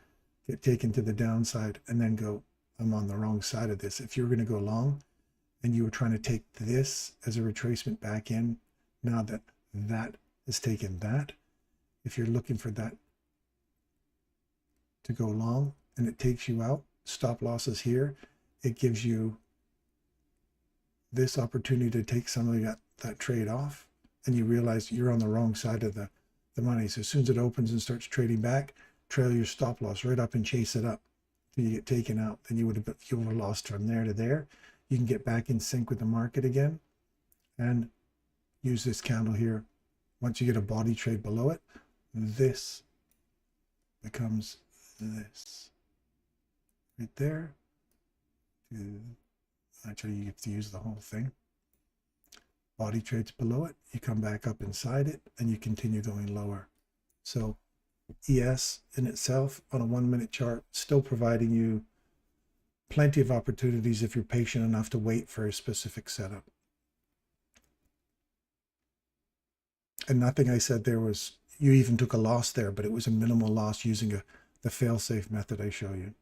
get taken to the downside and then go, I'm on the wrong side of this. If you were going to go long and you were trying to take this as a retracement back in, now that that has taken that, if you're looking for that to go long and it takes you out, stop losses here, it gives you this opportunity to take some of that trade off and you realize you're on the wrong side of the money. So as soon as it opens and starts trading back, trail your stop loss right up and chase it up till you get taken out. Then you would have lost from there to there. You can get back in sync with the market again and use this candle here. Once you get a body trade below it, this becomes this right there. Actually, you have to use the whole thing. Body trades below it, you come back up inside it, and you continue going lower. So ES in itself on a 1 minute chart, still providing you plenty of opportunities if you're patient enough to wait for a specific setup. And nothing I said there was, you even took a loss there, but it was a minimal loss using the fail-safe method I show you.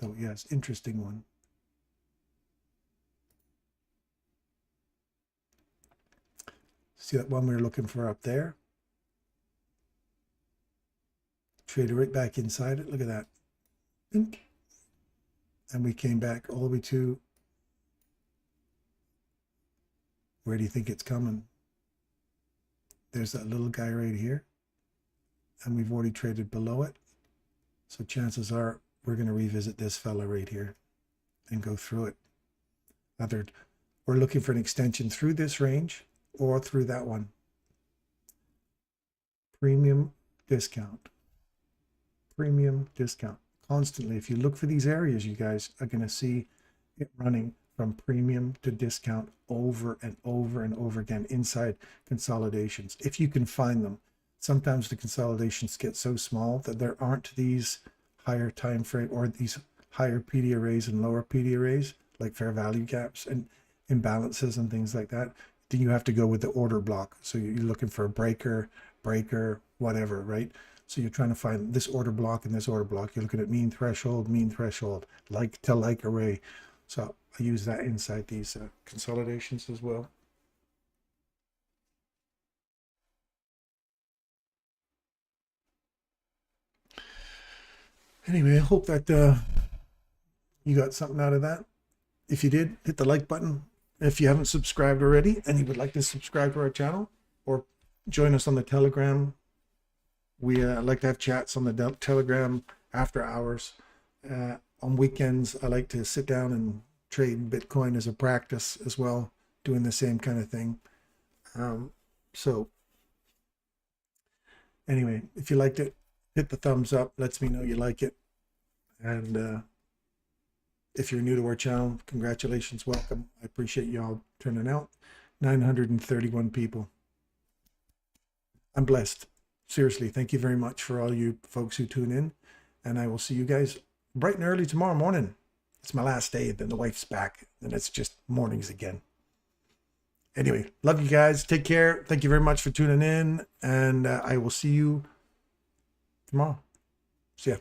So yes, interesting one. See that one we were looking for up there? Traded right back inside it. Look at that. And we came back all the way to, where do you think it's coming? There's that little guy right here. And we've already traded below it. So chances are we're going to revisit this fella right here and go through it. Either we're looking for an extension through this range or through that one. Premium discount. Premium discount. Constantly, if you look for these areas, you guys are going to see it running from premium to discount over and over and over again inside consolidations. If you can find them. Sometimes the consolidations get so small that there aren't these higher time frame or these higher PD arrays and lower PD arrays, like fair value gaps and imbalances and things like that. Then you have to go with the order block. So you're looking for a breaker, whatever, right? So you're trying to find this order block and this order block. You're looking at mean threshold, like to like array. So I use that inside these consolidations as well. Anyway, I hope that you got something out of that. If you did, hit the like button. If you haven't subscribed already and you would like to subscribe to our channel or join us on the Telegram, we like to have chats on the Telegram after hours. On weekends, I like to sit down and trade Bitcoin as a practice as well, doing the same kind of thing. So anyway, if you liked it, hit the thumbs up, lets me know you like it. And if you're new to our channel, congratulations, welcome. I appreciate y'all turning out. 931 people. I'm blessed. Seriously, thank you very much for all you folks who tune in. And I will see you guys bright and early tomorrow morning. It's my last day, then the wife's back, and it's just mornings again. Anyway, love you guys. Take care. Thank you very much for tuning in, and I will see you tomorrow. See ya.